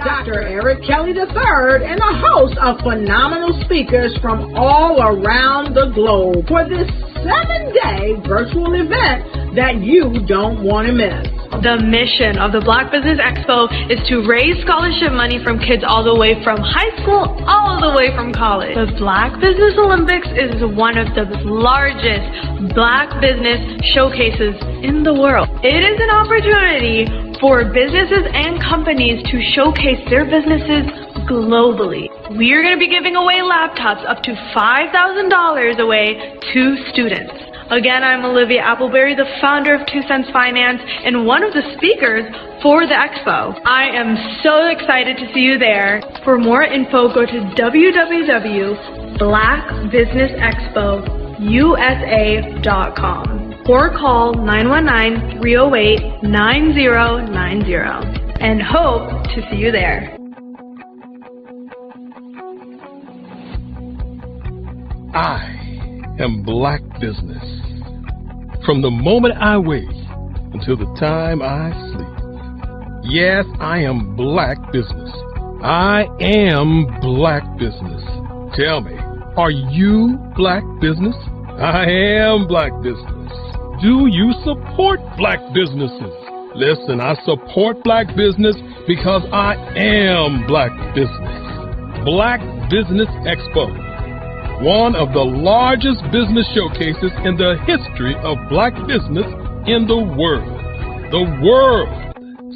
Dr. Eric Kelly III and a host of phenomenal speakers from all around the globe for this 7-day virtual event that you don't want to miss. The mission of the Black Business Expo is to raise scholarship money from kids all the way from high school, all the way from college. The Black Business Olympics is one of the largest Black business showcases in the world. It is an opportunity for businesses and companies to showcase their businesses globally. We are going to be giving away laptops up to $5,000 away to students. Again, I'm Olivia Appleberry, the founder of 2 Cents Finance and one of the speakers for the expo. I am so excited to see you there. For more info, go to www.blackbusinessexpousa.com or call 919-308-9090 and hope to see you there. I am Black Business. From the moment I wake until the time I sleep. Yes, I am Black Business. I am Black Business. Tell me, are you Black Business? I am Black Business. Do you support Black businesses? Listen, I support Black business because I am Black Business. Black Business Expo. One of the largest business showcases in the history of Black business in the world. The world!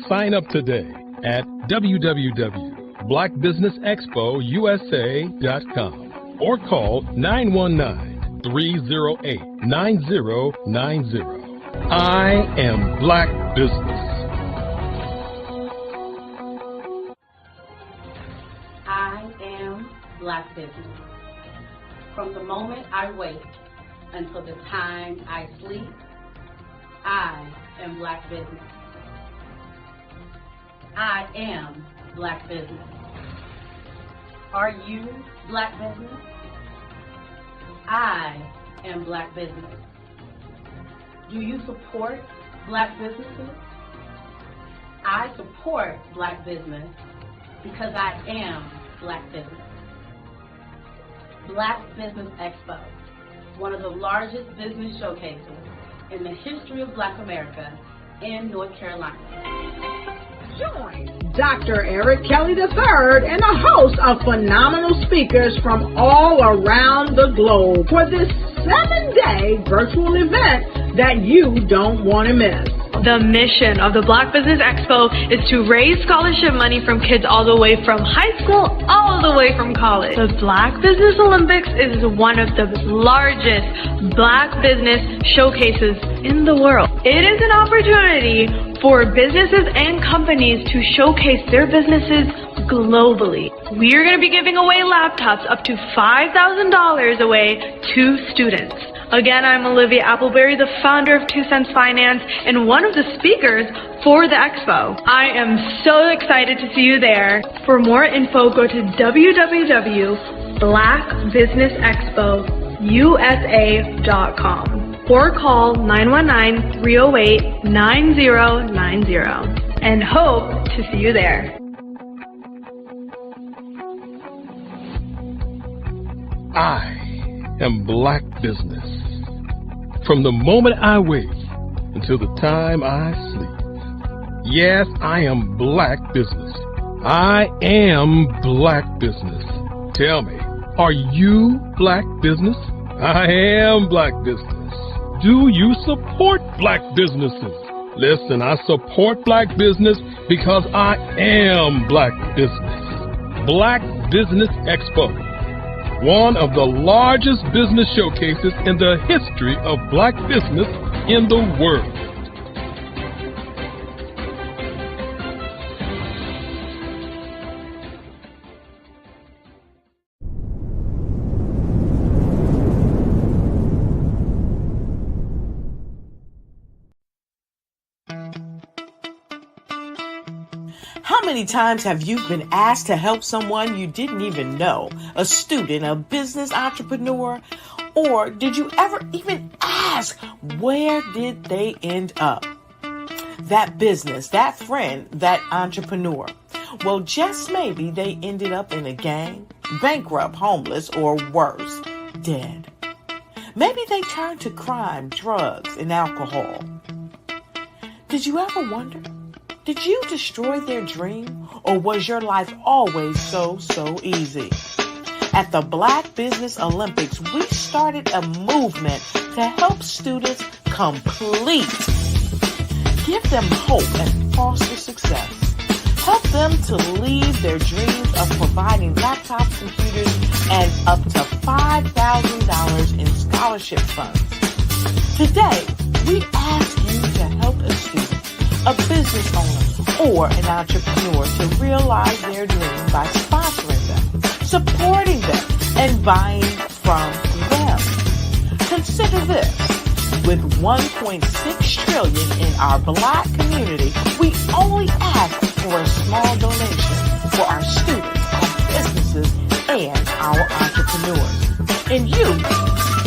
Sign up today at www.blackbusinessexpousa.com or call 919-308-9090. I am Black Business. I am Black Business. From the moment I wake until the time I sleep, I am Black Business. I am Black Business. Are you Black Business? I am Black Business. Do you support Black businesses? I support Black business because I am Black Business. Black Business Expo, one of the largest business showcases in the history of Black America in North Carolina. Join Dr. Eric Kelly III and a host of phenomenal speakers from all around the globe for this 7-day virtual event that you don't want to miss. The mission of the Black Business Expo is to raise scholarship money from kids all the way from high school, all the way from college. The Black Business Olympics is one of the largest Black business showcases in the world. It is an opportunity for businesses and companies to showcase their businesses globally. We are going to be giving away laptops up to $5,000 away to students. Again, I'm Olivia Appleberry, the founder of 2 Cents Finance and one of the speakers for the expo. I am so excited to see you there. For more info, go to www.blackbusinessexpousa.com or call 919-308-9090 and hope to see you there. I am Black Business. From the moment I wake until the time I sleep. Yes, I am Black Business. I am Black Business. Tell me, are you Black Business? I am Black Business. Do you support Black businesses? Listen, I support Black business because I am Black Business. Black Business Expo. One of the largest business showcases in the history of Black business in the world. How many times have you been asked to help someone you didn't even know, a student, a business entrepreneur? Or did you ever even ask, where did they end up? That business, that friend, that entrepreneur. Well, just maybe they ended up in a gang, bankrupt, homeless, or worse, dead. Maybe they turned to crime, drugs, and alcohol. Did you ever wonder? Did you destroy their dream, or was your life always so easy? At the Black Business Olympics, we started a movement to help students complete. Give them hope and foster success. Help them to leave their dreams of providing laptops, computers, and up to $5,000 in scholarship funds. Today, we ask you to help a student, a business owner, or an entrepreneur to realize their dream by sponsoring them, supporting them, and buying from them. Consider this. With $1.6 trillion in our Black community, we only ask for a small donation for our students, our businesses, and our entrepreneurs. And you,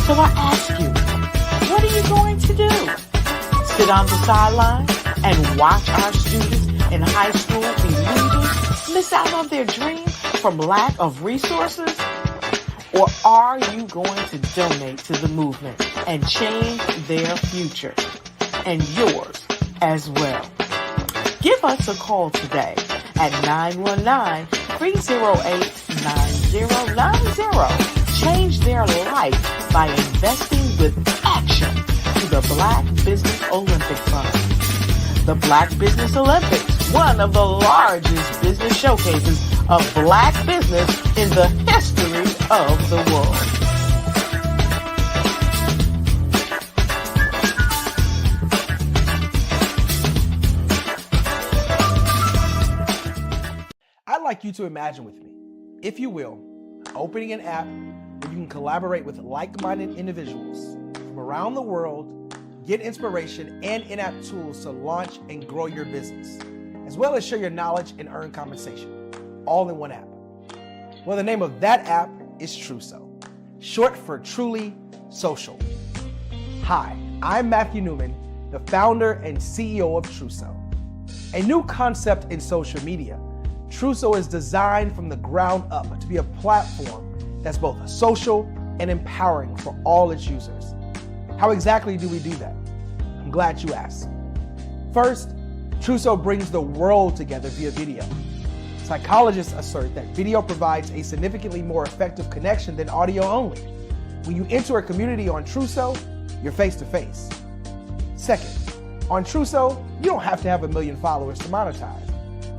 so I ask you, what are you going to do? Sit on the sideline and watch our students in high school be losers, miss out on their dream from lack of resources? Or are you going to donate to the movement and change their future and yours as well? Give us a call today at 919-308-9090. Change their life by investing with action to the Black Business Olympic Fund. The Black Business Olympics, one of the largest business showcases of Black business in the history of the world. I'd like you to imagine with me, if you will, opening an app where you can collaborate with like-minded individuals from around the world, get inspiration and in-app tools to launch and grow your business, as well as share your knowledge and earn compensation, all in one app. Well, the name of that app is Truso, short for Truly Social. Hi, I'm Matthew Newman, the founder and CEO of Truso. A new concept in social media, Truso is designed from the ground up to be a platform that's both social and empowering for all its users. How exactly do we do that? I'm glad you asked. First, Truso brings the world together via video. Psychologists assert that video provides a significantly more effective connection than audio only. When you enter a community on Truso, you're face to face. Second, on Truso, you don't have to have 1 million followers to monetize.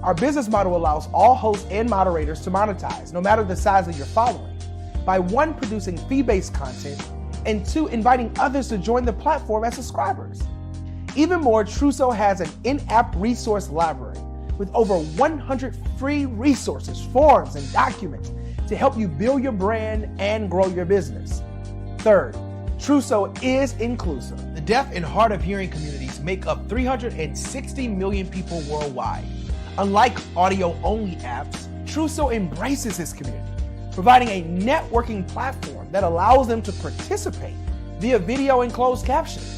Our business model allows all hosts and moderators to monetize, no matter the size of your following, by 1, producing fee-based content, and 2, inviting others to join the platform as subscribers. Even more, Truso has an in-app resource library with over 100 free resources, forms, and documents to help you build your brand and grow your business. Third, Truso is inclusive. The deaf and hard of hearing communities make up 360 million people worldwide. Unlike audio-only apps, Truso embraces this community, providing a networking platform that allows them to participate via video and closed captioning.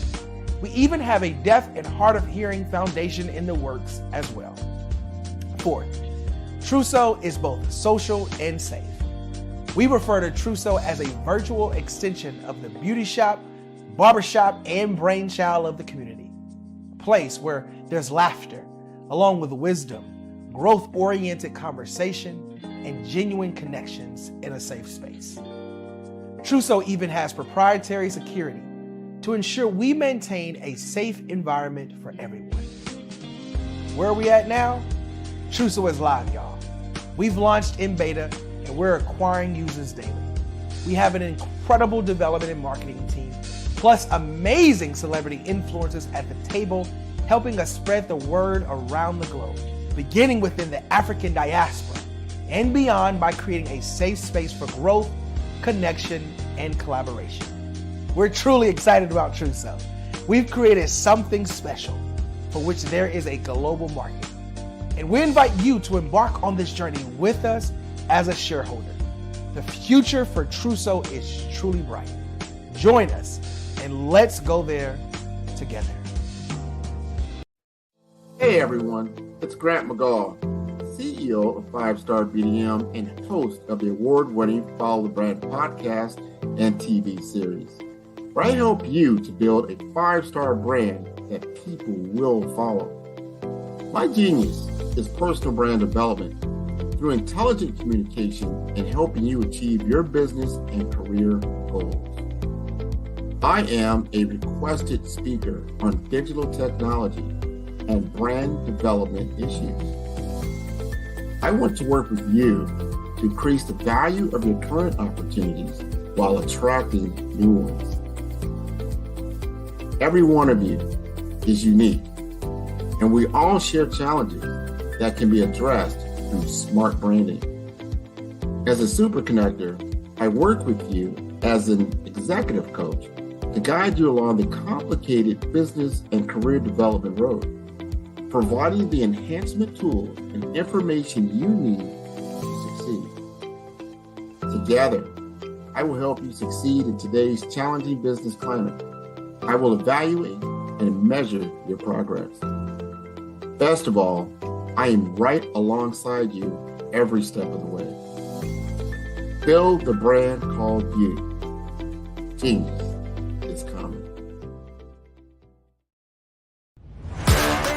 We even have a deaf and hard of hearing foundation in the works as well. Fourth, Truso is both social and safe. We refer to Truso as a virtual extension of the beauty shop, barbershop, and brainchild of the community. A place where there's laughter, along with wisdom, growth-oriented conversation, and genuine connections in a safe space. Truso even has proprietary security to ensure we maintain a safe environment for everyone. Where are we at now? Truso is live, y'all. We've launched in beta and we're acquiring users daily. We have an incredible development and marketing team, plus amazing celebrity influencers at the table, helping us spread the word around the globe, beginning within the African diaspora and beyond by creating a safe space for growth, connection, and collaboration. We're truly excited about Truso. We've created something special for which there is a global market. And we invite you to embark on this journey with us as a shareholder. The future for Truso is truly bright. Join us and let's go there together. Hey everyone, it's Grant McGaw, CEO of 5-Star BDM and host of the award-winning Follow the Brand podcast and TV series, where I help you to build a 5-star brand that people will follow. My genius is personal brand development through intelligent communication and helping you achieve your business and career goals. I am a requested speaker on digital technology and brand development issues. I want to work with you to increase the value of your current opportunities while attracting new ones. Every one of you is unique, and we all share challenges that can be addressed through smart branding. As a super connector, I work with you as an executive coach to guide you along the complicated business and career development road, providing the enhancement tools and information you need to succeed. Together, I will help you succeed in today's challenging business climate. I will evaluate and measure your progress. Best of all, I am right alongside you every step of the way. Build the brand called you. Genius is coming.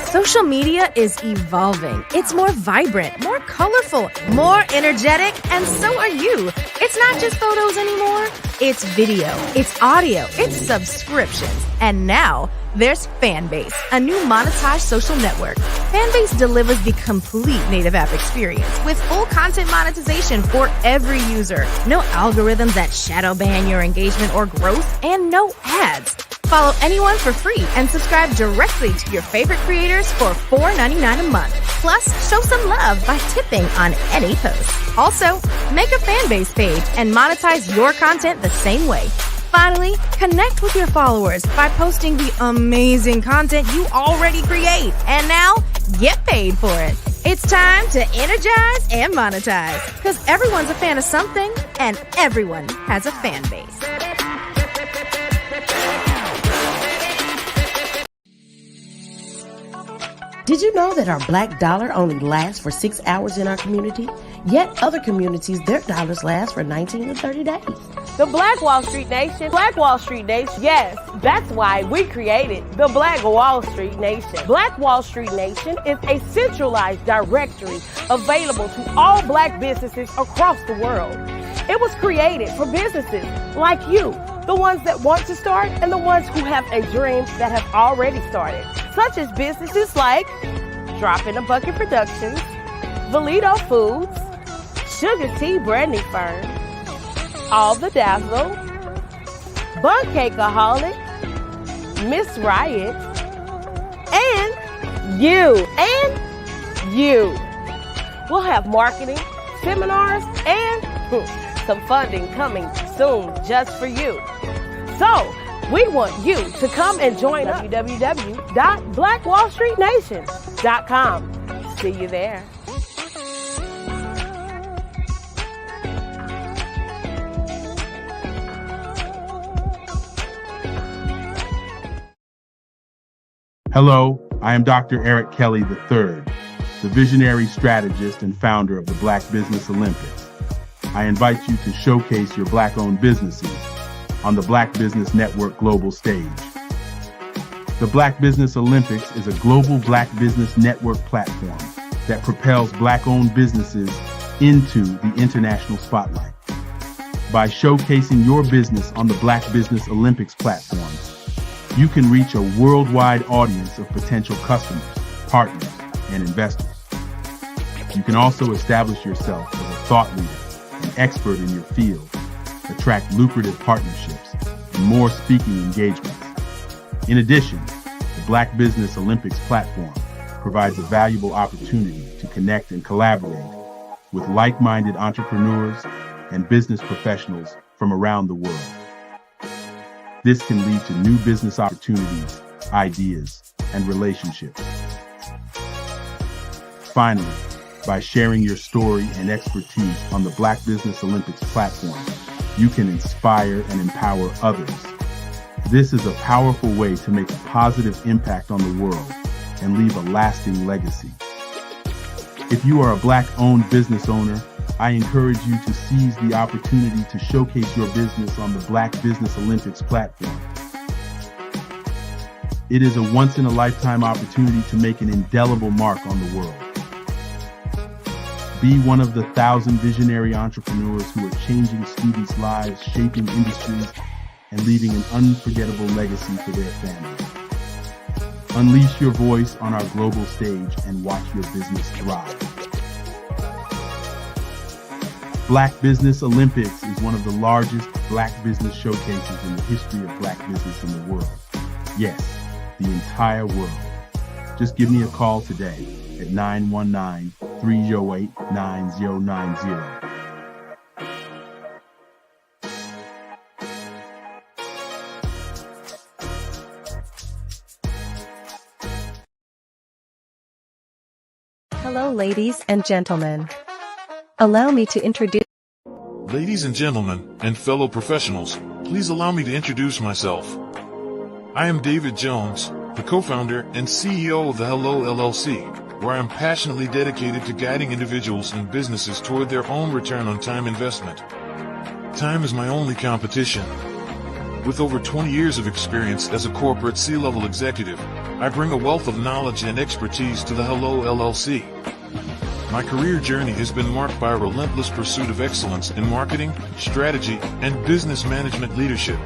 Social media is evolving. It's more vibrant, more colorful, more energetic, and so are you. It's not just photos anymore. It's video, it's audio, it's subscriptions. And now there's Fanbase, a new monetized social network. Fanbase delivers the complete native app experience with full content monetization for every user. No algorithms that shadow ban your engagement or growth, and no ads. Follow anyone for free and subscribe directly to your favorite creators for $4.99 a month. Plus, show some love by tipping on any post. Also, make a Fanbase page and monetize your content the same way. Finally, connect with your followers by posting the amazing content you already create. And now, get paid for it. It's time to energize and monetize, because everyone's a fan of something and everyone has a fan base. Did you know that our black dollar only lasts for 6 hours in our community? Yet other communities, their dollars last for 19 to 30 days. The Black Wall Street Nation. Black Wall Street Nation. Yes, that's why we created the Black Wall Street Nation. Black Wall Street Nation is a centralized directory available to all black businesses across the world. It was created for businesses like you, the ones that want to start and the ones who have a dream that have already started, such as businesses like Drop in a Bucket Productions, Valito Foods, Sugar Tea Branding Firm, All the Dazzle, Bun Cakeaholic, Miss Riot, and you. We'll have marketing, seminars, and some funding coming soon just for you. So, we want you to come and join us. www.blackwallstreetnation.com. See you there. Hello, I am Dr. Eric Kelly III, the visionary strategist and founder of the Black Business Olympics. I invite you to showcase your Black-owned businesses on the Black Business Network global stage. The Black Business Olympics is a global Black Business Network platform that propels Black-owned businesses into the international spotlight. By showcasing your business on the Black Business Olympics platforms, you can reach a worldwide audience of potential customers, partners, and investors. You can also establish yourself as a thought leader, an expert in your field, attract lucrative partnerships, and more speaking engagements. In addition, the Black Business Olympics platform provides a valuable opportunity to connect and collaborate with like-minded entrepreneurs and business professionals from around the world. This can lead to new business opportunities, ideas, and relationships. Finally, by sharing your story and expertise on the Black Business Olympics platform, you can inspire and empower others. This is a powerful way to make a positive impact on the world and leave a lasting legacy. If you are a Black-owned business owner, I encourage you to seize the opportunity to showcase your business on the Black Business Olympics platform. It is a once-in-a-lifetime opportunity to make an indelible mark on the world. Be one of the 1,000 visionary entrepreneurs who are changing students' lives, shaping industries, and leaving an unforgettable legacy for their families. Unleash your voice on our global stage and watch your business thrive. Black Business Olympics is one of the largest Black business showcases in the history of Black business in the world. Yes, the entire world. Just give me a call today at 919-308-9090. Hello, ladies and gentlemen. Allow me to introduce. Ladies and gentlemen, and fellow professionals, please allow me to introduce myself. I am David Jones, the co-founder and CEO of the Hello LLC, where I am passionately dedicated to guiding individuals and businesses toward their own return on time investment. Time is my only competition. With over 20 years of experience as a corporate C-level executive, I bring a wealth of knowledge and expertise to the Hello LLC. My career journey has been marked by a relentless pursuit of excellence in marketing, strategy, and business management leadership.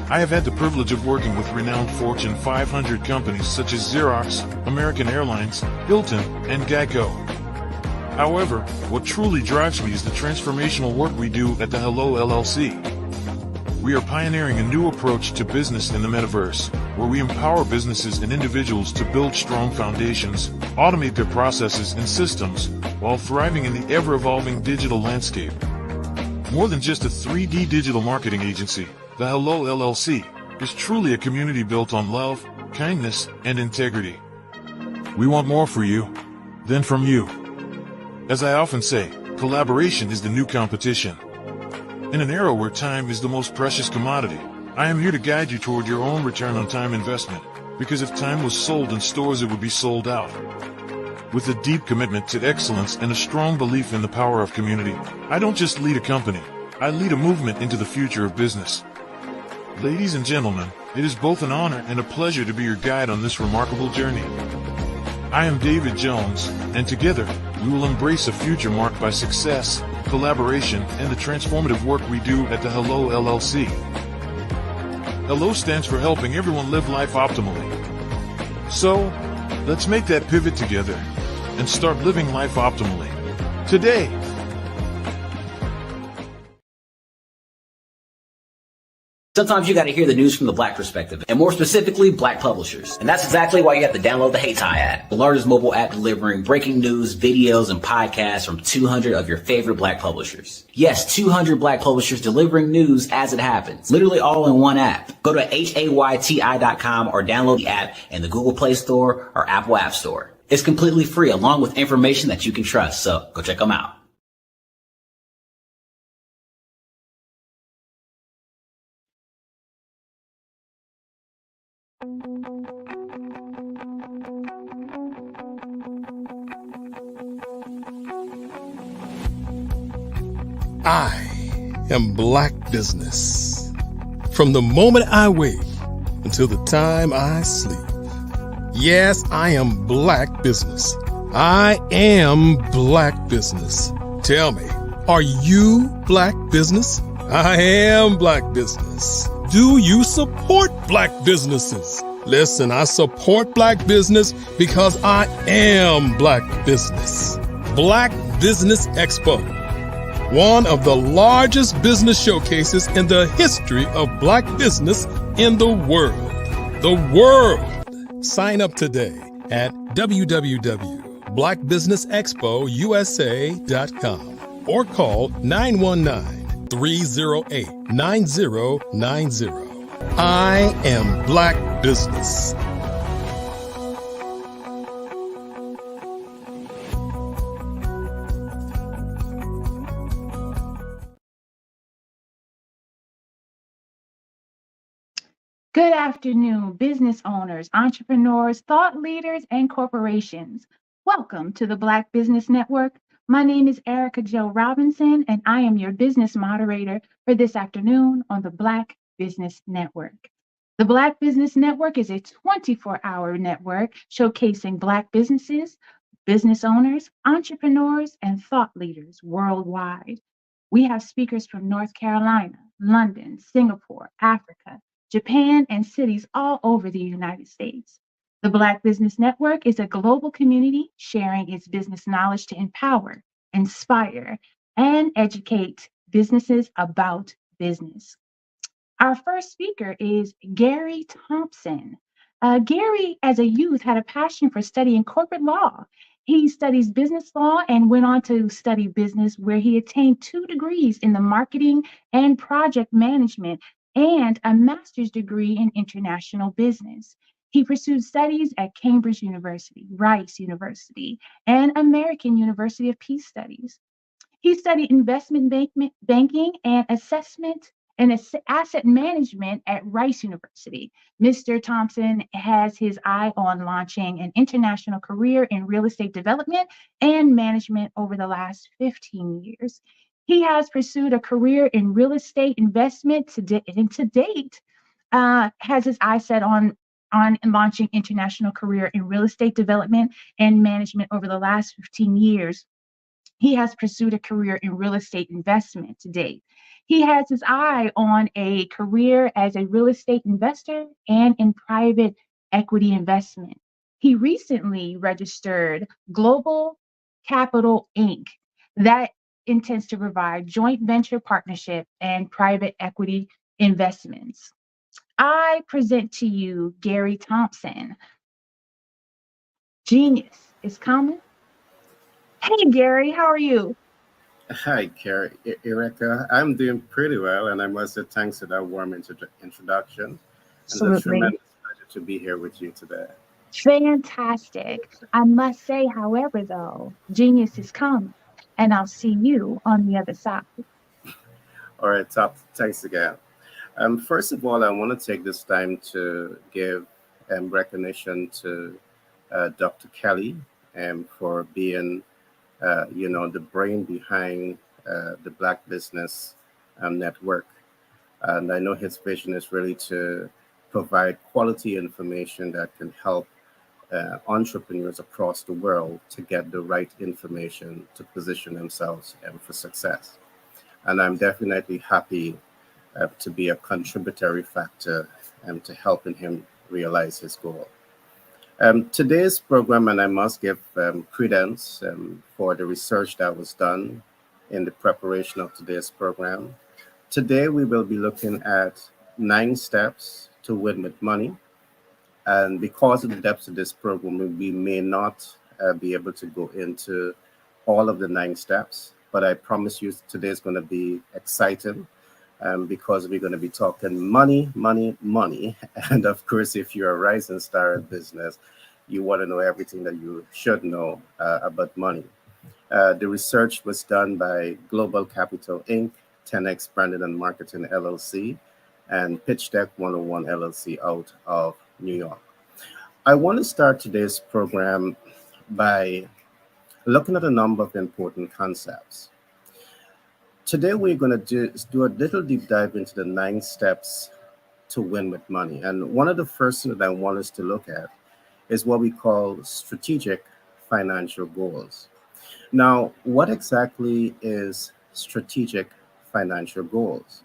I have had the privilege of working with renowned Fortune 500 companies such as Xerox, American Airlines, Hilton, and Geico. However, what truly drives me is the transformational work we do at the Hello LLC. We are pioneering a new approach to business in the metaverse, where we empower businesses and individuals to build strong foundations, automate their processes and systems, while thriving in the ever-evolving digital landscape. More than just a 3D digital marketing agency, the Hello LLC is truly a community built on love, kindness, and integrity. We want more for you than from you. As I often say, collaboration is the new competition. In an era where time is the most precious commodity, I am here to guide you toward your own return on time investment, because if time was sold in stores, it would be sold out. With a deep commitment to excellence and a strong belief in the power of community, I don't just lead a company, I lead a movement into the future of business. Ladies and gentlemen, it is both an honor and a pleasure to be your guide on this remarkable journey. I am David Jones, and together, we will embrace a future marked by success, collaboration, and the transformative work we do at the Hello LLC. Hello stands for helping everyone live life optimally. So, let's make that pivot together and start living life optimally today. Sometimes you got to hear the news from the Black perspective, and more specifically, Black publishers. And that's exactly why you have to download the Hey Tie app, the largest mobile app delivering breaking news, videos, and podcasts from 200 of your favorite Black publishers. Yes, 200 Black publishers delivering news as it happens, literally all in one app. Go to hayti.com or download the app in the Google Play Store or Apple App Store. It's completely free, along with information that you can trust, so go check them out. I am Black Business. From the moment I wake until the time I sleep. Yes, I am Black Business. I am Black Business. Tell me, are you Black Business? I am Black Business. Do you support Black businesses? Listen, I support Black business because I am Black Business. Black Business Expo, one of the largest business showcases in the history of Black business in the world. The world! Sign up today at www.blackbusinessexpousa.com or call 919-308-9090. I am Black Business. Good afternoon, business owners, entrepreneurs, thought leaders, and corporations. Welcome to the Black Business Network. My name is Erica Jo Robinson, and I am your business moderator for this afternoon on the Black Business Network. The Black Business Network is a 24-hour network showcasing Black businesses, business owners, entrepreneurs, and thought leaders worldwide. We have speakers from North Carolina, London, Singapore, Africa, Japan, and cities all over the United States. The Black Business Network is a global community sharing its business knowledge to empower, inspire, and educate businesses about business. Our first speaker is Gary Thompson. Gary, as a youth, had a passion for studying corporate law. He studies business law and went on to study business, where he attained 2 degrees in the marketing and project management and a master's degree in international business. He pursued studies at Cambridge University, Rice University, and American University of Peace Studies. He studied investment banking and assessment and asset management at Rice University. Mr. Thompson has his eye on launching an international career in real estate development and management over the last 15 years. He has pursued a career in real estate investment and to date has his eye set on launching international career in real estate development and management over the last 15 years. He has pursued a career in real estate investment to date. He has his eye on a career as a real estate investor and in private equity investment. He recently registered Global Capital Inc. that intends to provide joint venture partnership and private equity investments. I present to you Gary Thompson. Genius is coming. Hey, Gary, how are you? Hi, Erica. I'm doing pretty well, and I must say thanks for that warm introduction. And it's a tremendous pleasure to be here with you today. Fantastic. I must say, however, though, genius is coming, and I'll see you on the other side. All right, thanks again. First of all, I want to take this time to give recognition to Dr. Kelly for being the brain behind the Black Business Network. And I know his vision is really to provide quality information that can help entrepreneurs across the world to get the right information to position themselves for success. And I'm definitely happy to be a contributory factor to helping him realize his goal. Today's program, and I must give credence for the research that was done in the preparation of today's program. Today, we will be looking at 9 steps to win with money. And because of the depth of this program, we may not be able to go into all of the 9 steps, but I promise you today is going to be exciting because we're going to be talking money. And of course, if you're a rising star in business, you want to know everything that you should know about money. The research was done by Global Capital Inc., 10X Branding and Marketing LLC, and Pitch Deck 101 LLC out of New York. I want to start today's program by looking at a number of important concepts. Today, we're going to do a little deep dive into the 9 steps to win with money. And one of the first things that I want us to look at is what we call strategic financial goals. Now, what exactly is strategic financial goals?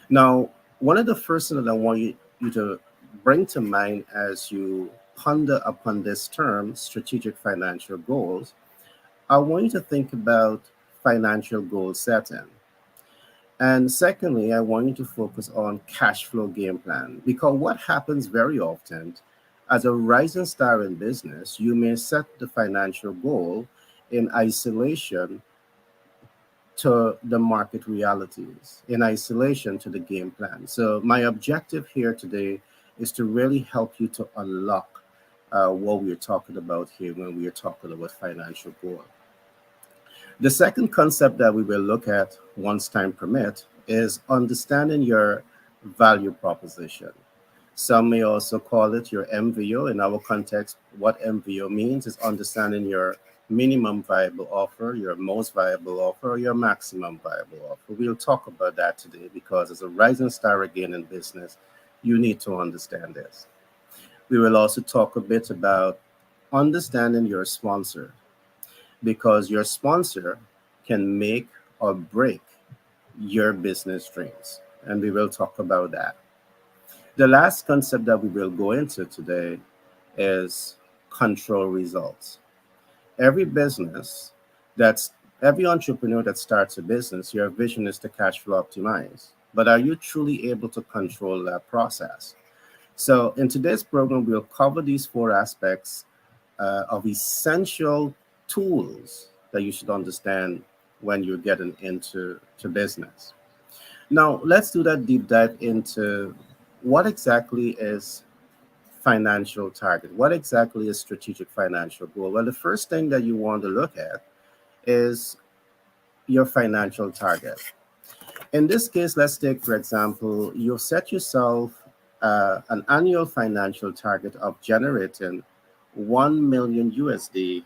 Now, one of the first things that I want you to bring to mind as you ponder upon this term, strategic financial goals, I want you to think about financial goal setting. And secondly, I want you to focus on cash flow game plan, because what happens very often as a rising star in business, you may set the financial goal in isolation to the market realities, in isolation to the game plan. So my objective here today is to really help you to unlock what we're talking about here when we are talking about financial goal. The second concept that we will look at once time permit is understanding your value proposition. Some may also call it your MVO. In our context, what MVO means is understanding your minimum viable offer, your most viable offer, or your maximum viable offer. We'll talk about that today because as a rising star again in business, you need to understand this. We will also talk a bit about understanding your sponsor because your sponsor can make or break your business dreams. And we will talk about that. The last concept that we will go into today is control results. Every business that's every entrepreneur that starts a business, your vision is to cash flow optimize. But are you truly able to control that process? So in today's program, we'll cover these four aspects of essential tools that you should understand when you're getting into business. Now, let's do that deep dive into what exactly is financial target? What exactly is strategic financial goal? Well, the first thing that you want to look at is your financial target. In this case, let's take, for example, you've set yourself an annual financial target of generating 1 million USD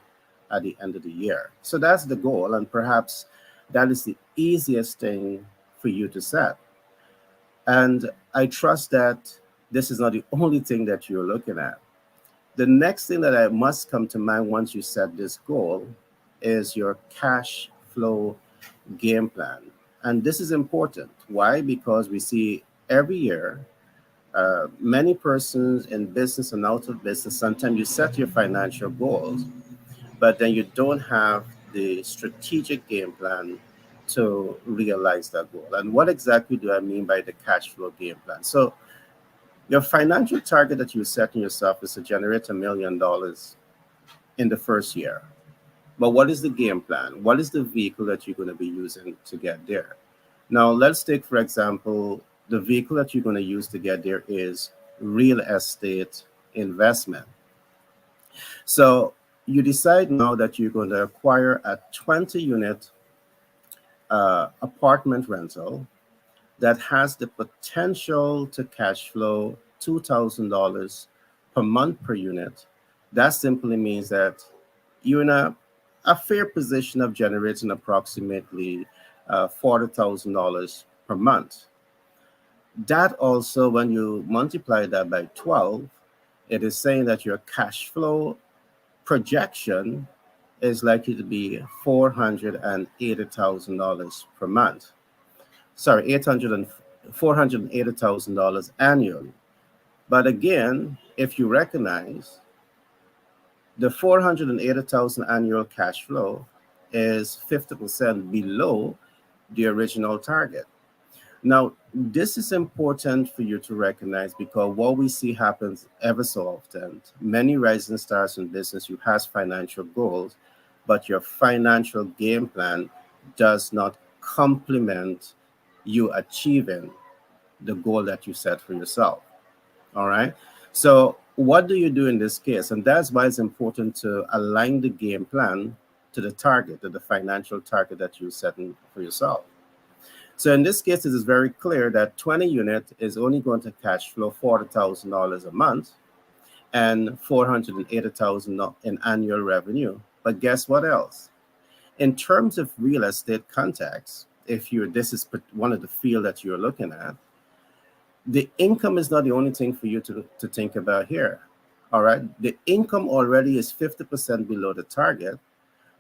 at the end of the year. So that's the goal, and perhaps that is the easiest thing for you to set. And I trust that this is not the only thing that you're looking at. The next thing that I must come to mind once you set this goal is your cash flow game plan. And this is important. Why? Because we see every year many persons in business and out of business, sometimes you set your financial goals, but then you don't have the strategic game plan to realize that goal. And what exactly do I mean by the cash flow game plan? So your financial target that you're setting yourself is to generate $1 million in the first year. But what is the game plan? What is the vehicle that you're going to be using to get there? Now, let's take, for example, the vehicle that you're going to use to get there is real estate investment. So you decide now that you're going to acquire a 20-unit apartment rental that has the potential to cash flow $2,000 per month per unit. That simply means that you're in a fair position of generating approximately $40,000 per month. That also, when you multiply that by 12, it is saying that your cash flow projection is likely to be $480,000 per month. Sorry, $480,000 annually. But again, if you recognize the $480,000 annual cash flow is 50% below the original target. Now, this is important for you to recognize because what we see happens ever so often. Many rising stars in business, you have financial goals, but your financial game plan does not complement you achieving the goal that you set for yourself. All right. So what do you do in this case? And that's why it's important to align the game plan to the target, to the financial target that you're setting for yourself. So in this case, it is very clear that 20 unit is only going to cash flow $40,000 a month and $480,000 in annual revenue. But guess what else? In terms of real estate context, this is one of the field that you're looking at, the income is not the only thing for you to think about here. All right. The income already is 50% below the target,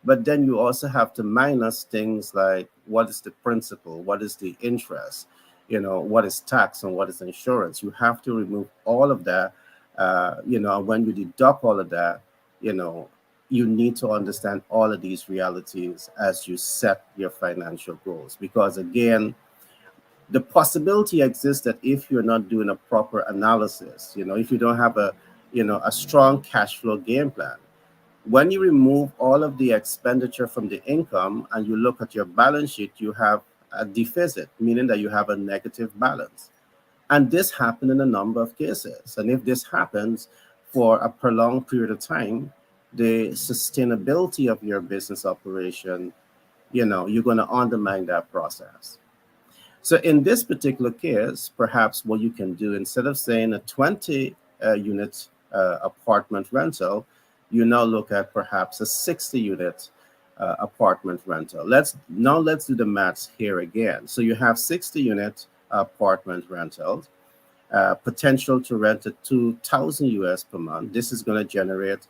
but then you also have to minus things like what is the principal, what is the interest, what is tax and what is insurance. You have to remove all of that. When you deduct all of that, you need to understand all of these realities as you set your financial goals. Because again, the possibility exists that if you're not doing a proper analysis, if you don't have a strong cash flow game plan, when you remove all of the expenditure from the income and you look at your balance sheet, you have a deficit, meaning that you have a negative balance. And this happened in a number of cases. And if this happens for a prolonged period of time, the sustainability of your business operation, you're going to undermine that process. So in this particular case, perhaps what you can do, instead of saying a 20 unit apartment rental, you now look at perhaps a 60 unit apartment rental. Let's do the maths here again. So you have 60 unit apartment rentals, potential to rent at 2,000 US per month. This is going to generate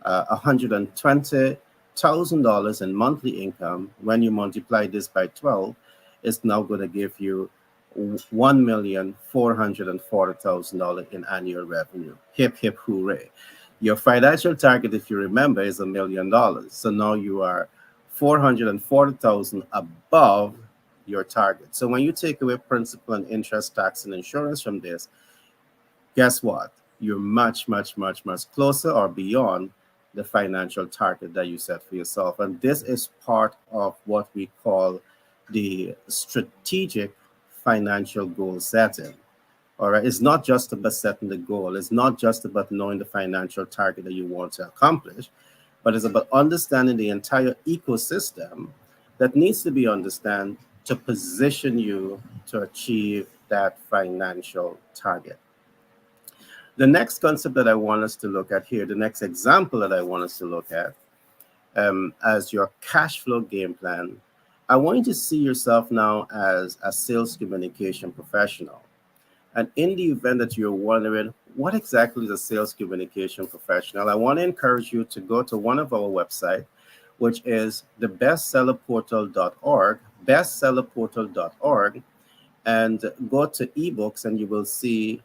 $120,000 in monthly income. When you multiply this by 12, it's now going to give you $1,440,000 in annual revenue. Hip, hip, hooray. Your financial target, if you remember, is $1 million. So now you are 440,000 above your target. So when you take away principal and interest, tax, and insurance from this, guess what? You're much, much, much, much closer or beyond the financial target that you set for yourself. And this is part of what we call the strategic financial goal setting. All right. It's not just about setting the goal. It's not just about knowing the financial target that you want to accomplish, but it's about understanding the entire ecosystem that needs to be understood to position you to achieve that financial target. The next concept that I want us to look at here, the next example that I want us to look at as your cash flow game plan, I want you to see yourself now as a sales communication professional. And in the event that you're wondering, what exactly is a sales communication professional? I want to encourage you to go to one of our websites, which is the bestsellerportal.org, and go to ebooks, and you will see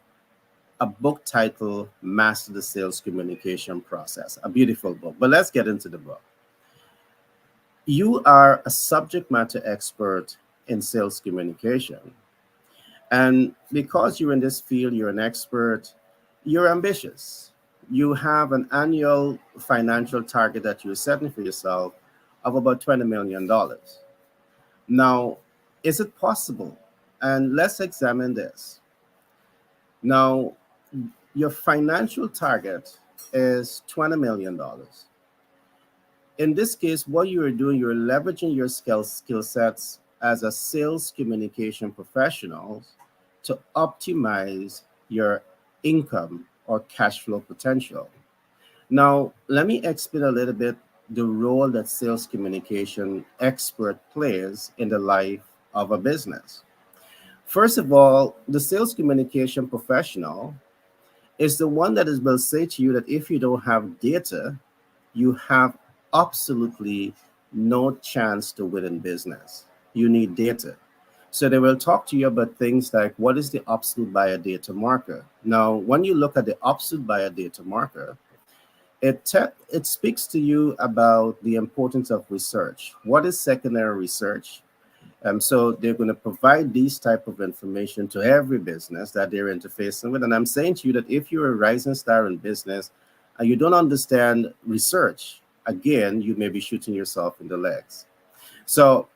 a book titled Master the Sales Communication Process, a beautiful book. But let's get into the book. You are a subject matter expert in sales communication. And because you're in this field, you're an expert, you're ambitious. You have an annual financial target that you're setting for yourself of about $20 million. Now, is it possible? And let's examine this. Now, your financial target is $20 million. In this case, what you are doing, you're leveraging your skill sets as a sales communication professional to optimize your income or cash flow potential. Now, let me explain a little bit the role that sales communication expert plays in the life of a business. First of all, the sales communication professional is the one that will say to you that if you don't have data, you have absolutely no chance to win in business. You need data. So they will talk to you about things like, what is the absolute buyer data marker? Now, when you look at the absolute buyer data marker, it speaks to you about the importance of research. What is secondary research? So they're going to provide these type of information to every business that they're interfacing with. And I'm saying to you that if you're a rising star in business and you don't understand research, again, you may be shooting yourself in the legs. So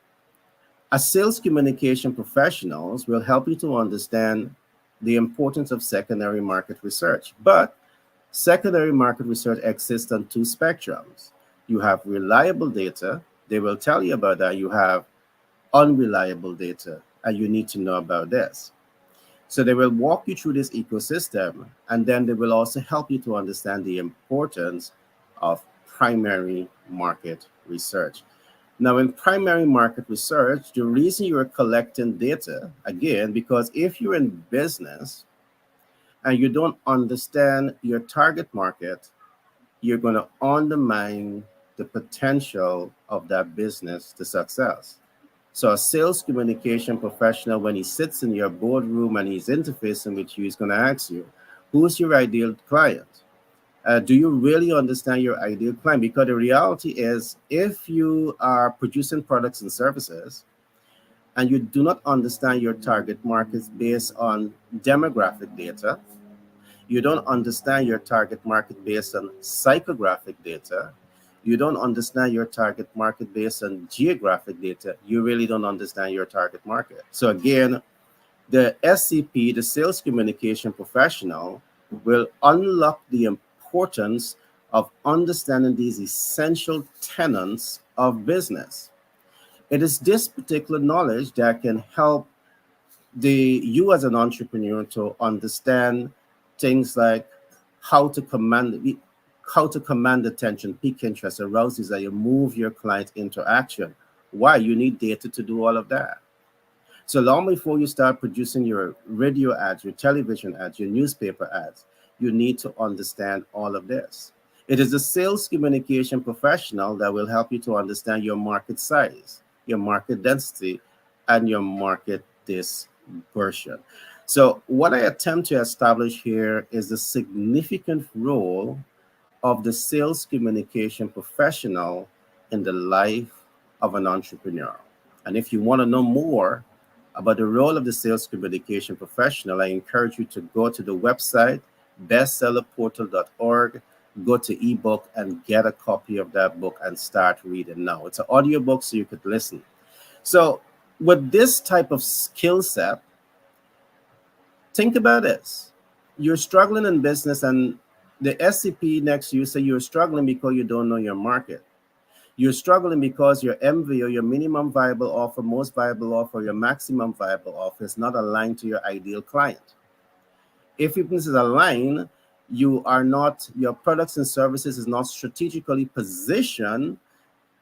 a sales communication professionals will help you to understand the importance of secondary market research. But secondary market research exists on two spectrums. You have reliable data. They will tell you about that. You have unreliable data, and you need to know about this. So they will walk you through this ecosystem, and then they will also help you to understand the importance of primary market research. Now, in primary market research, the reason you're collecting data, again, because if you're in business and you don't understand your target market, you're going to undermine the potential of that business to success. So a sales communication professional, when he sits in your boardroom and he's interfacing with you, he's going to ask you, who's your ideal client? Do you really understand your ideal client? Because the reality is, if you are producing products and services and you do not understand your target markets based on demographic data, you don't understand your target market based on psychographic data, you don't understand your target market based on geographic data, you really don't understand your target market. So again, the SCP, the sales communication professional, will unlock the importance of understanding these essential tenets of business. It is this particular knowledge that can help you as an entrepreneur to understand things like how to command attention, pique interest, arouse desire, move your client into action. Why? You need data to do all of that. So long before you start producing your radio ads, your television ads, your newspaper ads, you need to understand all of this. It is a sales communication professional that will help you to understand your market size, your market density, and your market dispersion. So what I attempt to establish here is the significant role of the sales communication professional in the life of an entrepreneur. And if you want to know more about the role of the sales communication professional, I encourage you to go to the website bestsellerportal.org, go to ebook and get a copy of that book and start reading now. It's an audiobook so you could listen. So with this type of skill set, think about this. You're struggling in business and the SCP next to you say you're struggling because you don't know your market. You're struggling because your MV or your minimum viable offer, most viable offer, your maximum viable offer is not aligned to your ideal client. If this is aligned, your products and services is not strategically positioned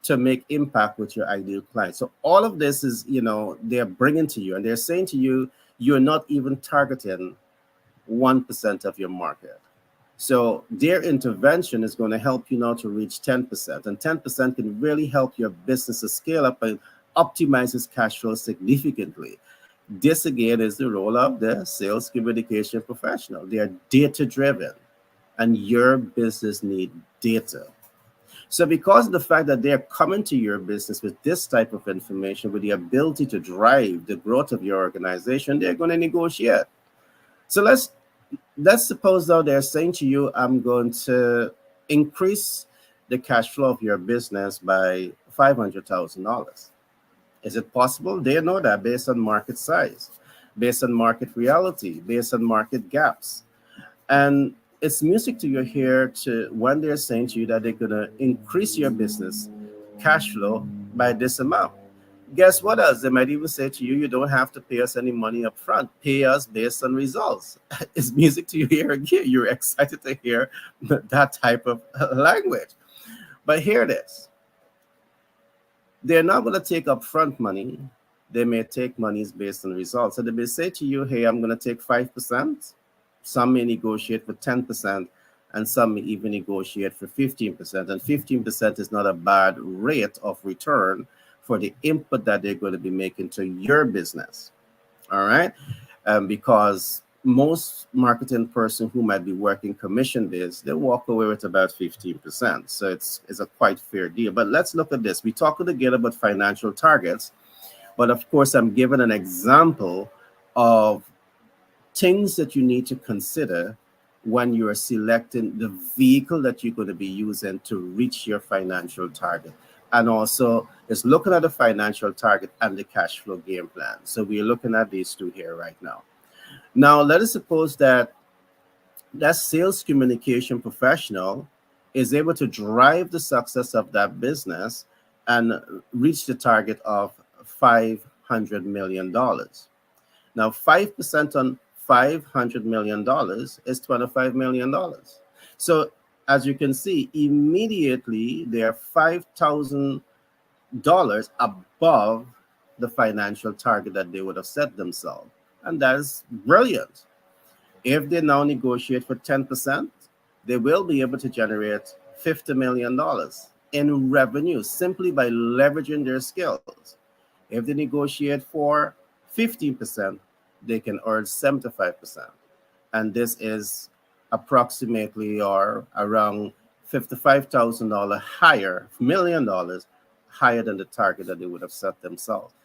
to make impact with your ideal client. So all of this is, they're bringing to you and they're saying to you, you're not even targeting 1% of your market. So their intervention is going to help you now to reach 10%, and 10% can really help your business to scale up and optimize its cash flow significantly. This again is the role of the sales communication professional. They are data driven, and your business needs data. So because of the fact that they're coming to your business with this type of information, with the ability to drive the growth of your organization, they're going to negotiate. So let's suppose though they're saying to you, I'm going to increase the cash flow of your business by $500,000. Is it possible? They know that based on market size, based on market reality, based on market gaps. And it's music to your ear to when they're saying to you that they're going to increase your business cash flow by this amount. Guess what else? They might even say to you, you don't have to pay us any money up front. Pay us based on results. It's music to your ear again. You're excited to hear that type of language. But hear this. They're not going to take upfront money. They may take monies based on results. So they may say to you, hey, I'm going to take 5%. Some may negotiate for 10%, and some may even negotiate for 15%. And 15% is not a bad rate of return for the input that they're going to be making to your business. All right. Because most marketing person who might be working commission based, they walk away with about 15%. So it's a quite fair deal. But let's look at this. We talked again about financial targets, but of course, I'm giving an example of things that you need to consider when you are selecting the vehicle that you're going to be using to reach your financial target. And also, it's looking at the financial target and the cash flow game plan. So we're looking at these two here right now. Now, let us suppose that that sales communication professional is able to drive the success of that business and reach the target of $500 million. Now, 5% on $500 million is $25 million. So as you can see, immediately they're $5,000 above the financial target that they would have set themselves. And that is brilliant. If they now negotiate for 10%, they will be able to generate $50 million in revenue simply by leveraging their skills. If they negotiate for 15%, they can earn 75%. And this is approximately or around $55,000 higher, $1 million higher than the target that they would have set themselves.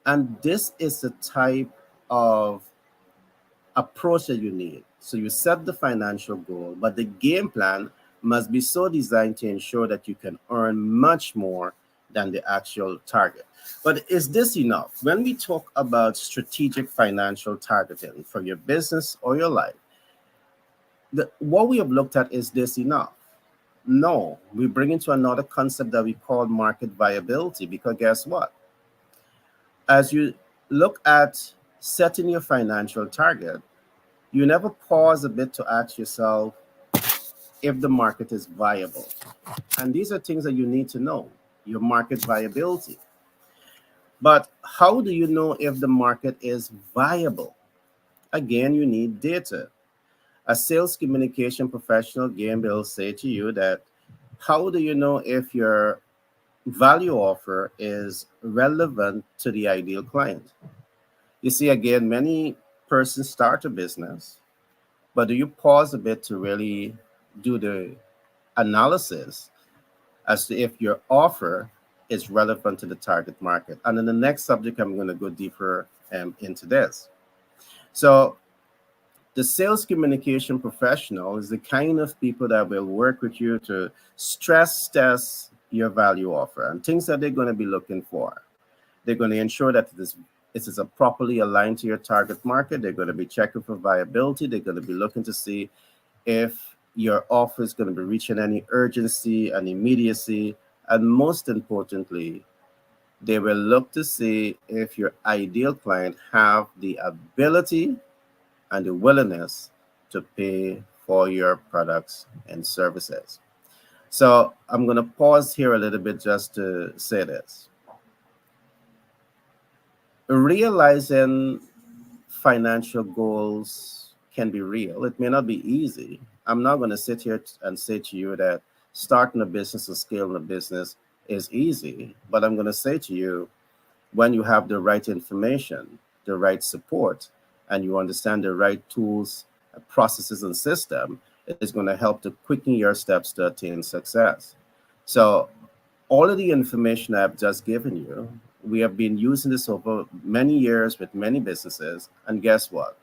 And this is the type of approach that you need. So you set the financial goal, but the game plan must be so designed to ensure that you can earn much more than the actual target. But is this enough? When we talk about strategic financial targeting for your business or your life, what we have looked at, is this enough? No, we bring into another concept that we call market viability, because guess what? As you look at setting your financial target, you never pause a bit to ask yourself if the market is viable. And these are things that you need to know, your market viability. But how do you know if the market is viable? Again, you need data. A sales communication professional, again, will say to you that how do you know if your value offer is relevant to the ideal client? You see, again, many persons start a business, but do you pause a bit to really do the analysis as to if your offer is relevant to the target market? And in the next subject, I'm going to go deeper into this. So, the sales communication professional is the kind of people that will work with you to stress test your value offer and things that they're going to be looking for. They're going to ensure that it is a properly aligned to your target market. They're going to be checking for viability. They're going to be looking to see if your offer is going to be reaching any urgency and immediacy. And most importantly, they will look to see if your ideal client have the ability and the willingness to pay for your products and services. So I'm going to pause here a little bit just to say this. Realizing financial goals can be real. It may not be easy. I'm not going to sit here and say to you that starting a business or scaling a business is easy, but I'm going to say to you, when you have the right information, the right support, and you understand the right tools, processes, and system, it is going to help to quicken your steps to attain success. So all of the information I've just given you, we have been using this over many years with many businesses, and guess what?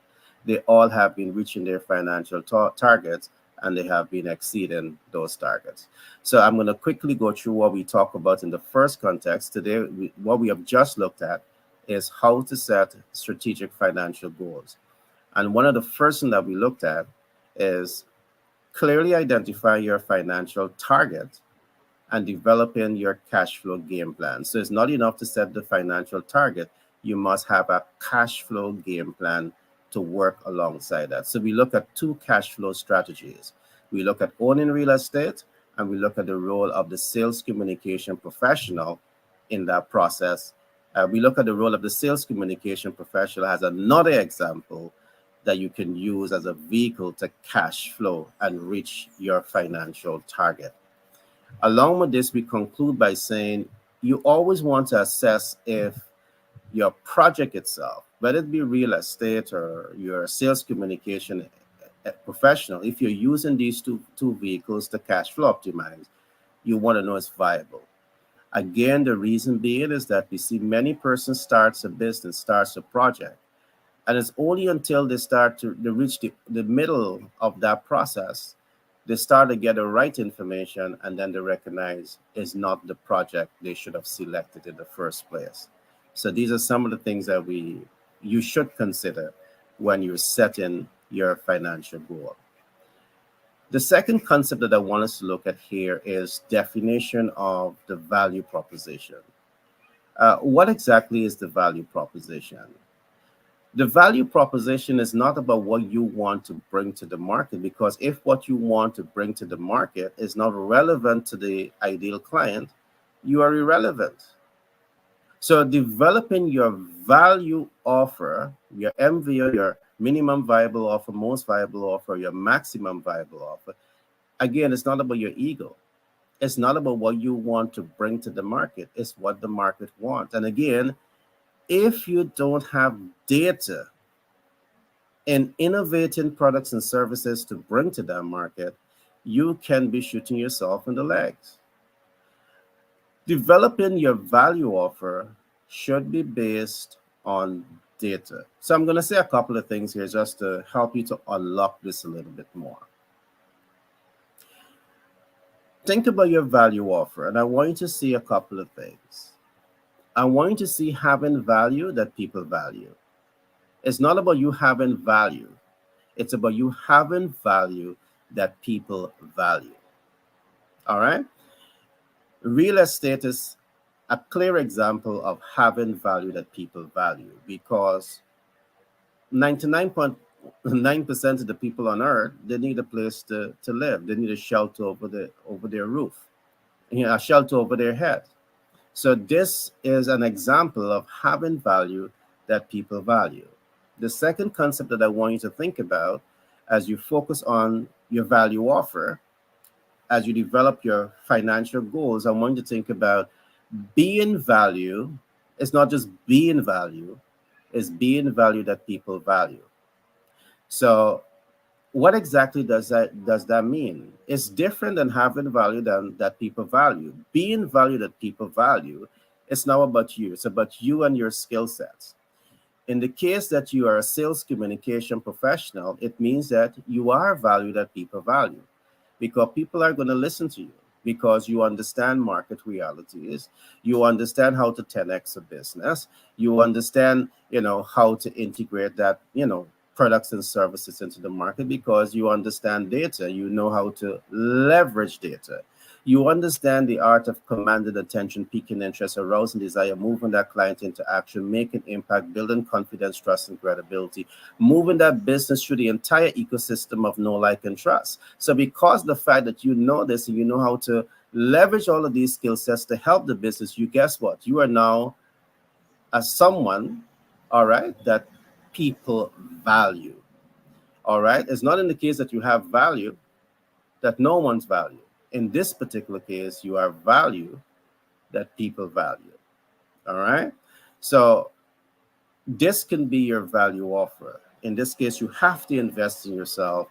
They all have been reaching their financial targets, and they have been exceeding those targets. So I'm going to quickly go through what we talk about in the first context. Today, what we have just looked at is how to set strategic financial goals. And one of the first things that we looked at is clearly identify your financial target and developing your cash flow game plan. So it's not enough to set the financial target. You must have a cash flow game plan to work alongside that. So we look at two cash flow strategies. We look at owning real estate, and we look at the role of the sales communication professional in that process. We look at the role of the sales communication professional as another example that you can use as a vehicle to cash flow and reach your financial target. Along with this, we conclude by saying you always want to assess if your project itself, whether it be real estate or your sales communication professional, if you're using these two vehicles to cash flow optimize, you want to know it's viable. Again, the reason being is that we see many persons starts a business, starts a project, and it's only until they start to reach the middle of that process, they start to get the right information, and then they recognize it's not the project they should have selected in the first place. So these are some of the things that you should consider when you're setting your financial goal. The second concept that I want us to look at here is definition of the value proposition. What exactly is the value proposition? The value proposition is not about what you want to bring to the market, because if what you want to bring to the market is not relevant to the ideal client, you are irrelevant. So developing your value offer, your MVO, your minimum viable offer, most viable offer, your maximum viable offer, again, it's not about your ego. It's not about what you want to bring to the market. It's what the market wants. And again, if you don't have data in innovating products and services to bring to that market, you can be shooting yourself in the legs. Developing your value offer should be based on data. So I'm going to say a couple of things here just to help you to unlock this a little bit more. Think about your value offer, and I want you to see a couple of things. I want you to see having value that people value. It's not about you having value. It's about you having value that people value. All right? Real estate is a clear example of having value that people value, because 99.9% of the people on earth, they need a place to live. They need a shelter over their roof, a shelter over their head. So this is an example of having value that people value. The second concept that I want you to think about as you focus on your value offer, as you develop your financial goals, I want you to think about being value. It's not just being value, it's being value that people value. So what exactly does that mean? It's different than having value than that people value. Being value that people value, it's now about you. It's about you and your skill sets. In the case that you are a sales communication professional, it means that you are value that people value because people are going to listen to you because you understand market realities. You understand how to 10x a business. You understand, how to integrate that, products and services into the market because you understand data. You know how to leverage data. You understand the art of commanding attention, piquing interest, arousing desire, moving that client into action, making impact, building confidence, trust, and credibility, moving that business through the entire ecosystem of know, like, and trust. So because the fact that you know this and you know how to leverage all of these skill sets to help the business, you guess what? You are now as someone, all right, that people value. All right. It's not in the case that you have value that no one's value. In this particular case, you are value that people value. All right. So this can be your value offer. In this case, you have to invest in yourself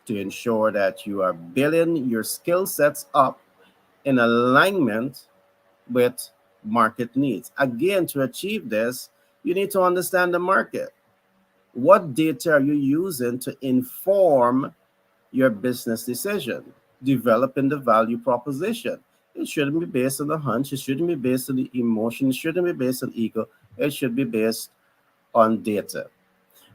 to ensure that you are building your skill sets up in alignment with market needs. Again, to achieve this, you need to understand the market. What data are you using to inform your business decision? Developing the value proposition. It shouldn't be based on a hunch. It shouldn't be based on the emotion. It shouldn't be based on ego. It should be based on data.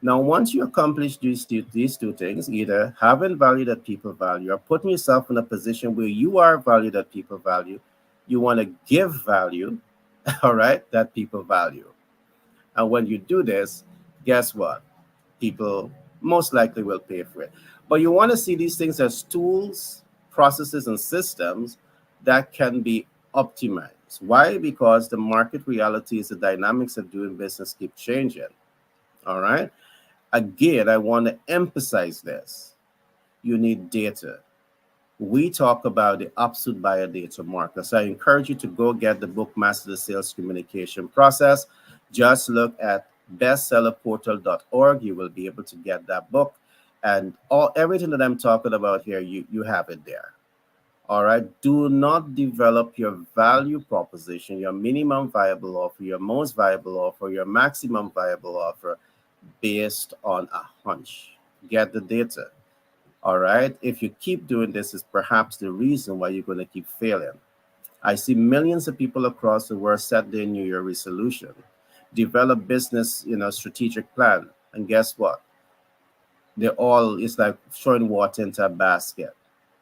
Now, once you accomplish these two things, either having value that people value or putting yourself in a position where you are value that people value, you want to give value, all right, that people value. And when you do this, guess what? People most likely will pay for it. But you want to see these things as tools, processes, and systems that can be optimized. Why? Because the market realities, the dynamics of doing business keep changing. All right. Again, I want to emphasize this. You need data. We talk about the absolute buyer data marker. So I encourage you to go get the book, Master the Sales Communication Process. Just look at bestsellerportal.org. You will be able to get that book. And everything that I'm talking about here, you have it there. All right. Do not develop your value proposition, your minimum viable offer, your most viable offer, your maximum viable offer based on a hunch. Get the data. All right. If you keep doing this, is perhaps the reason why you're going to keep failing. I see millions of people across the world set their New Year resolution, develop business, strategic plan, and guess what? It's like throwing water into a basket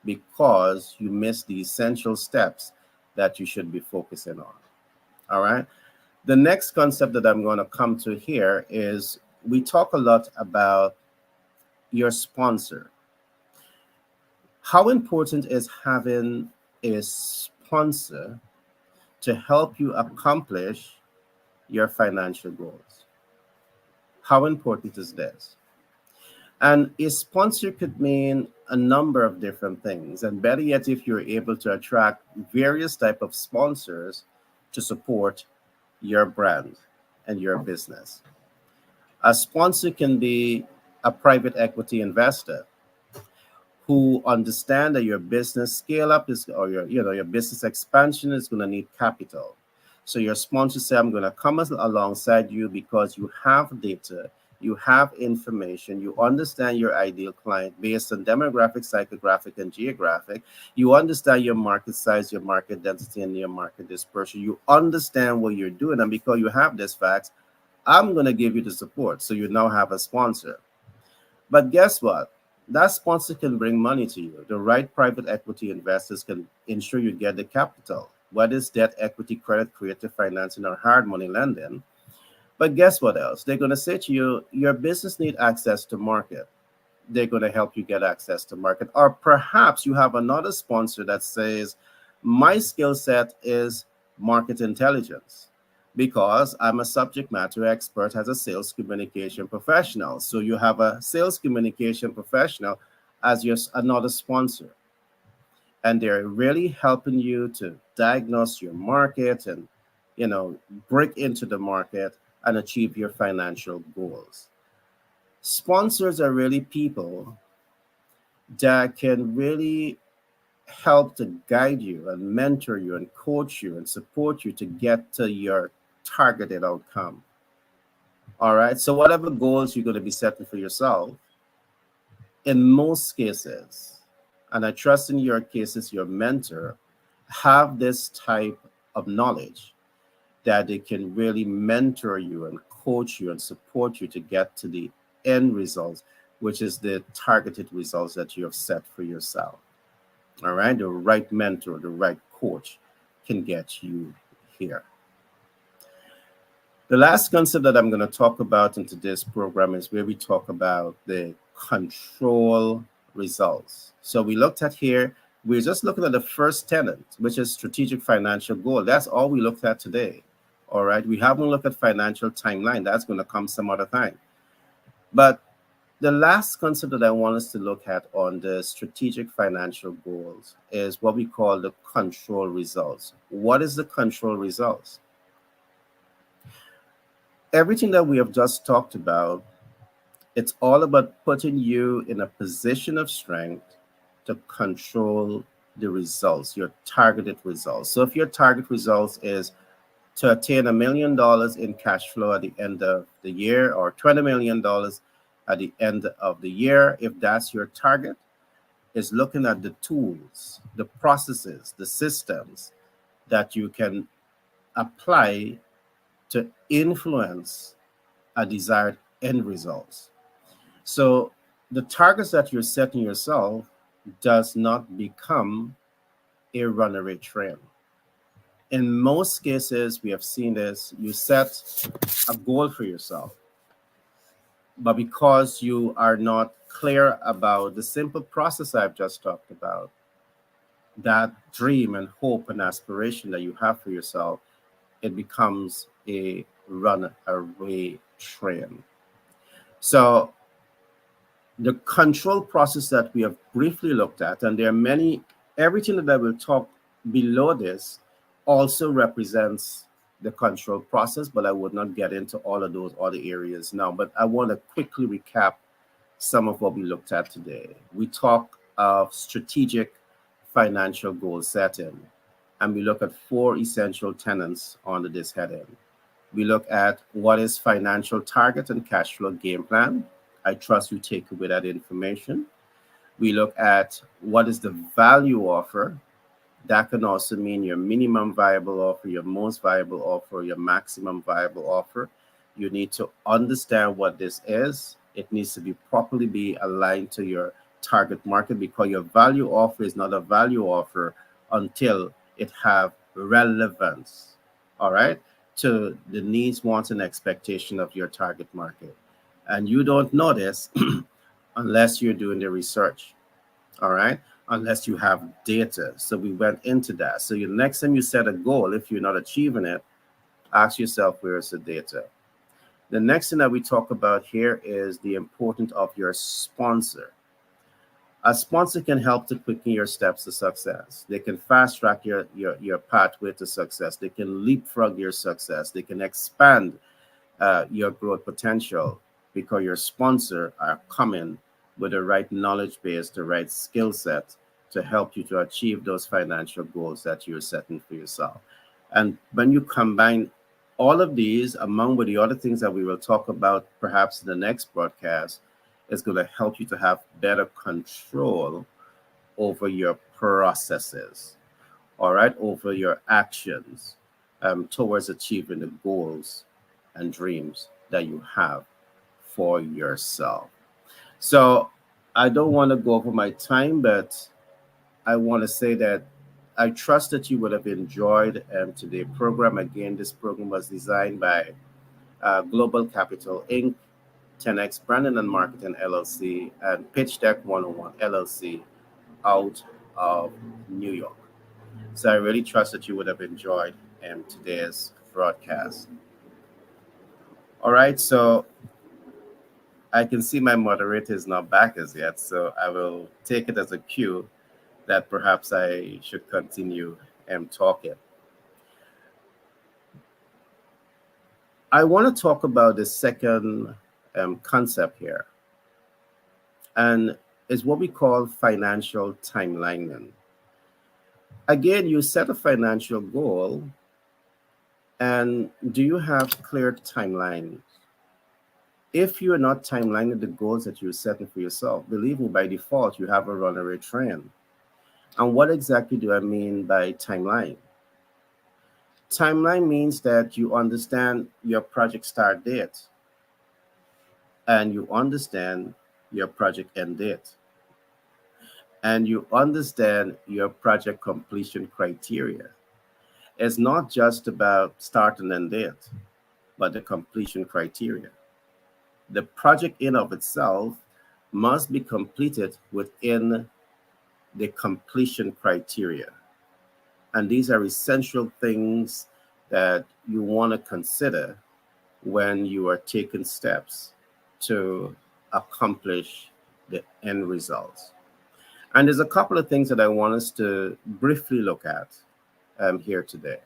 because you miss the essential steps that you should be focusing on. All right. The next concept that I'm going to come to here is we talk a lot about your sponsor. How important is having a sponsor to help you accomplish your financial goals? How important is this? And a sponsor could mean a number of different things. And better yet, if you're able to attract various type of sponsors to support your brand and your business. A sponsor can be a private equity investor who understand that your business scale up or your business expansion is going to need capital. So your sponsor say, I'm going to come alongside you because you have data, you have information, you understand your ideal client based on demographic, psychographic, and geographic. You understand your market size, your market density, and your market dispersion. You understand what you're doing. And because you have these facts, I'm going to give you the support. So you now have a sponsor. But guess what? That sponsor can bring money to you. The right private equity investors can ensure you get the capital, whether it's debt, equity, credit, creative financing, or hard money lending. But guess what else? They're going to say to you, your business need access to market. They're going to help you get access to market. Or perhaps you have another sponsor that says, my skill set is market intelligence because I'm a subject matter expert as a sales communication professional. So you have a sales communication professional as your another sponsor. And they're really helping you to diagnose your market and, break into the market and achieve your financial goals. Sponsors are really people that can really help to guide you and mentor you and coach you and support you to get to your targeted outcome. All right. So, whatever goals you're going to be setting for yourself, in most cases, and I trust in your cases, your mentor have this type of knowledge that they can really mentor you and coach you and support you to get to the end results, which is the targeted results that you have set for yourself. All right. The right mentor, the right coach can get you here. The last concept that I'm going to talk about in today's program is where we talk about the control results. So we looked at here, we're just looking at the first tenet, which is strategic financial goal. That's all we looked at today. All right. We haven't looked at financial timeline. That's going to come some other time. But the last concept that I want us to look at on the strategic financial goals is what we call the control results. What is the control results? Everything that we have just talked about, it's all about putting you in a position of strength to control the results, your targeted results. So if your target results is to attain $1 million in cash flow at the end of the year or $20 million at the end of the year, if that's your target, is looking at the tools, the processes, the systems that you can apply to influence a desired end results. So the targets that you're setting yourself does not become a runaway train. In most cases, we have seen this, you set a goal for yourself, but because you are not clear about the simple process I've just talked about, that dream and hope and aspiration that you have for yourself, it becomes a runaway train. So the control process that we have briefly looked at, and there are many, everything that I will talk below this also represents the control process, but I would not get into all of those other areas now. But I want to quickly recap some of what we looked at today. We talk of strategic financial goal setting, and we look at 4 essential tenets under this heading. We look at what is financial target and cash flow game plan. I trust you take away that information. We look at what is the value offer. That can also mean your minimum viable offer, your most viable offer, your maximum viable offer. You need to understand what this is. It needs to be properly aligned to your target market, because your value offer is not a value offer until it have relevance, all right, to the needs, wants, and expectation of your target market. And you don't know this unless you're doing the research, all right, unless you have data. So we went into that. So the next time you set a goal, if you're not achieving it, ask yourself, where is the data? The next thing that we talk about here is the importance of your sponsor. A sponsor can help to quicken your steps to success. They can fast track your pathway to success. They can leapfrog your success. They can expand your growth potential, because your sponsor are coming with the right knowledge base, the right skill set to help you to achieve those financial goals that you're setting for yourself. And when you combine all of these, among with the other things that we will talk about perhaps in the next broadcast, is going to help you to have better control over your processes, all right, over your actions towards achieving the goals and dreams that you have for yourself. So I don't want to go over my time, but I want to say that I trust that you would have enjoyed today's program. Again, this program was designed by Global Capital Inc., 10X Branding and Marketing LLC, and Pitch Deck 101 LLC out of New York. So I really trust that you would have enjoyed today's broadcast. All right, so I can see my moderator is not back as yet, so I will take it as a cue that perhaps I should continue talking. I want to talk about the second concept here, and is what we call financial timelining. Again, you set a financial goal, and do you have clear timelines? If you are not timelining the goals that you're setting for yourself, believe me, by default, you have a runaway train. And what exactly do I mean by timeline? Timeline means that you understand your project start date and you understand your project end date and you understand your project completion criteria. It's not just about start and end date, but the completion criteria. The project in of itself must be completed within the completion criteria. And these are essential things that you want to consider when you are taking steps to accomplish the end results. And there's a couple of things that I want us to briefly look at here today.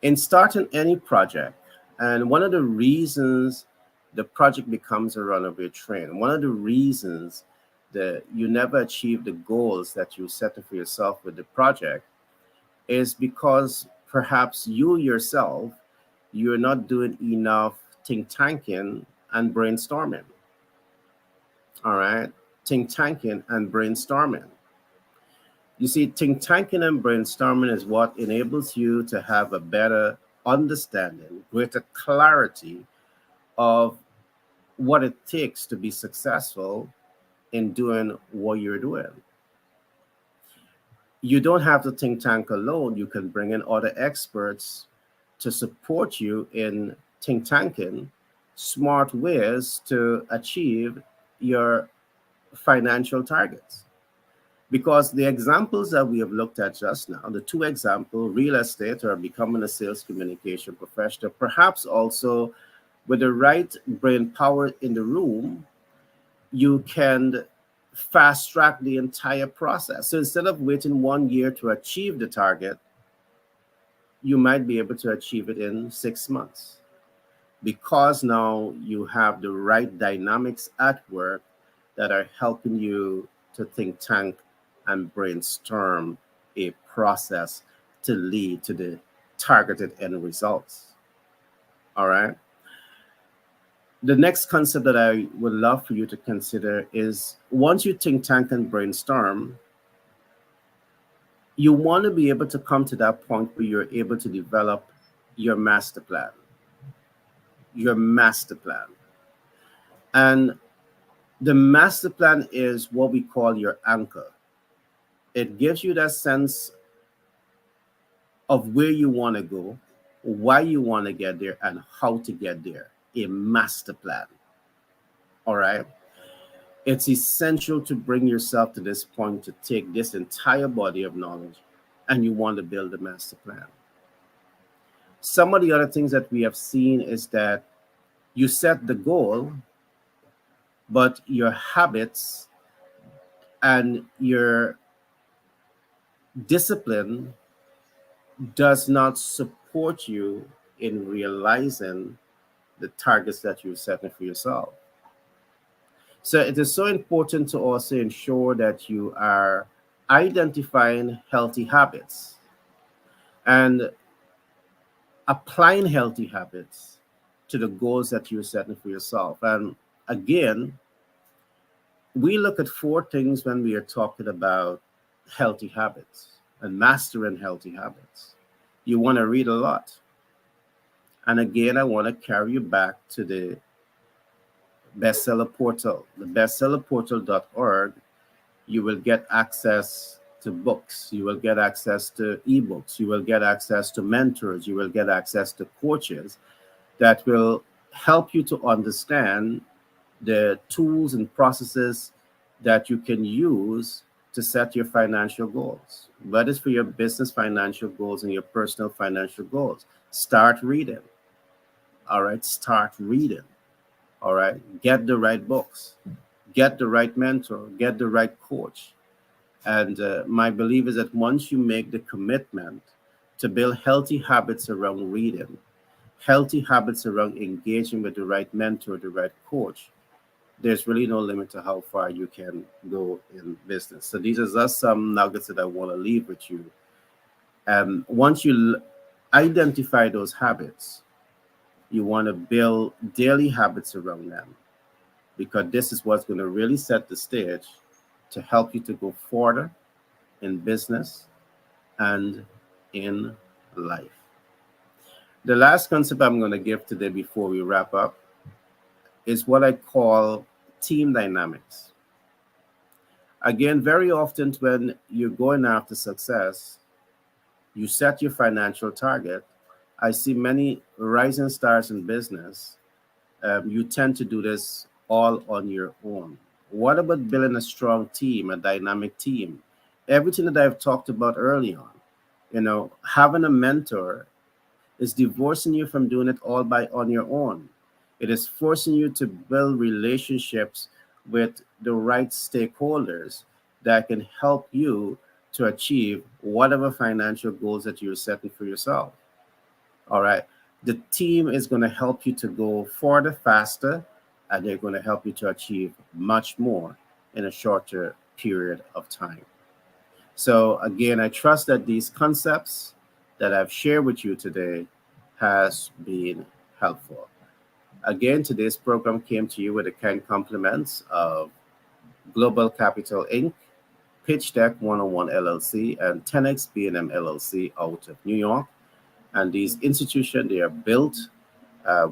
In starting any project, and one of the reasons the project becomes a runaway train, one of the reasons that you never achieve the goals that you set for yourself with the project is because perhaps you yourself, you're not doing enough think tanking and brainstorming. All right, think tanking and brainstorming. You see, think tanking and brainstorming is what enables you to have a better understanding, greater clarity of what it takes to be successful in doing what you're doing. You don't have to think tank alone. You can bring in other experts to support you in think tanking smart ways to achieve your financial targets. Because the examples that we have looked at just now, the two examples, real estate or becoming a sales communication professional, perhaps also with the right brain power in the room, you can fast track the entire process. So instead of waiting 1 year to achieve the target, you might be able to achieve it in 6 months because now you have the right dynamics at work that are helping you to think tank and brainstorm a process to lead to the targeted end results. All right. The next concept that I would love for you to consider is once you think tank and brainstorm, you want to be able to come to that point where you're able to develop your master plan. Your master plan. And the master plan is what we call your anchor. It gives you that sense of where you want to go, why you want to get there, and how to get there. A master plan. All right. It's essential to bring yourself to this point to take this entire body of knowledge and you want to build a master plan. Some of the other things that we have seen is that you set the goal, but your habits and your discipline does not support you in realizing the targets that you're setting for yourself. So it is so important to also ensure that you are identifying healthy habits and applying healthy habits to the goals that you're setting for yourself. And again, we look at 4 things when we are talking about healthy habits and mastering healthy habits. You want to read a lot. And again, I want to carry you back to the bestseller portal, the bestsellerportal.org. You will get access to books. You will get access to ebooks. You will get access to mentors. You will get access to coaches that will help you to understand the tools and processes that you can use to set your financial goals. Whether it's for your business financial goals and your personal financial goals, start reading. All right, start reading. All right, get the right books, get the right mentor, get the right coach. And my belief is that once you make the commitment to build healthy habits around reading, healthy habits around engaging with the right mentor, the right coach, there's really no limit to how far you can go in business. So these are just some nuggets that I want to leave with you. Once you identify those habits, you want to build daily habits around them, because this is what's going to really set the stage to help you to go further in business and in life. The last concept I'm going to give today before we wrap up is what I call team dynamics. Again, very often when you're going after success, you set your financial target. I see many rising stars in business. You tend to do this all on your own. What about building a strong team, a dynamic team? Everything that I've talked about early on, having a mentor is divorcing you from doing it all on your own. It is forcing you to build relationships with the right stakeholders that can help you to achieve whatever financial goals that you're setting for yourself. All right. The team is going to help you to go further, faster, and they're going to help you to achieve much more in a shorter period of time. So again, I trust that these concepts that I've shared with you today has been helpful. Again, today's program came to you with the kind compliments of Global Capital Inc., Pitch Deck 101 LLC, and 10X B&M LLC out of New York. And these institutions, they are built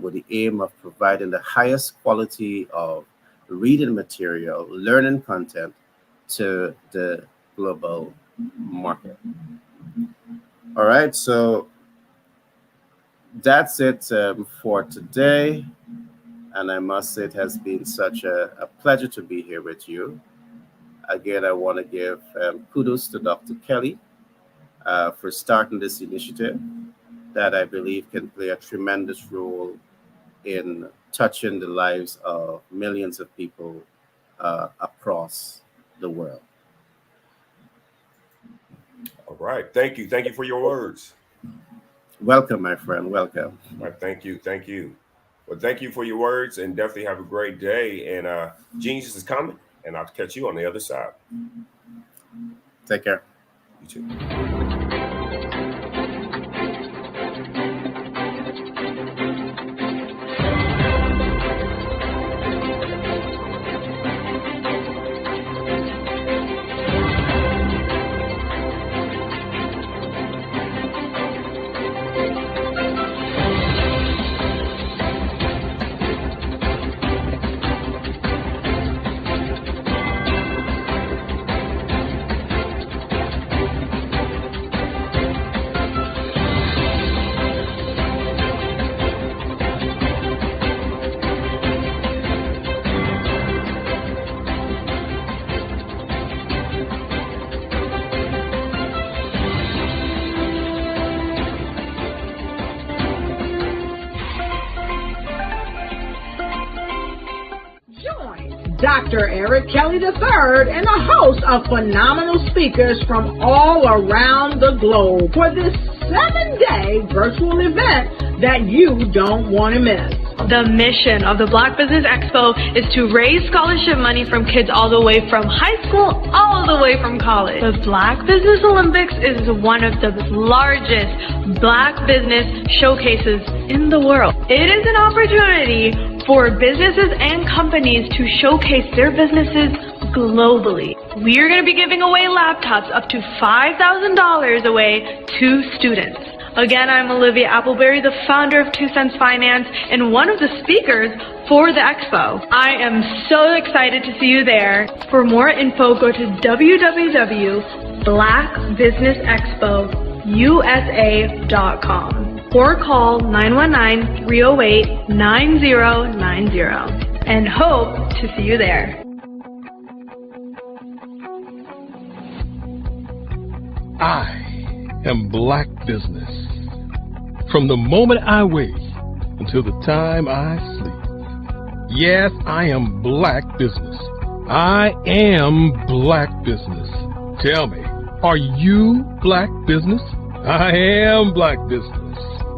with the aim of providing the highest quality of reading material, learning content to the global market. All right, so that's it for today. And I must say it has been such a pleasure to be here with you. Again, I want to give kudos to Dr. Kelly for starting this initiative that I believe can play a tremendous role in touching the lives of millions of people across the world. All right. Thank you. Thank you for your words. Welcome, my friend. Welcome. All right. Thank you. Thank you. Well, thank you for your words, and definitely have a great day. And Genius is coming, and I'll catch you on the other side. Take care. You too. Dr. Eric Kelly III and a host of phenomenal speakers from all around the globe for this 7-day virtual event that you don't want to miss. The mission of the Black Business Expo is to raise scholarship money from kids all the way from high school, all the way from college. The Black Business Olympics is one of the largest Black business showcases in the world. It is an opportunity for businesses and companies to showcase their businesses globally. We are going to be giving away laptops up to $5,000 away to students. Again, I'm Olivia Appleberry, the founder of 2 Cents Finance and one of the speakers for the expo. I am so excited to see you there. For more info, go to www.blackbusinessexpousa.com or call 919-308-9090 and hope to see you there. I am Black Business. From the moment I wake until the time I sleep. Yes, I am Black Business. I am Black Business. Tell me, are you Black Business? I am Black Business.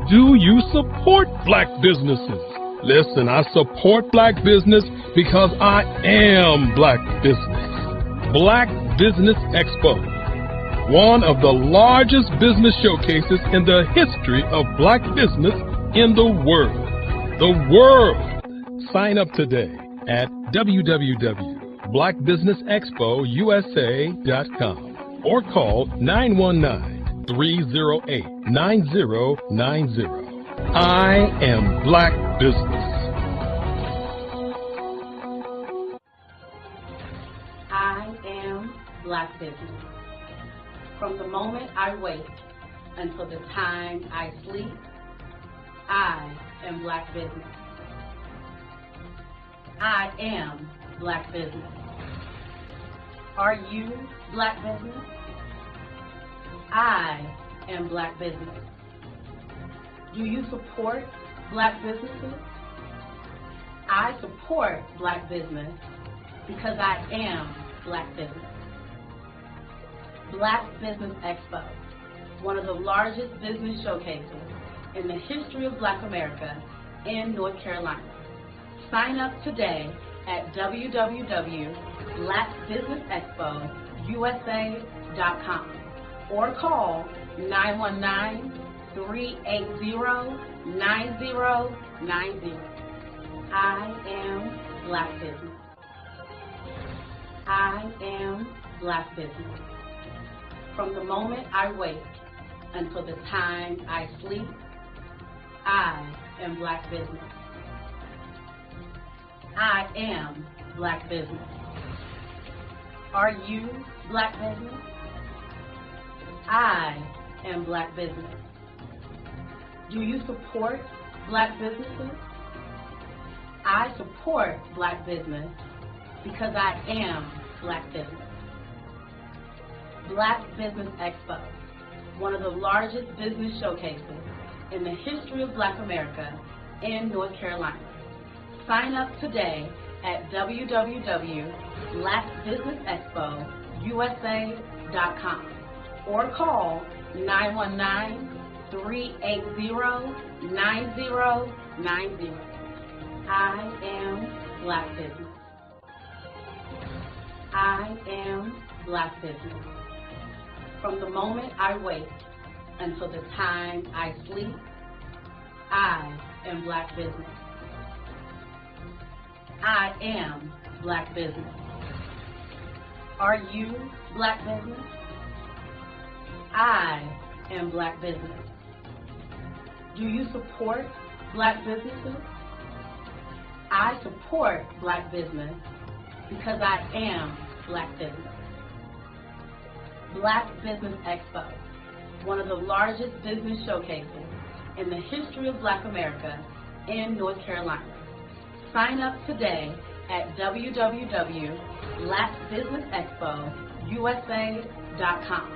Do you support Black businesses? Listen, I support Black business because I am Black Business. Black Business Expo, one of the largest business showcases in the history of Black business in the world. The world! Sign up today at www.blackbusinessexpousa.com or call 919-308-9090. I am Black Business. I am Black Business. From the moment I wake until the time I sleep, I am Black Business. I am Black Business. Are you Black Business? I am Black Business. Do you support Black businesses? I support Black business because I am Black Business. Black Business Expo, one of the largest business showcases in the history of Black America in North Carolina. Sign up today at www.blackbusinessexpousa.com or call 919-380-9090. I am Black Business. I am Black Business. From the moment I wake until the time I sleep, I am Black Business. I am Black Business. Are you Black Business? I am Black Business. Do you support Black businesses? I support Black business because I am Black Business. Black Business Expo, one of the largest business showcases in the history of Black America in North Carolina. Sign up today at www.blackbusinessexpousa.com or call 919-380-9090. I am Black Business. I am Black Business. From the moment I wake until the time I sleep, I am Black Business. I am Black Business. Are you Black Business? I am Black Business. Do you support Black businesses? I support Black business because I am Black Business. Black Business Expo, one of the largest business showcases in the history of Black America in North Carolina. Sign up today at www.blackbusinessexpousa.com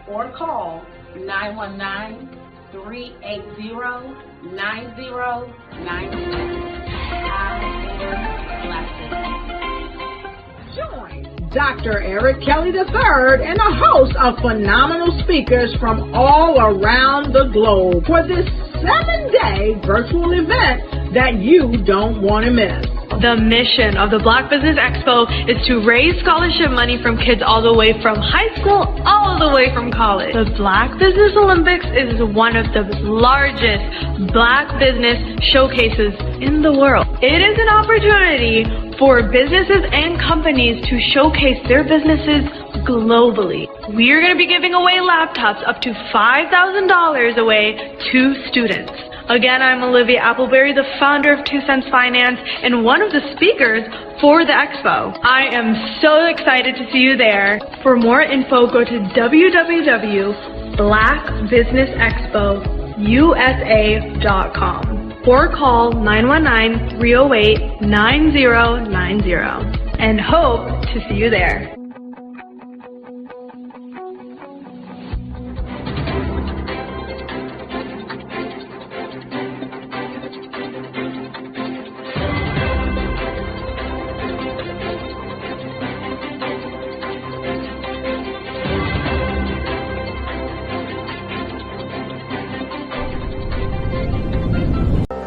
or call 919-380-9090. Join Dr. Eric Kelly III and a host of phenomenal speakers from all around the globe for this 7-day virtual event that you don't want to miss. The mission of the Black Business Expo is to raise scholarship money from kids all the way from high school all the way from college. The Black Business Olympics is one of the largest Black business showcases in the world. It is an opportunity for businesses and companies to showcase their businesses globally. We are going to be giving away laptops up to $5,000 away to students. Again, I'm Olivia Appleberry, the founder of 2 Cents Finance and one of the speakers for the expo. I am so excited to see you there. For more info, go to www.blackbusinessexpousa.com. USA.com or call 919-308-9090 and hope to see you there.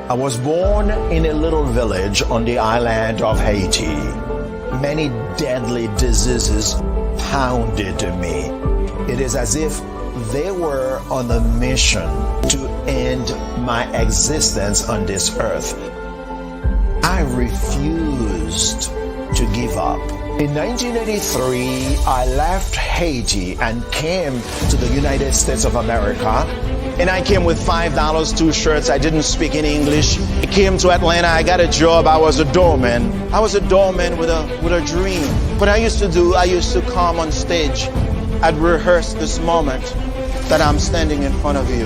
I was born in a little village on the island of Haiti. Many deadly diseases pounded me. It is as if they were on a mission to end my existence on this earth. I refused to give up. In 1983, I left Haiti and came to the United States of America. And I came with $5, 2 shirts. I didn't speak any English. I came to Atlanta. I got a job. I was a doorman. I was a doorman with a dream. What I used to do, I used to come on stage. I'd rehearse this moment that I'm standing in front of you.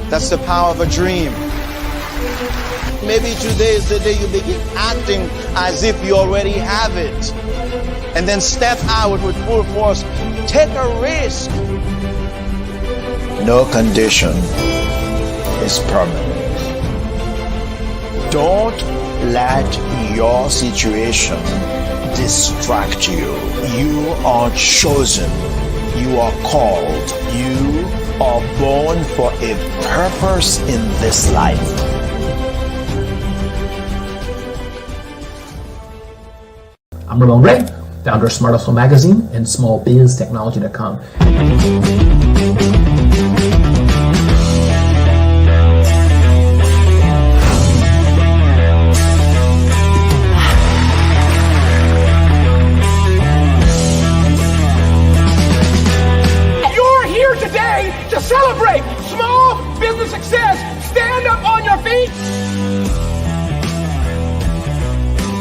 That's the power of a dream. Maybe today is the day you begin acting as if you already have it. And then step out with full force. Take a risk. No condition is permanent. Don't let your situation distract you. You are chosen. You are called. You are born for a purpose in this life. I'm Ramon Ray, founder of Smart Hustle Magazine and smallbiztechnology.com. To celebrate small business success. Stand up on your feet.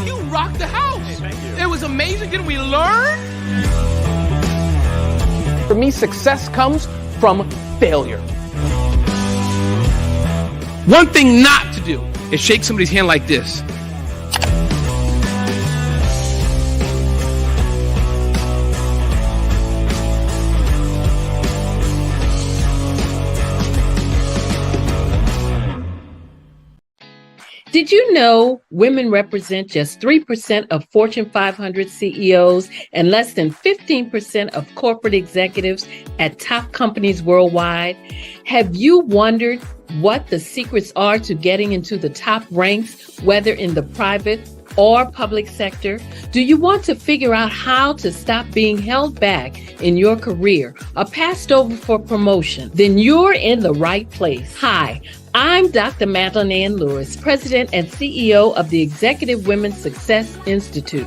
You rocked the house. Hey, thank you. It was amazing. Didn't we learn? For me, success comes from failure. One thing not to do is shake somebody's hand like this. Did you know women represent just 3% of Fortune 500 CEOs and less than 15% of corporate executives at top companies worldwide? Have you wondered what the secrets are to getting into the top ranks, whether in the private or public sector? Do you want to figure out how to stop being held back in your career or passed over for promotion? Then you're in the right place. Hi, I'm Dr. Madeline Ann Lewis, President and CEO of the Executive Women's Success Institute.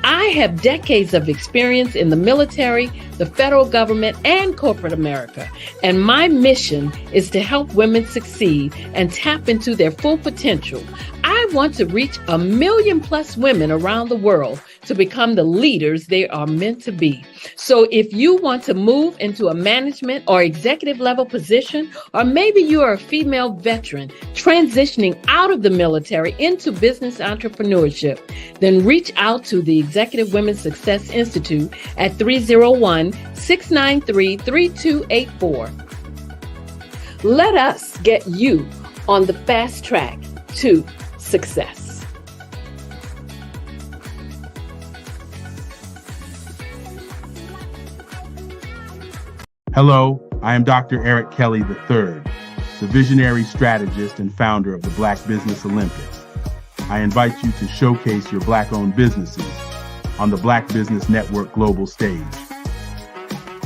I have decades of experience in the military, the federal government, and corporate America, and my mission is to help women succeed and tap into their full potential. I want to reach 1 million plus women around the world to become the leaders they are meant to be. So if you want to move into a management or executive level position, or maybe you are a female veteran transitioning out of the military into business entrepreneurship, then reach out to the Executive Women's Success Institute at 301-693-3284. Let us get you on the fast track to success. Hello, I am Dr. Eric Kelly III, the visionary strategist and founder of the Black Business Olympics. I invite you to showcase your Black-owned businesses on the Black Business Network global stage.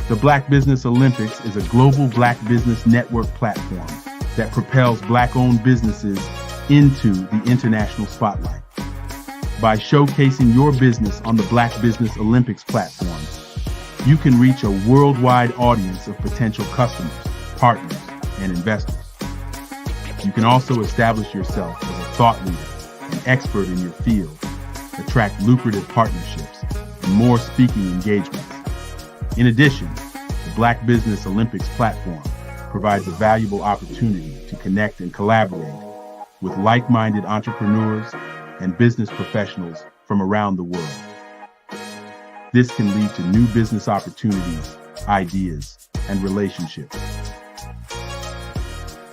The Black Business Olympics is a global Black Business Network platform that propels Black-owned businesses into the international spotlight. By showcasing your business on the Black Business Olympics platform, you can reach a worldwide audience of potential customers, partners, and investors. You can also establish yourself as a thought leader, an expert in your field, attract lucrative partnerships, and more speaking engagements. In addition, the Black Business Olympics platform provides a valuable opportunity to connect and collaborate with like-minded entrepreneurs and business professionals from around the world. This can lead to new business opportunities, ideas, and relationships.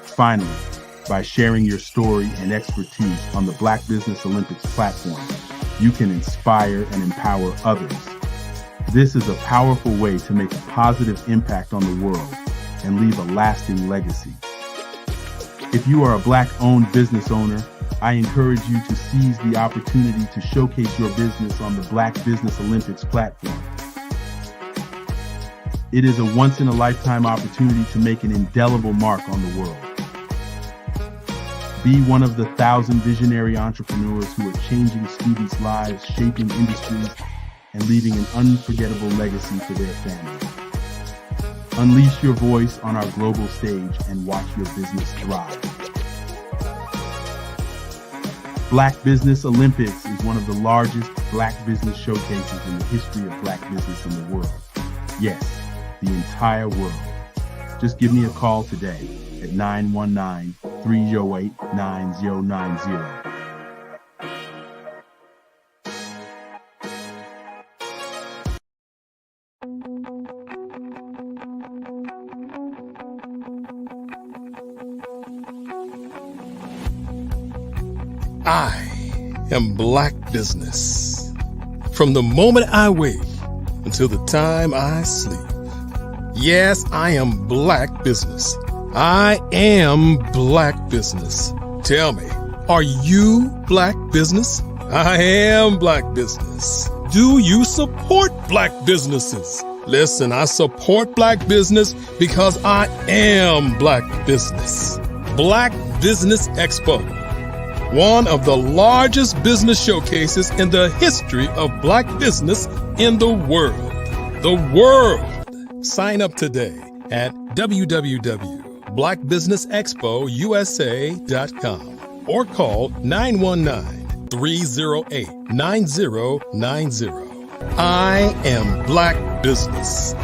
Finally, by sharing your story and expertise on the Black Business Olympics platform, you can inspire and empower others. This is a powerful way to make a positive impact on the world and leave a lasting legacy. If you are a Black-owned business owner, I encourage you to seize the opportunity to showcase your business on the Black Business Olympics platform. It is a once-in-a-lifetime opportunity to make an indelible mark on the world. Be one of the 1,000 visionary entrepreneurs who are changing students' lives, shaping industries, and leaving an unforgettable legacy for their families. Unleash your voice on our global stage and watch your business thrive. Black Business Olympics is one of the largest Black business showcases in the history of Black business in the world. Yes, the entire world. Just give me a call today at 919-308-9090. I am Black Business. From the moment I wake until the time I sleep. Yes, I am Black Business. I am Black Business. Tell me, are you Black Business? I am Black Business. Do you support Black businesses? Listen, I support Black business because I am Black Business. Black Business Expo, one of the largest business showcases in the history of Black business in the world. The world. Sign up today at www.blackbusinessexpousa.com or call 919-308-9090. I am Black Business.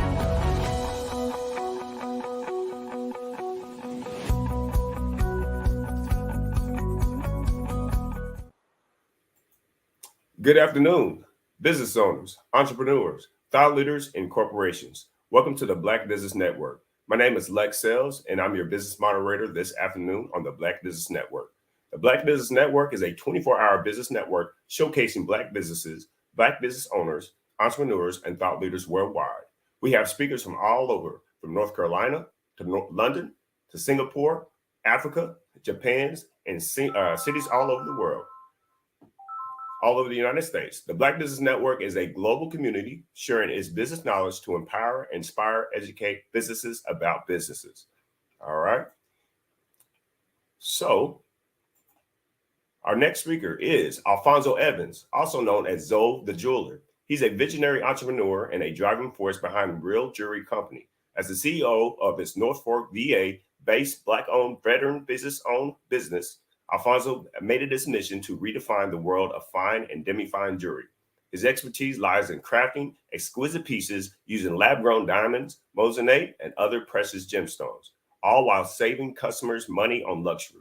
Good afternoon, business owners, entrepreneurs, thought leaders, and corporations. Welcome to the Black Business Network. My name is Lex Sells, and I'm your business moderator this afternoon on the Black Business Network. The Black Business Network is a 24-hour business network showcasing Black businesses, Black business owners, entrepreneurs, and thought leaders worldwide. We have speakers from all over, from North Carolina to London to Singapore, Africa, Japan, and cities all over the world. All over the United States. The Black Business Network is a global community sharing its business knowledge to empower, inspire, educate businesses about businesses. All right. So our next speaker is Alfonso Evans, also known as Zoe the Jeweler. He's a visionary entrepreneur and a driving force behind Real Jewelry Company. As the CEO of its North Fork, VA-based Black-owned, veteran business-owned business, Alfonso made it his mission to redefine the world of fine and demi-fine jewelry. His expertise lies in crafting exquisite pieces using lab-grown diamonds, moissanite, and other precious gemstones, all while saving customers money on luxury.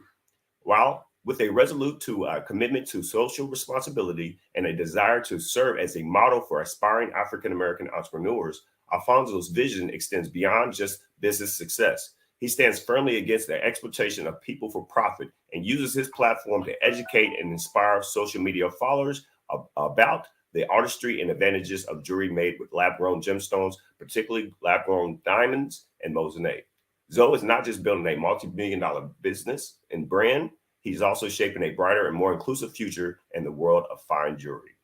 While with a resolute commitment to social responsibility and a desire to serve as a model for aspiring African-American entrepreneurs, Alfonso's vision extends beyond just business success. He stands firmly against the exploitation of people for profit and uses his platform to educate and inspire social media followers about the artistry and advantages of jewelry made with lab-grown gemstones, particularly lab-grown diamonds and moissanite. Zoe is not just building a multi-million-dollar business and brand, he's also shaping a brighter and more inclusive future in the world of fine jewelry.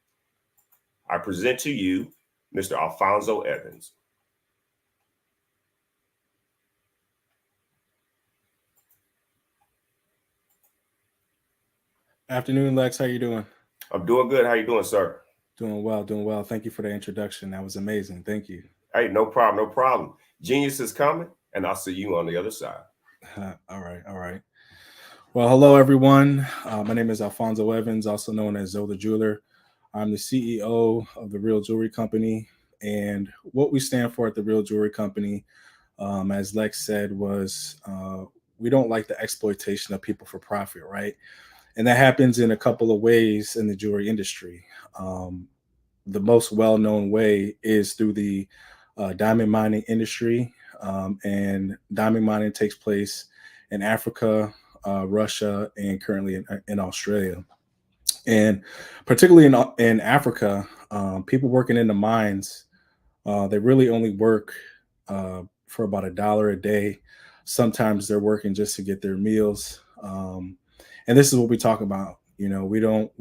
I present to you Mr. Alfonso Evans. Afternoon, Lex. How you doing? I'm doing good. How you doing, sir? Doing well, doing well. Thank you for the introduction. That was amazing. Thank you. Hey, no problem, no problem. Genius is coming, and I'll see you on the other side. All right, all right. Well, hello, everyone. My name is Alfonso Evans, also known as Zoe the Jeweler. I'm the CEO of the Real Jewelry Company, and what we stand for at the Real Jewelry Company, as Lex said, was we don't like the exploitation of people for profit, right? And that happens in a couple of ways in the jewelry industry. The most well-known way is through the diamond mining industry, and diamond mining takes place in Africa, Russia, and currently in Australia. And particularly in Africa, people working in the mines, they really only work for about $1 a day. Sometimes they're working just to get their meals. And this is what we talk about. You know, we don't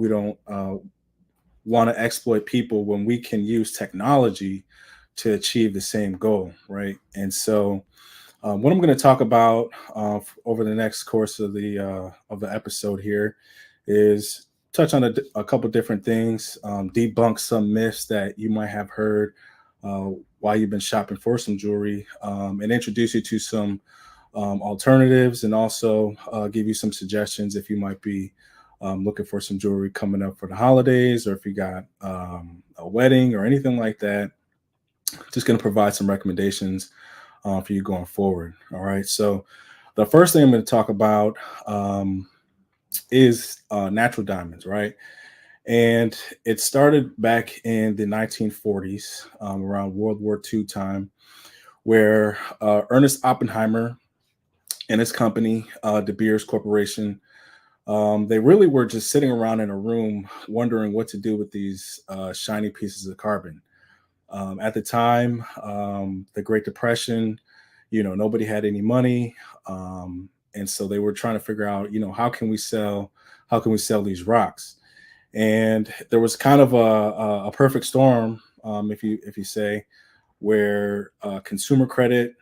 want to exploit people when we can use technology to achieve the same goal, right? And so, what I'm going to talk about over the next course of the episode here is touch on a couple different things, debunk some myths that you might have heard while you've been shopping for some jewelry, and introduce you to some alternatives, and also give you some suggestions if you might be looking for some jewelry coming up for the holidays, or if you got a wedding or anything like that. Just going to provide some recommendations for you going forward. All right. So the first thing I'm going to talk about is natural diamonds, right? And it started back in the 1940s, around World War II time, where Ernest Oppenheimer and his company, De Beers Corporation, they really were just sitting around in a room wondering what to do with these shiny pieces of carbon. At the time, the Great Depression, nobody had any money. And so they were trying to figure out, how can we sell these rocks? And there was kind of a perfect storm, if you say, where consumer credit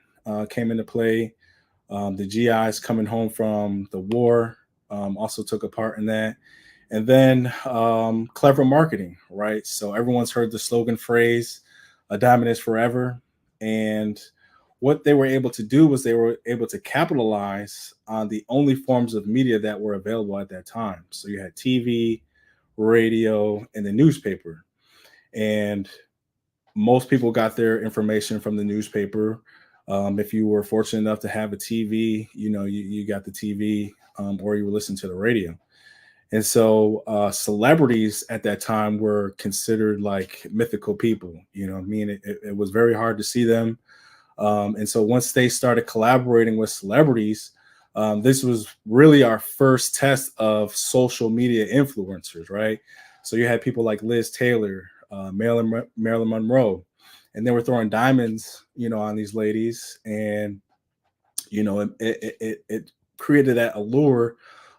came into play. The GIs coming home from the war also took a part in that. And then clever marketing, right? So everyone's heard the slogan phrase, "A diamond is forever." And what they were able to do was they were able to capitalize on the only forms of media that were available at that time. So you had TV, radio, and the newspaper. And most people got their information from the newspaper. If you were fortunate enough to have a TV, you got the TV, or you were listening to the radio. And so celebrities at that time were considered like mythical people. It was very hard to see them. And so once they started collaborating with celebrities, this was really our first test of social media influencers, right? So you had people like Liz Taylor, Marilyn Monroe, and they were throwing diamonds, on these ladies. And, it created that allure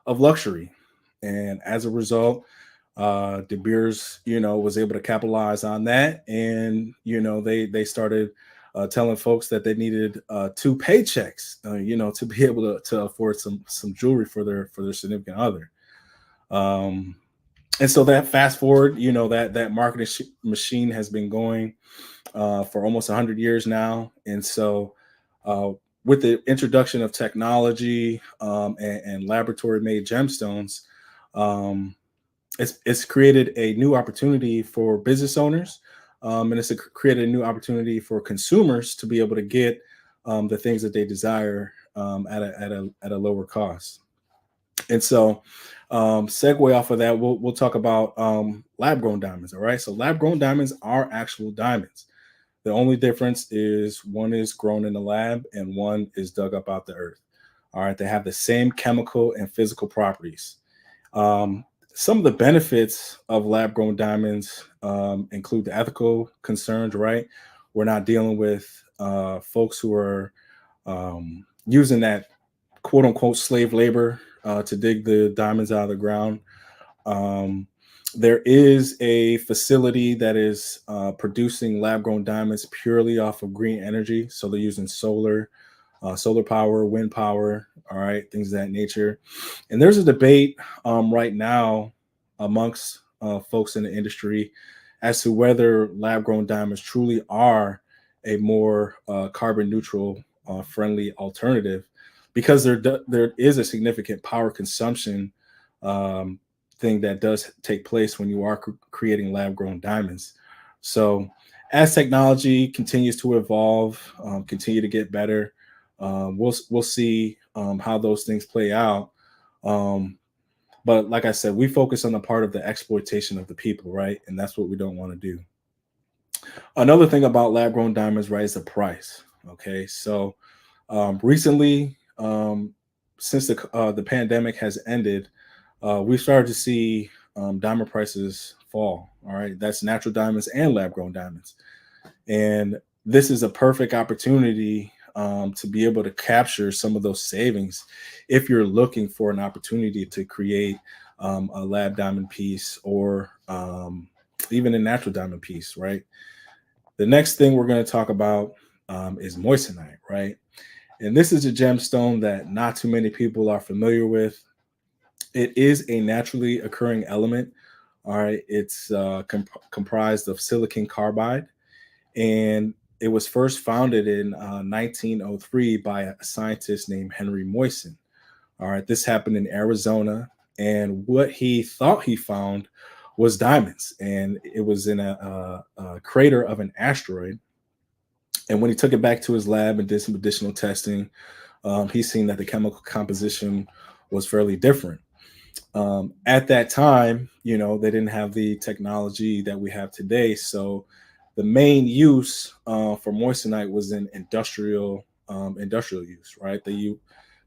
of luxury. And as a result, De Beers, was able to capitalize on that. And, they started telling folks that they needed 2 paychecks, to be able to afford some jewelry for their significant other. And so that fast forward, that marketing machine has been going for almost 100 years now. And so with the introduction of technology and laboratory made gemstones, it's created a new opportunity for business owners, and it's created a new opportunity for consumers to be able to get the things that they desire at a lower cost. And so, segue off of that, we'll talk about lab grown diamonds. All right, so lab grown diamonds are actual diamonds. The only difference is one is grown in the lab and one is dug up out the earth. All right, they have the same chemical and physical properties. Some of the benefits of lab grown diamonds include the ethical concerns, right? We're not dealing with folks who are using that quote unquote slave labor to dig the diamonds out of the ground. There is a facility that is producing lab grown diamonds purely off of green energy. So they're using solar power, wind power, all right, things of that nature. And there's a debate right now amongst folks in the industry as to whether lab grown diamonds truly are a more carbon neutral friendly alternative, because there is a significant power consumption thing that does take place when you are creating lab grown diamonds. So as technology continues to evolve, continue to get better, we'll see how those things play out. But like I said, we focus on the part of the exploitation of the people, right? And that's what we don't want to do. Another thing about lab grown diamonds, right, is the price. Okay, so recently, since the pandemic has ended, we've started to see diamond prices fall. All right, that's natural diamonds and lab grown diamonds, and this is a perfect opportunity to be able to capture some of those savings if you're looking for an opportunity to create a lab diamond piece or even a natural diamond piece, right? The next thing we're going to talk about is moissanite, right? And this is a gemstone that not too many people are familiar with. It is a naturally occurring element. All right, it's comprised of silicon carbide, and it was first founded in 1903 by a scientist named Henry Moissan. All right, this happened in Arizona, and what he thought he found was diamonds, and it was in a crater of an asteroid. And when he took it back to his lab and did some additional testing, he's seen that the chemical composition was fairly different. At that time, they didn't have the technology that we have today. So the main use for moissanite was in industrial use, right? They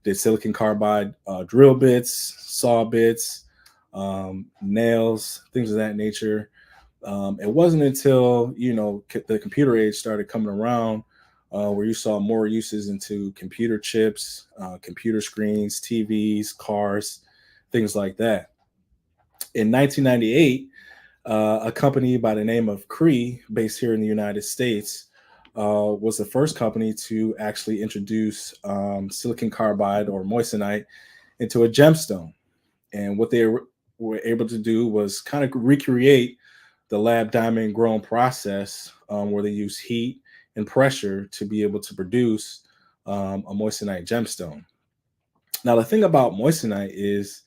did silicon carbide drill bits, saw bits, nails, things of that nature. It wasn't until the computer age started coming around where you saw more uses into computer chips, computer screens, TVs, cars, things like that. In 1998, a company by the name of Cree, based here in the United States, was the first company to actually introduce silicon carbide or moissanite into a gemstone. And what they were able to do was kind of recreate the lab diamond grown process where they use heat and pressure to be able to produce a moissanite gemstone. Now, the thing about moissanite is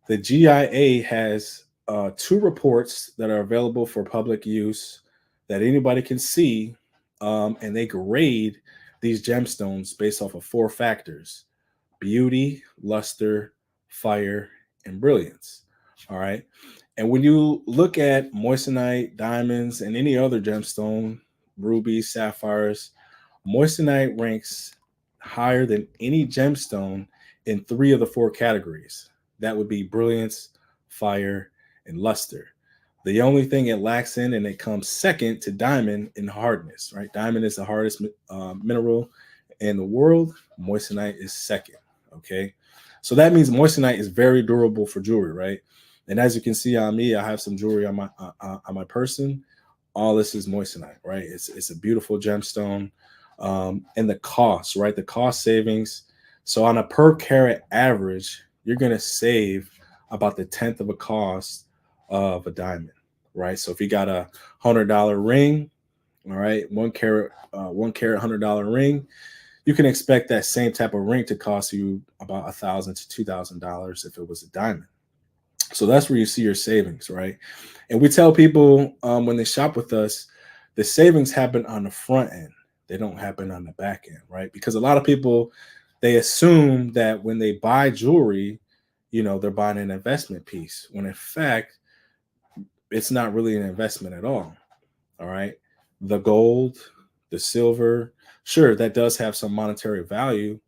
the GIA has 2 reports that are available for public use that anybody can see, and they grade these gemstones based off of 4 factors: beauty, luster, fire, and brilliance. All right. And when you look at moissanite, diamonds, and any other gemstone, rubies, sapphires, moissanite ranks higher than any gemstone in 3 of the 4 categories. That would be brilliance, fire, and luster. The only thing it lacks in, and it comes second to diamond, in hardness, right? Diamond is the hardest mineral in the world. Moissanite is second, okay? So that means moissanite is very durable for jewelry, right? And as you can see on me, I have some jewelry on my person. All this is moissanite, right? It's a beautiful gemstone. And the cost, right? The cost savings. So on a per carat average, you're going to save about the 10th of a cost of a diamond, right? So if you got a $100 ring, all right, 1 carat $100 ring, you can expect that same type of ring to cost you about $1,000 to $2,000 if it was a diamond. So that's where you see your savings, right? And we tell people when they shop with us, the savings happen on the front end. They don't happen on the back end, right? Because a lot of people, they assume that when they buy jewelry, they're buying an investment piece, when in fact, it's not really an investment at all. All right. The gold, the silver, sure, that does have some monetary value.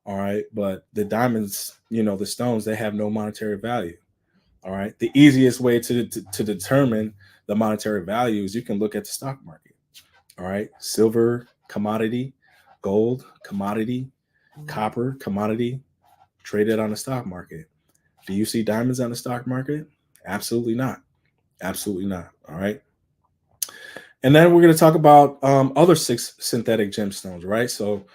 All right. But the diamonds, the stones, they have no monetary value. All right. The easiest way to determine the monetary value is you can look at the stock market. All right. Silver, commodity, gold, commodity, copper, commodity, traded on the stock market. Do you see diamonds on the stock market? Absolutely not. Absolutely not. All right. And then we're going to talk about other 6 synthetic gemstones, right? So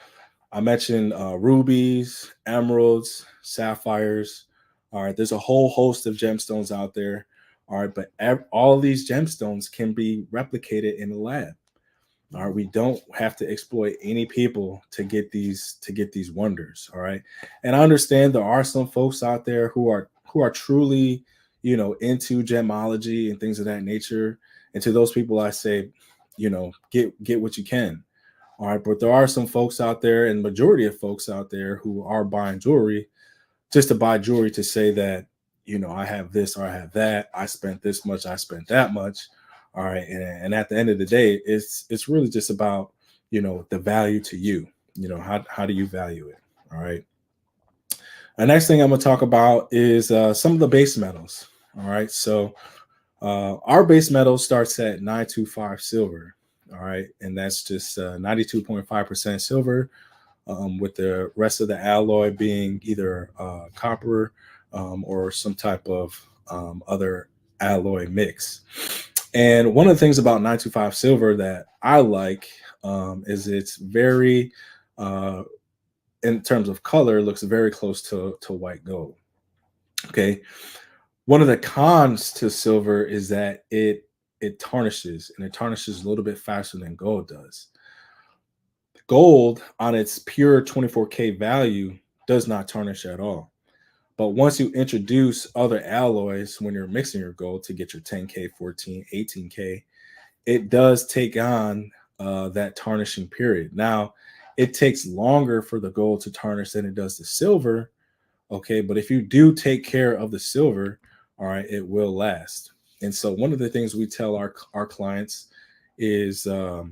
I mentioned rubies, emeralds, sapphires. All right. There's a whole host of gemstones out there. All right. But all of these gemstones can be replicated in the lab. All right. We don't have to exploit any people to get these wonders. All right. And I understand there are some folks out there who are truly, into gemology and things of that nature. And to those people, I say, get what you can. All right. But there are some folks out there, and majority of folks out there, who are buying jewelry just to buy jewelry to say that, I have this or I have that. I spent this much. I spent that much. All right. And at the end of the day, it's really just about, the value to you. How do you value it? All right. The next thing I'm going to talk about is some of the base metals. All right. So our base metal starts at 925 silver. All right. And that's just 92.5% silver, with the rest of the alloy being either copper or some type of other alloy mix. And one of the things about 925 silver that I like is it's very, in terms of color, looks very close to white gold. Okay. One of the cons to silver is that it tarnishes, and it tarnishes a little bit faster than gold does. Gold, on its pure 24K value, does not tarnish at all. But once you introduce other alloys when you're mixing your gold to get your 10K, 14, 18K, it does take on that tarnishing period. Now, it takes longer for the gold to tarnish than it does the silver. Okay, but if you do take care of the silver, all right, it will last. And so one of the things we tell our clients is to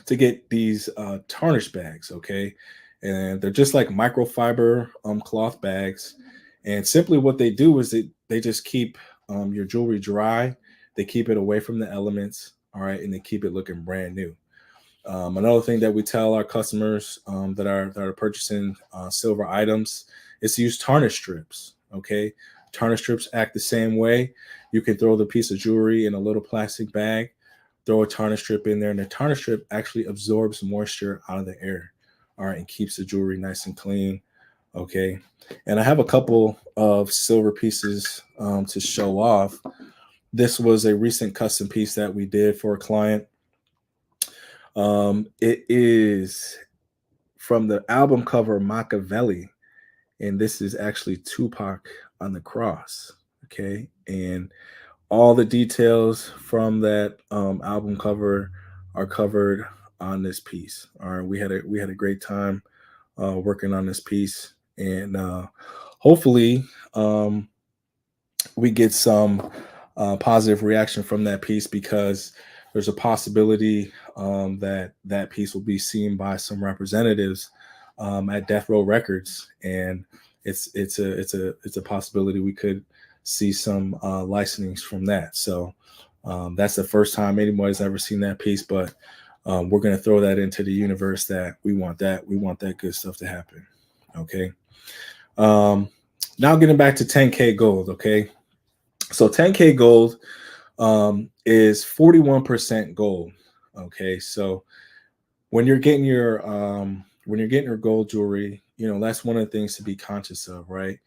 get these tarnish bags, okay? And they're just like microfiber cloth bags. And simply what they do is they just keep your jewelry dry. They keep it away from the elements, all right, and they keep it looking brand new. Another thing that we tell our customers that are purchasing silver items is to use tarnish strips, okay? Tarnish strips act the same way. You can throw the piece of jewelry in a little plastic bag, throw a tarnish strip in there, and the tarnish strip actually absorbs moisture out of the air, all right, and keeps the jewelry nice and clean, okay? And I have a couple of silver pieces to show off. This was a recent custom piece that we did for a client. It is from the album cover Machiavelli, and this is actually Tupac on the cross, okay? And all the details from that album cover are covered on this piece. All right, we had a great time working on this piece, and hopefully we get some positive reaction from that piece, because there's a possibility that piece will be seen by some representatives at Death Row Records, and it's a possibility we could see some licensings from that. So that's the first time anybody's ever seen that piece, but we're going to throw that into the universe that we want that good stuff to happen. Okay. Now getting back to 10K gold. Okay. So 10K gold is 41% gold. Okay. So when you're getting your gold jewelry, that's one of the things to be conscious of, right?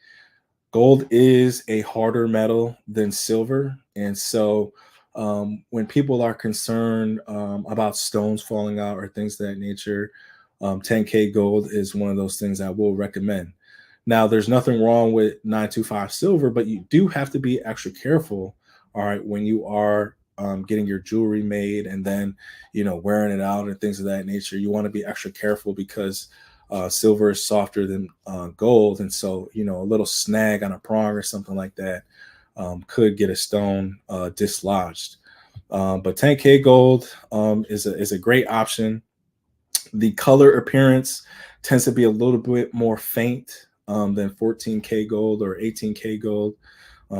Gold is a harder metal than silver. And so when people are concerned about stones falling out or things of that nature, 10K gold is one of those things I will recommend. Now, there's nothing wrong with 925 silver, but you do have to be extra careful, all right, when you are getting your jewelry made and then, wearing it out and things of that nature. You want to be extra careful because silver is softer than gold. And so, a little snag on a prong or something like that could get a stone dislodged. But 10K gold is a great option. The color appearance tends to be a little bit more faint than 14K gold or 18K gold.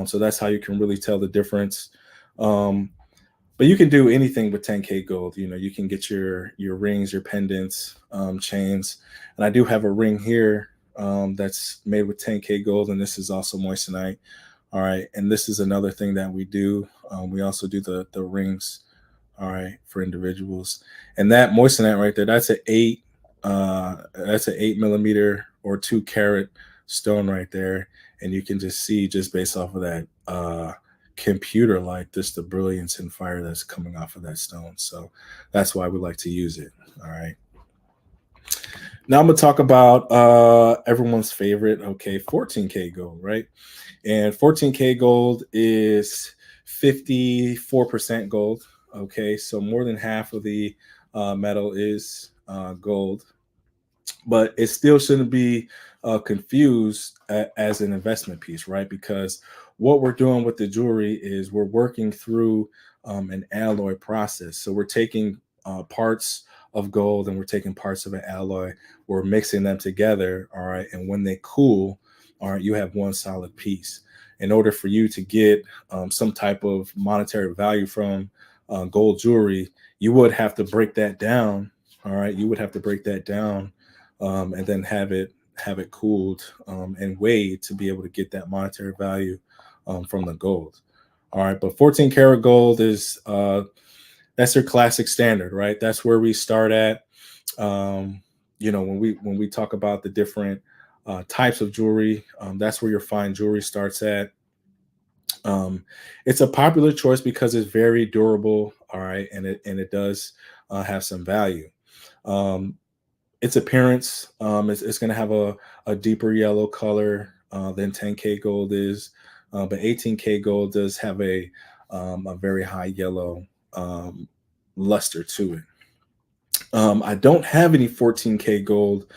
So that's how you can really tell the difference. But you can do anything with 10K gold. You can get your rings, your pendants, chains. And I do have a ring here that's made with 10K gold, and this is also moissanite. All right, and this is another thing that we do. We also do the rings, all right, for individuals. And that moissanite right there, that's an 8 millimeter or 2 carat stone right there, and you can just see, just based off of that computer light, just the brilliance and fire that's coming off of that stone. So that's why we like to use it. All right. Now I'm gonna talk about everyone's favorite, 14K gold, right? And 14K gold is 54% gold. Okay, so more than half of the metal is gold, but it still shouldn't be confused as an investment piece, right? Because what we're doing with the jewelry is we're working through an alloy process. So we're taking parts of gold and we're taking parts of an alloy, we're mixing them together, all right? And when they cool, all right, you have one solid piece. In order for you to get some type of monetary value from gold jewelry, you would have to break that down, all right? You would have to break that down and then have it cooled and weighed to be able to get that monetary value from the gold. All right, but 14 karat gold is that's your classic standard, right? That's where we start at. When we talk about the different types of jewelry, that's where your fine jewelry starts at. It's a popular choice because it's very durable, all right, and it does have some value. Its appearance, it's going to have a deeper yellow color than 10K gold is, but 18K gold does have a very high yellow luster to it. I don't have any 14K gold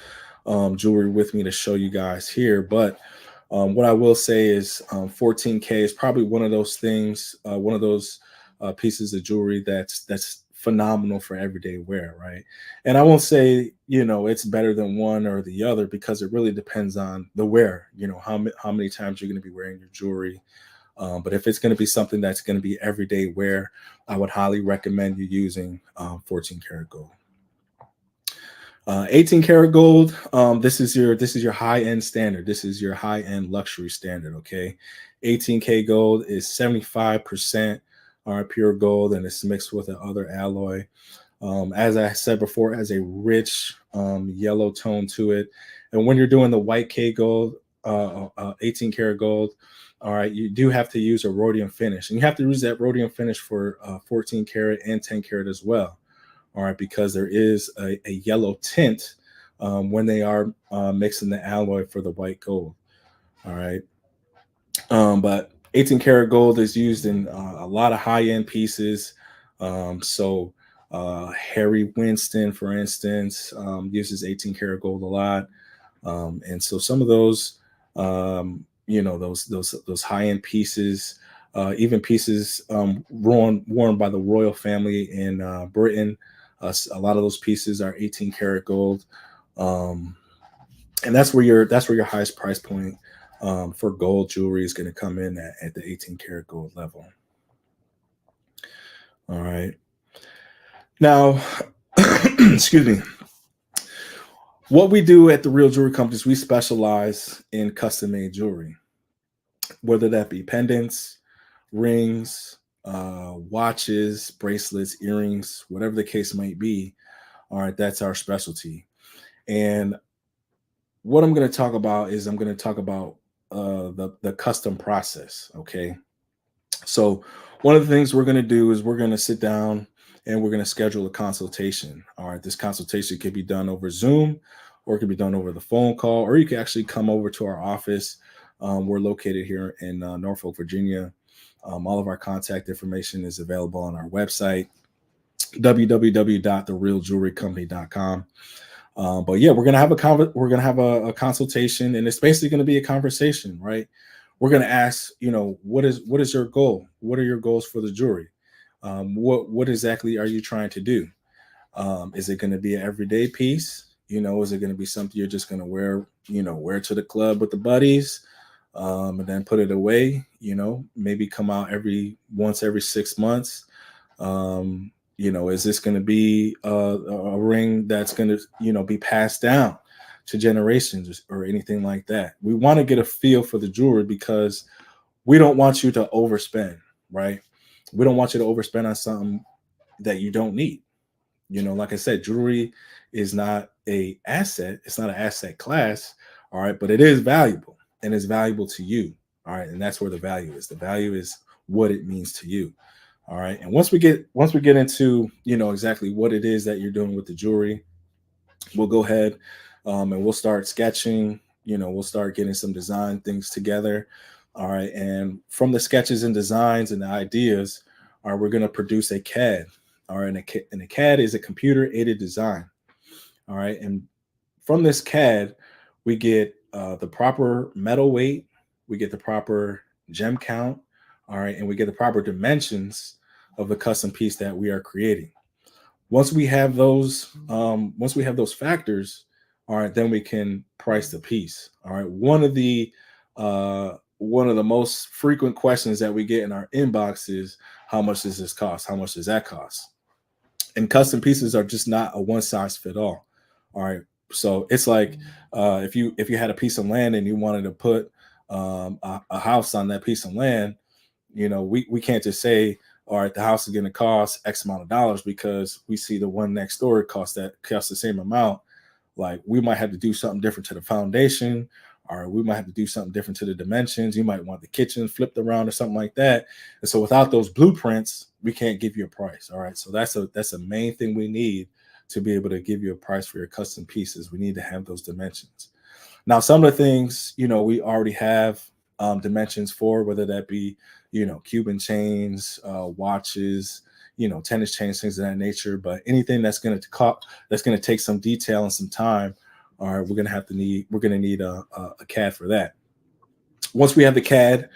jewelry with me to show you guys here, but what I will say is 14K is probably one of those things, one of those pieces of jewelry that's phenomenal for everyday wear, right? And I won't say, it's better than one or the other because it really depends on the wear, how many times you're going to be wearing your jewelry. But if it's going to be something that's going to be everyday wear, I would highly recommend you using 14 karat gold. 18 karat gold, this is your high-end standard. This is your high-end luxury standard, okay? 18K gold is 75% pure gold, and it's mixed with another alloy. As I said before, it has a rich yellow tone to it. And when you're doing the white K gold, 18 karat gold, all right, you do have to use a rhodium finish. And you have to use that rhodium finish for 14 karat and 10 karat as well. All right, because there is a yellow tint when they are mixing the alloy for the white gold. All right. But 18 karat gold is used in a lot of high-end pieces. So Harry Winston, for instance, uses 18 karat gold a lot. And so some of those, those high-end pieces, even pieces worn by the royal family in Britain, a lot of those pieces are 18 karat gold. And that's where your highest price point for gold jewelry is going to come in at the 18 karat gold level. All right. Now, excuse me. What we do at the Real Jewelry Company is we specialize in custom-made jewelry, whether that be pendants, rings, watches, bracelets, earrings, whatever the case might be. All right, that's our specialty. And what I'm going to talk about is I'm going to talk about the custom process. Okay. So one of the things we're going to do is we're going to sit down and we're going to schedule a consultation. All right. This consultation could be done over Zoom, or it could be done over the phone call, or you can actually come over to our office. We're located here in Norfolk, Virginia. All of our contact information is available on our website, www.therealjewelrycompany.com. But yeah, we're gonna have a consultation, and it's basically going to be a conversation, right? We're going to ask, what is your goal? What are your goals for the jewelry? What exactly are you trying to do? Is it going to be an everyday piece? Is it going to be something you're just going to wear to the club with the buddies, and then put it away? Maybe come out once every 6 months. Is this going to be a ring that's going to, be passed down to generations or anything like that? We want to get a feel for the jewelry because we don't want you to overspend, right? We don't want you to overspend on something that you don't need. Like I said, jewelry is not an asset. It's not an asset class. All right. But it is valuable, and it's valuable to you. All right. And that's where the value is. The value is what it means to you. All right. And once we get into, exactly what it is that you're doing with the jewelry, we'll go ahead and we'll start sketching, we'll start getting some design things together. All right. And from the sketches and designs and the ideas, All right, we're going to produce a CAD. All right, and a CAD is a computer aided design. All right, and from this CAD, we get the proper metal weight, we get the proper gem count, all right, and we get the proper dimensions of the custom piece that we are creating. Once we have those factors, all right, then we can price the piece. All right, one of the most frequent questions that we get in our inbox is, how much does this cost? How much does that cost? And custom pieces are just not a one size fit all. All right, so it's like if you had a piece of land and you wanted to put a house on that piece of land, you know, we can't just say, all right, the house is going to cost X amount of dollars because we see the one next door costs the same amount. Like, we might have to do something different to the foundation, or we might have to do something different to the dimensions. You might want the kitchen flipped around or something like that. And so without those blueprints, we can't give you a price. All right, so that's a main thing we need to be able to give you a price for your custom pieces. We need to have those dimensions. Now, some of the things, you know, we already have dimensions for, whether that be, you know, Cuban chains, watches, you know, tennis chains, things of that nature. But anything that's going to take some detail and some time, all right, we're going to need a CAD for that. Once we have the CAD,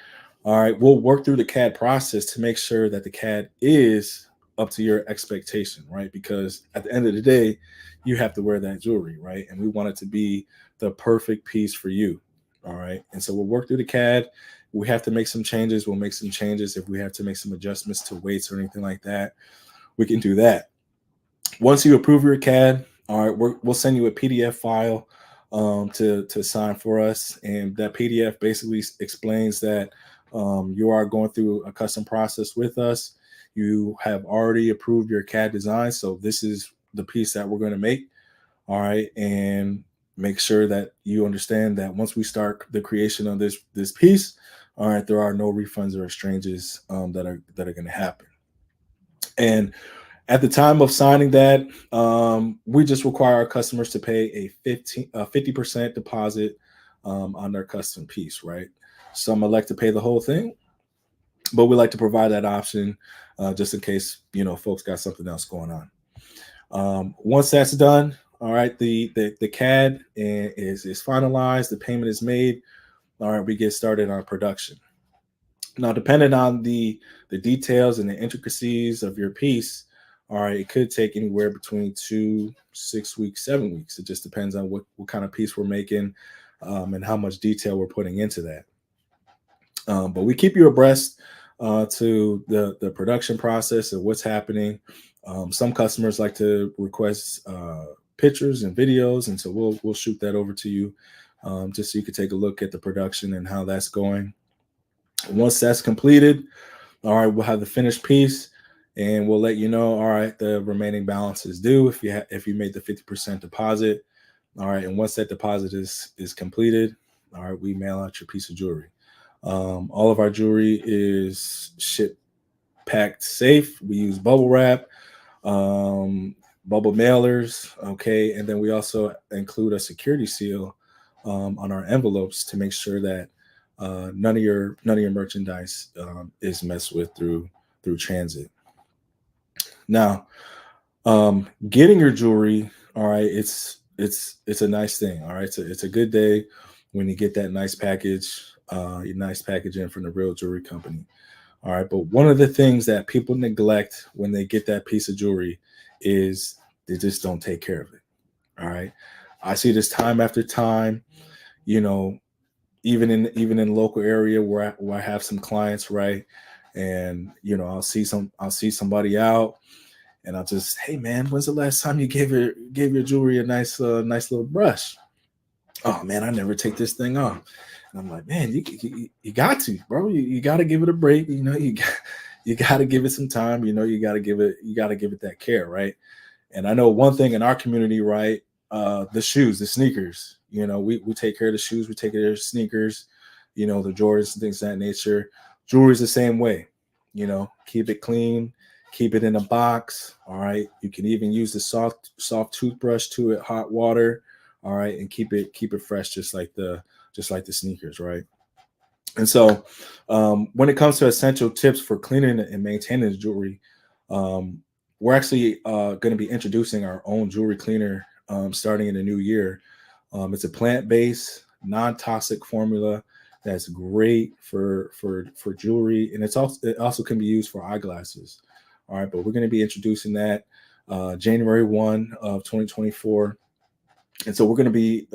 all right, we'll work through the CAD process to make sure that the CAD is up to your expectation, right? Because at the end of the day, you have to wear that jewelry, right? And we want it to be the perfect piece for you. All right. And so we'll work through the CAD. We have to make some changes. We'll make some changes. If we have to make some adjustments to weights or anything like that, we can do that. Once you approve your CAD, all right, we'll send you a PDF file to sign for us. And that PDF basically explains that you are going through a custom process with us. You have already approved your CAD design. So this is the piece that we're going to make. All right. And make sure that you understand that once we start the creation of this piece, all right, there are no refunds or exchanges that are going to happen. And at the time of signing that, we just require our customers to pay a 50% deposit on their custom piece, right? Some elect to pay the whole thing, but we like to provide that option just in case, you know, folks got something else going on. Once that's done, all right, the CAD is finalized, the payment is made. All right, we get started on production. Now, depending on the details and the intricacies of your piece, all right, it could take anywhere between 2, 6 weeks, 7 weeks. It just depends on what kind of piece we're making and how much detail we're putting into that. But we keep you abreast to the production process of what's happening. Some customers like to request pictures and videos, and so we'll shoot that over to you just so you can take a look at the production and how that's going. Once that's completed, all right, we'll have the finished piece, and we'll let you know, all right, the remaining balance is due if you made the 50% deposit. All right, and once that deposit is completed, all right, we mail out your piece of jewelry. All of our jewelry is shipped packed safe. We use bubble wrap, bubble mailers, okay, and then we also include a security seal on our envelopes to make sure that none of your merchandise is messed with through transit. Now, getting your jewelry, all right, it's a nice thing, all right. It's a good day when you get that nice package, your nice packaging from the real jewelry company. All right, but one of the things that people neglect when they get that piece of jewelry is they just don't take care of it. All right, I see this time after time. You know, even in local area where I have some clients, right, and you know, I'll see somebody out, and I'll just, hey man, when's the last time you gave your jewelry a nice little brush? Oh man, I never take this thing off. And I'm like, man, you got to, bro. You got to give it a break. You know, you got to give it some time. You know, you got to give it that care, right? And I know one thing in our community, right? The shoes, the sneakers. You know, we take care of the shoes. We take care of the sneakers. You know, the Jordans and things of that nature. Jewelry is the same way. You know, keep it clean. Keep it in a box. All right. You can even use the soft toothbrush to it, hot water. All right, and keep it fresh, just like the sneakers, right? And so when it comes to essential tips for cleaning and maintaining the jewelry, we're actually going to be introducing our own jewelry cleaner starting in the new year. It's a plant-based, non-toxic formula that's great for jewelry, and it also can be used for eyeglasses. All right, but we're going to be introducing that January 1 of 2024. And so we're going to be,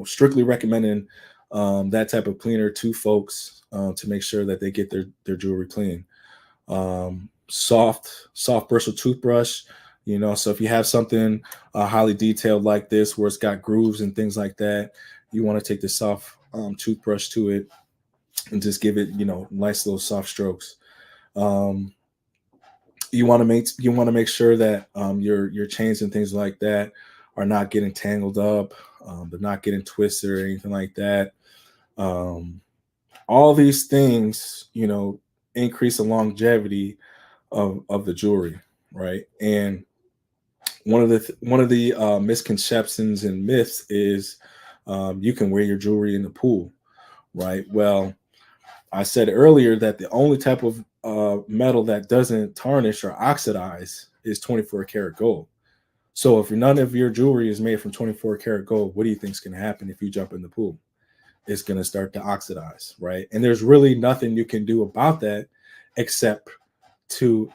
strictly recommending that type of cleaner to folks to make sure that they get their jewelry clean. Soft bristle toothbrush, so if you have something highly detailed like this, where it's got grooves and things like that, you want to take the soft toothbrush to it and just give it, nice little soft strokes. You want to make sure that your chains and things like that are not getting tangled up, they're not getting twisted or anything like that. All these things, increase the longevity of the jewelry, right? And one of the misconceptions and myths is you can wear your jewelry in the pool, right? Well, I said earlier that the only type of metal that doesn't tarnish or oxidize is 24 karat gold. So if none of your jewelry is made from 24 karat gold, what do you think is going to happen if you jump in the pool? It's going to start to oxidize, right? And there's really nothing you can do about that except to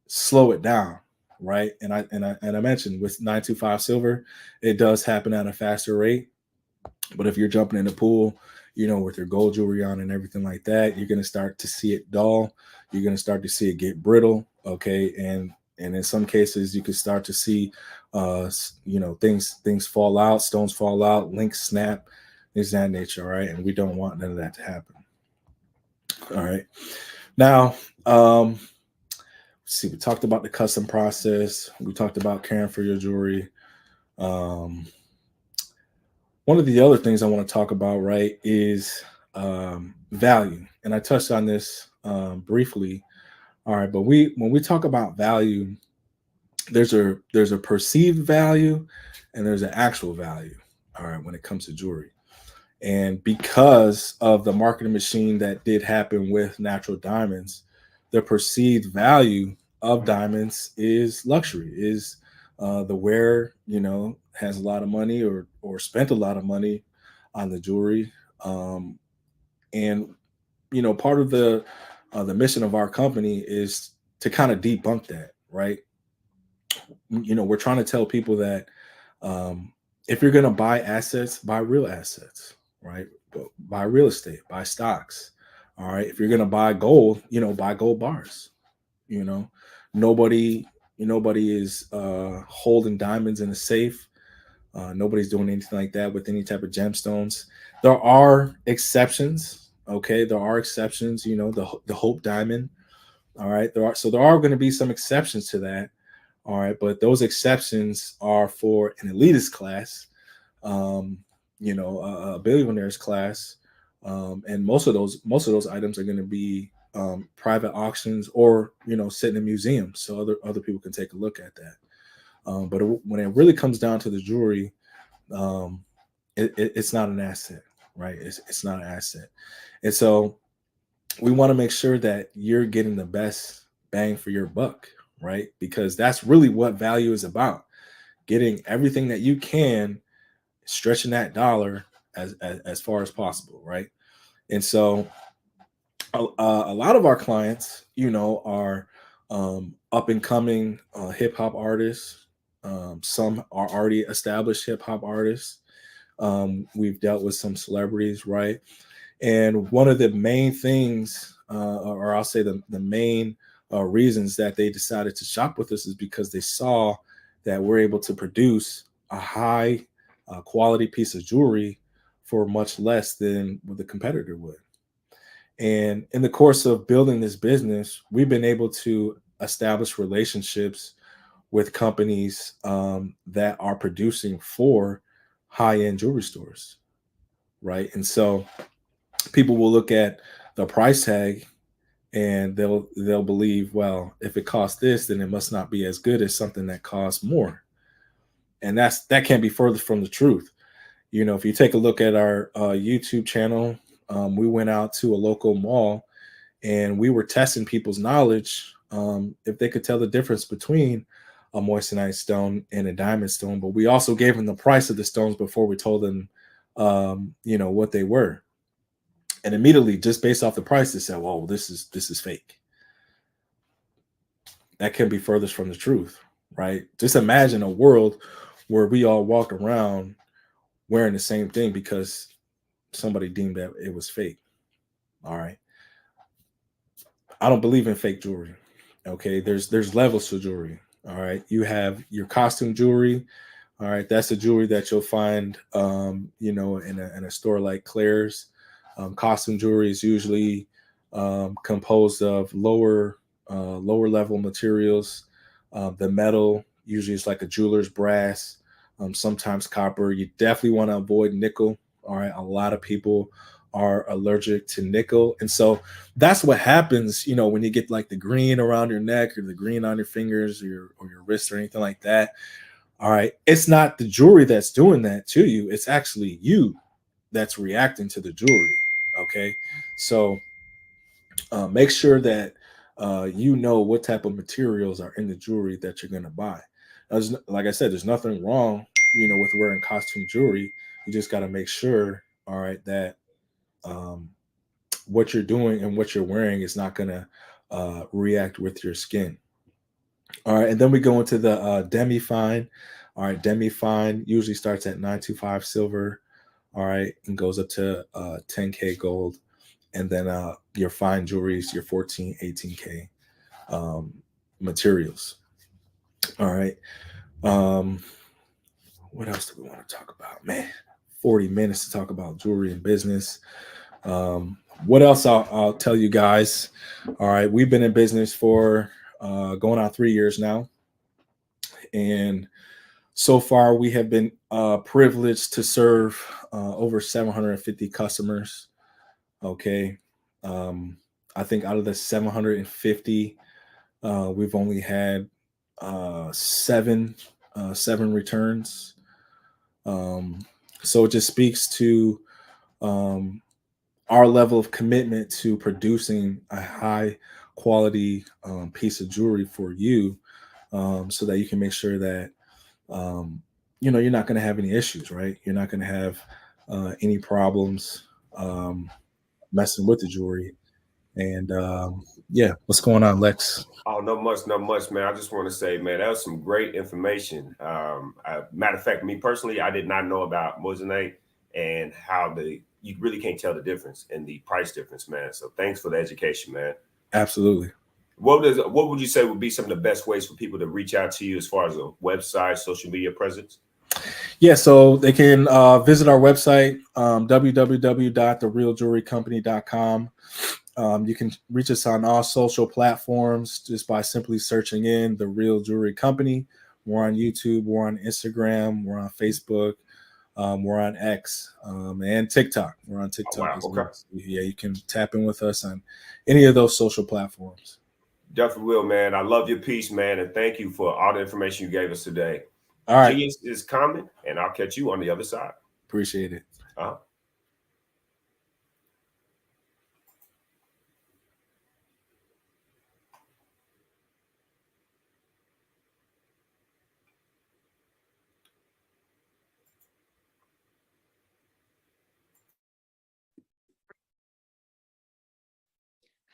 slow it down, right? And I mentioned with 925 silver, it does happen at a faster rate. But if you're jumping in the pool, with your gold jewelry on and everything like that, you're going to start to see it dull. You're going to start to see it get brittle, okay? And in some cases, you can start to see, things fall out, stones fall out, links snap, things of that nature, all right? And we don't want none of that to happen. All right. Now, let's see, we talked about the custom process. We talked about caring for your jewelry. One of the other things I want to talk about, right, is value. And I touched on this briefly. All right, but when we talk about value, there's a perceived value and there's an actual value. All right, when it comes to jewelry. And because of the marketing machine that did happen with natural diamonds, the perceived value of diamonds is luxury, is the wearer, has a lot of money or spent a lot of money on the jewelry. And, part of the mission of our company is to kind of debunk that, right? We're trying to tell people that if you're going to buy assets, buy real assets, right? Buy real estate, buy stocks. All right. If you're going to buy gold, buy gold bars. Nobody is holding diamonds in a safe. Nobody's doing anything like that with any type of gemstones. There are exceptions. Okay. There are exceptions, the Hope diamond. All right. There are going to be some exceptions to that. All right. But those exceptions are for an elitist class, a billionaires class. And most of those items are going to be private auctions or, sitting in museums. So other people can take a look at that. But when it really comes down to the jewelry, it's not an asset, right? It's not an asset. And so we want to make sure that you're getting the best bang for your buck, right? Because that's really what value is about. Getting everything that you can, stretching that dollar as far as possible, right? And so a lot of our clients, are up and coming hip hop artists. Some are already established hip hop artists. We've dealt with some celebrities, right? And one of the main things, or I'll say the main reasons that they decided to shop with us is because they saw that we're able to produce a high quality piece of jewelry for much less than what the competitor would. And in the course of building this business, we've been able to establish relationships with companies that are producing for high-end jewelry stores, right? And so people will look at the price tag and they'll believe, well, if it costs this, then it must not be as good as something that costs more. And that can't be further from the truth. If you take a look at our YouTube channel, we went out to a local mall and we were testing people's knowledge if they could tell the difference between a moissanite stone and a diamond stone. But we also gave them the price of the stones before we told them, what they were. And immediately, just based off the price, they said, "Whoa, this is fake." That can be furthest from the truth, right? Just imagine a world where we all walk around wearing the same thing because somebody deemed that it was fake. All right. I don't believe in fake jewelry. Okay. There's levels to jewelry. All right. You have your costume jewelry. All right. That's the jewelry that you'll find, in a store like Claire's. Costume jewelry is usually composed of lower level materials. The metal usually is like a jeweler's brass, sometimes copper. You definitely want to avoid nickel. All right. A lot of people are allergic to nickel. And so that's what happens, when you get like the green around your neck or the green on your fingers or your wrist or anything like that. All right. It's not the jewelry that's doing that to you. It's actually you that's reacting to the jewelry. Okay. So make sure that you know what type of materials are in the jewelry that you're going to buy. Like I said, there's nothing wrong, with wearing costume jewelry. You just got to make sure, all right, that what you're doing and what you're wearing is not going to react with your skin. All right. And then we go into the demi-fine. All right. Demi-fine usually starts at 925 silver. All right. And goes up to 10K gold. And then your fine jewelries, your 14, 18K materials. All right. What else do we want to talk about? Man, 40 minutes to talk about jewelry and business. What else I'll tell you guys. All right. We've been in business for going on 3 years now. And so far we have been privileged to serve over 750 customers. Okay. I think out of the 750, we've only had seven returns. So it just speaks to our level of commitment to producing a high quality piece of jewelry for you, so that you can make sure that you're not going to have any issues, right? You're not going to have any problems messing with the jewelry. And what's going on, Lex? Oh, not much, man. I just want to say, man, that was some great information. Matter of fact, me personally, I did not know about moissanite and how you really can't tell the difference in the price difference, man. So thanks for the education, man. Absolutely. What would you say would be some of the best ways for people to reach out to you as far as a website, social media presence? Yeah, so they can visit our website, www.therealjewelrycompany.com. You can reach us on all social platforms just by simply searching in The Real Jewelry Company. We're on YouTube, we're on Instagram, we're on Facebook, we're on X, and TikTok. We're on TikTok as well. Yeah, you can tap in with us on any of those social platforms. Definitely will, man. I love your piece, man, and thank you for all the information you gave us today. All right. Genius is coming, and I'll catch you on the other side. Appreciate it.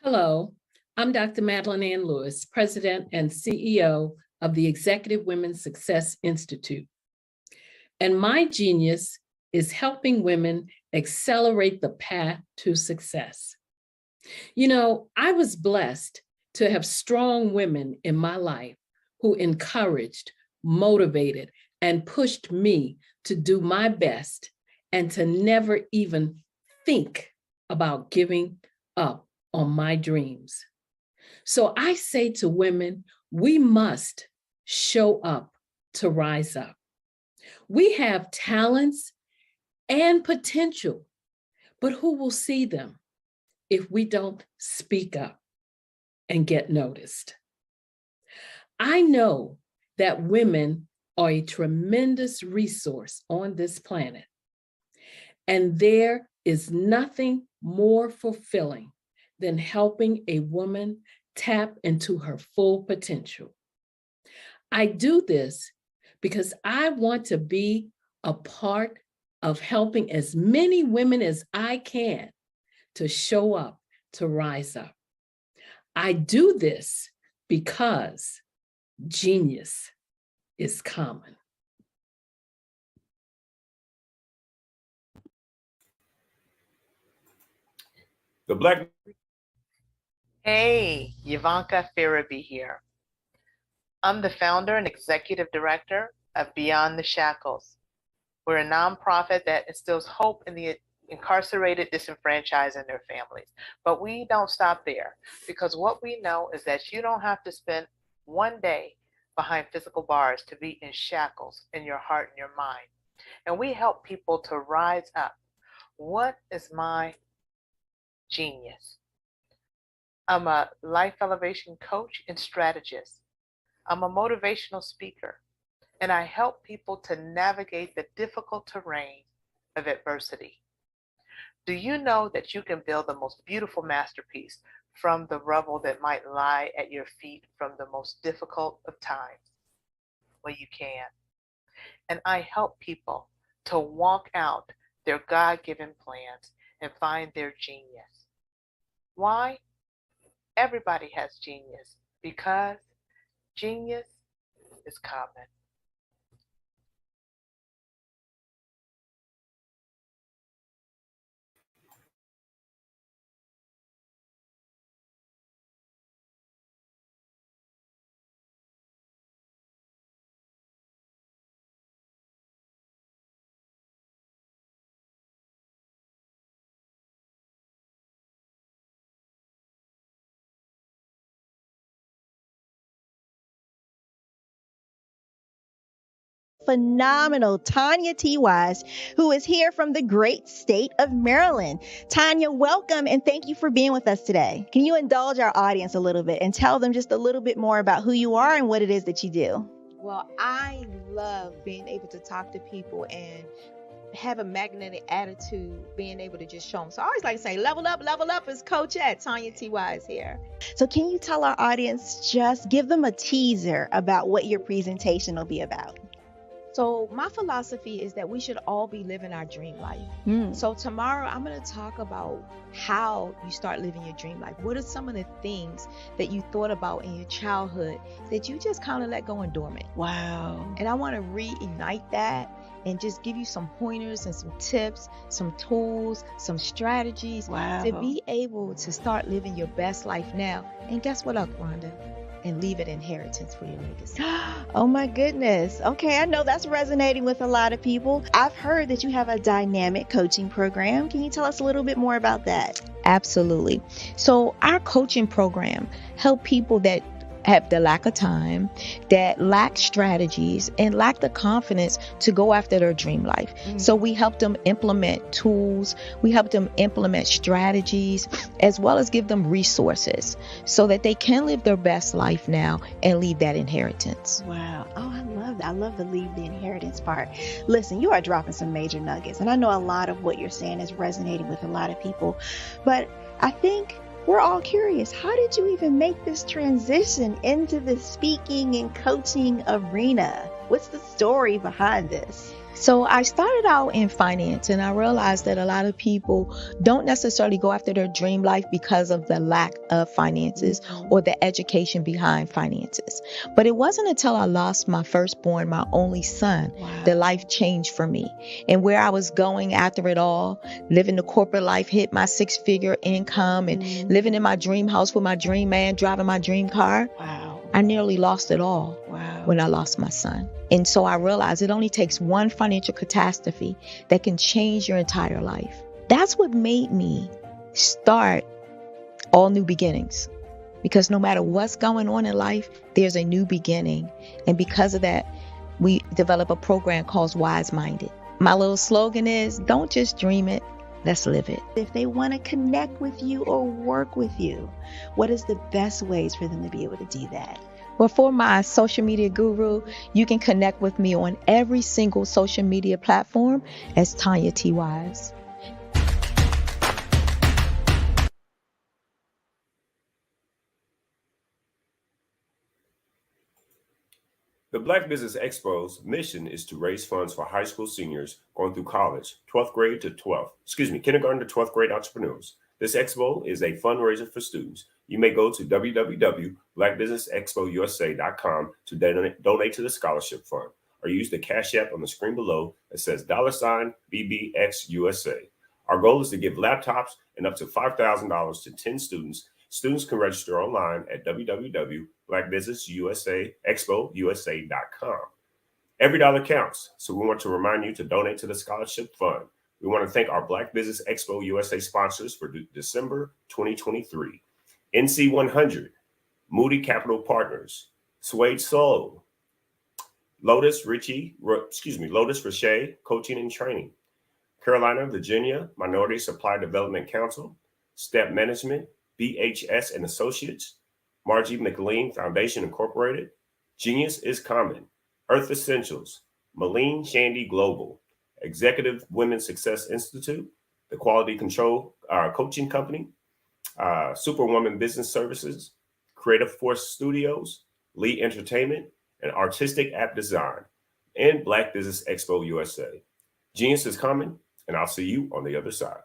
Hello, I'm Dr. Madeline Ann Lewis, President and CEO of the Executive Women's Success Institute. And my genius is helping women accelerate the path to success. I was blessed to have strong women in my life who encouraged, motivated, and pushed me to do my best and to never even think about giving up on my dreams. So I say to women, we must show up to rise up. We have talents and potential, but who will see them if we don't speak up and get noticed? I know that women are a tremendous resource on this planet, and there is nothing more fulfilling than helping a woman tap into her full potential. I do this because I want to be a part of helping as many women as I can to show up, to rise up. I do this because genius is common. The Black. Hey, Ivanka Farabi here. I'm the founder and executive director of Beyond the Shackles. We're a nonprofit that instills hope in the incarcerated, disenfranchised, and their families. But we don't stop there, because what we know is that you don't have to spend one day behind physical bars to be in shackles in your heart and your mind. And we help people to rise up. What is my genius? I'm a life elevation coach and strategist. I'm a motivational speaker, and I help people to navigate the difficult terrain of adversity. Do you know that you can build the most beautiful masterpiece from the rubble that might lie at your feet from the most difficult of times? Well, you can. And I help people to walk out their God-given plans and find their genius. Why? Everybody has genius, because genius is common. Phenomenal Tanya T. Wise, who is here from the great state of Maryland. Tanya, welcome and thank you for being with us today. Can you indulge our audience a little bit and tell them just a little bit more about who you are and what it is that you do? Well, I love being able to talk to people and have a magnetic attitude, being able to just show them. So I always like to say, level up is Coach at Tanya T. Wise here. So can you tell our audience, just give them a teaser about what your presentation will be about? So my philosophy is that we should all be living our dream life. So tomorrow I'm going to talk about how you start living your dream life. What are some of the things that you thought about in your childhood that you just kind of let go and dormant? Wow. And I want to reignite that and just give you some pointers and some tips, some tools, some strategies to be able to start living your best life now. And guess what, Rhonda? And leave an inheritance for your legacy. Oh my goodness. Okay, I know that's resonating with a lot of people. I've heard that you have a dynamic coaching program. Can you tell us a little bit more about that? Absolutely. So our coaching program help people that have the lack of time, that lack strategies, and lack the confidence to go after their dream life. So we help them implement tools, we help them implement strategies, as well as give them resources so that they can live their best life now and leave that inheritance. Wow. Oh, I love that. I love the leave the inheritance part. Listen, you are dropping some major nuggets, and I know a lot of what you're saying is resonating with a lot of people, but I think we're all curious. How did you even make this transition into the speaking and coaching arena? What's the story behind this? So I started out in finance, and I realized that a lot of people don't necessarily go after their dream life because of the lack of finances or the education behind finances. But it wasn't until I lost my firstborn, my only son, that life changed for me. And where I was going after it all, living the corporate life, hit my 6-figure income and living in my dream house with my dream man, driving my dream car. I nearly lost it all when I lost my son. And so I realized it only takes one financial catastrophe that can change your entire life. That's what made me start All New Beginnings. Because no matter what's going on in life, there's a new beginning. And because of that, we develop a program called Wise Minded. My little slogan is, don't just dream it, let's live it. If they want to connect with you or work with you, what is the best ways for them to be able to do that? Well, for my social media guru, you can connect with me on every single social media platform as Tanya T. Wise. The Black Business Expo's mission is to raise funds for high school seniors going through college, kindergarten to 12th grade entrepreneurs. This expo is a fundraiser for students. You may go to www.blackbusinessexpousa.com to donate to the scholarship fund, or use the Cash App on the screen below that says $BBXUSA. Our goal is to give laptops and up to $5,000 to 10 students. Students can register online at www.blackbusinessexpousa.com. Every dollar counts, so we want to remind you to donate to the scholarship fund. We want to thank our Black Business Expo USA sponsors for December 2023. NC 100, Moody Capital Partners, Suede Soul, Lotus Richie Coaching and Training, Carolina, Virginia Minority Supply Development Council, Step Management, BHS and Associates, Margie McLean Foundation Incorporated, Genius is Common, Earth Essentials, Malene Shandy Global, Executive Women's Success Institute, the Quality Control Coaching Company, Superwoman Business Services, Creative Force Studios, Lee Entertainment, and Artistic App Design, and Black Business Expo USA. Genius is coming, and I'll see you on the other side.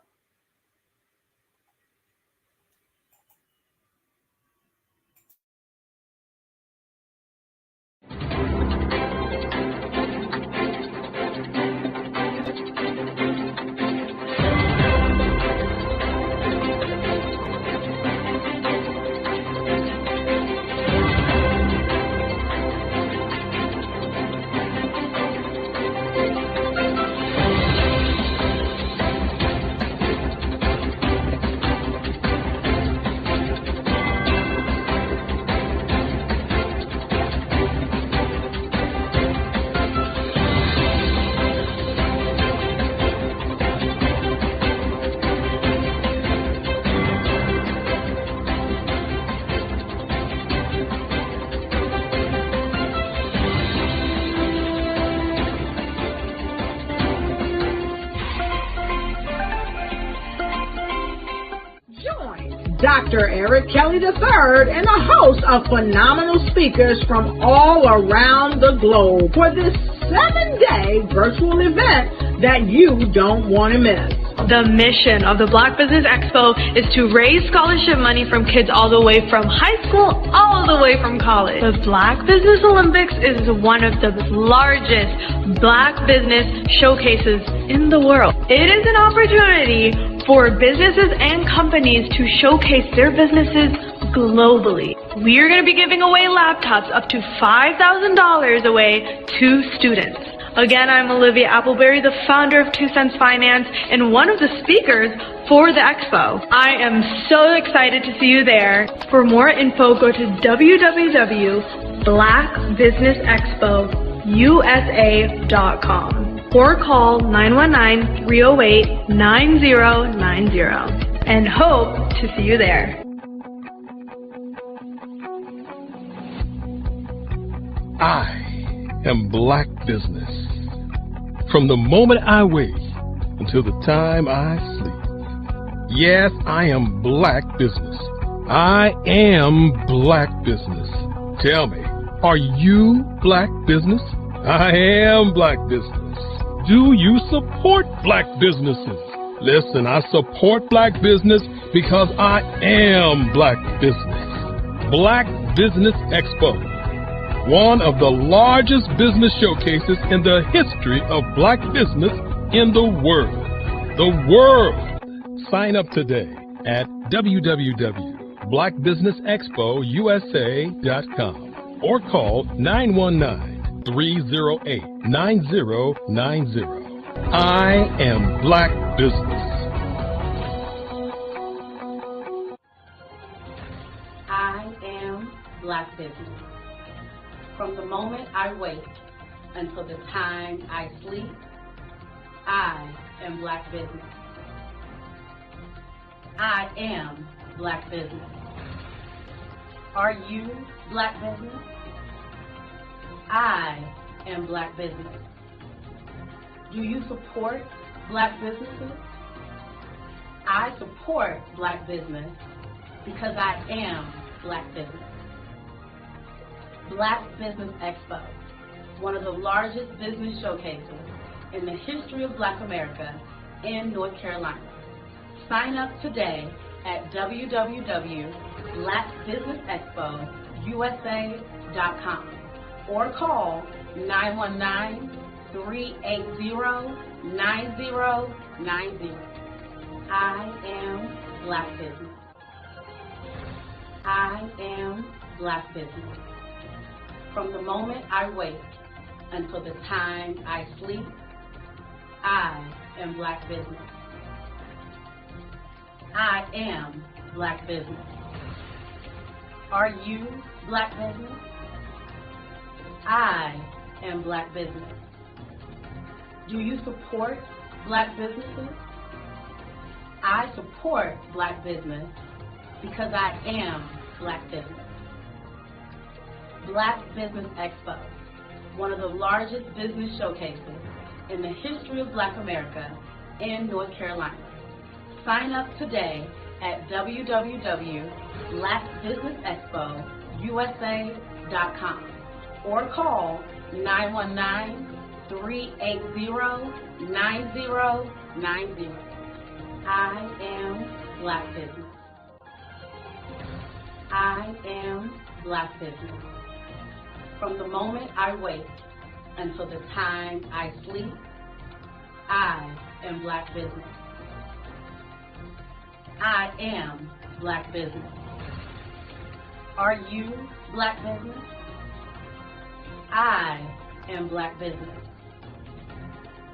Dr. Eric Kelly III and a host of phenomenal speakers from all around the globe for this 7-day virtual event that you don't want to miss. The mission of the Black Business Expo is to raise scholarship money from kids all the way from high school, all the way from college. The Black Business Olympics is one of the largest Black business showcases in the world. It is an opportunity for businesses and companies to showcase their businesses globally. We are going to be giving away laptops up to $5,000 away to students. Again, I'm Olivia Appleberry, the founder of 2 Cents Finance and one of the speakers for the expo. I am so excited to see you there. For more info, go to www.blackbusinessexpousa.com or call 919-308-9090 and hope to see you there. I am Black Business. From the moment I wake until the time I sleep. Yes, I am Black Business. I am Black Business. Tell me, are you Black Business? I am Black Business. Do you support Black businesses? Listen, I support Black business because I am Black Business. Black Business Expo, one of the largest business showcases in the history of Black business in the world. The world! Sign up today at www.blackbusinessexpousa.com or call 919-308-9090. I am Black Business. I am Black Business. From the moment I wake until the time I sleep, I am Black Business. I am Black Business. Are you Black Business? I am Black Business. Do you support Black businesses? I support Black business because I am Black Business. Black Business Expo, one of the largest business showcases in the history of Black America in North Carolina. Sign up today at www.blackbusinessexpousa.com or call 919-380-9090. I am Black Business. I am Black Business. From the moment I wake until the time I sleep, I am Black Business. I am Black Business. Are you Black Business? I am Black Business. Do you support Black businesses? I support Black business because I am Black Business. Black Business Expo, one of the largest business showcases in the history of Black America in North Carolina. Sign up today at www.blackbusinessexpousa.com or call 919-380-9090. I am Black Business. I am Black Business. From the moment I wake until the time I sleep, I am Black Business. I am Black Business. Are you Black Business? I am Black Business.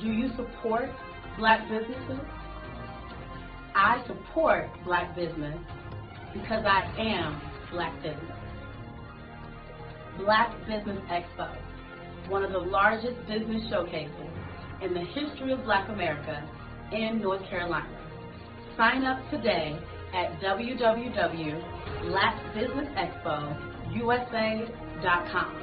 Do you support Black businesses? I support Black business because I am Black Business. Black Business Expo, one of the largest business showcases in the history of Black America in North Carolina. Sign up today at www.blackbusinessexpousa.com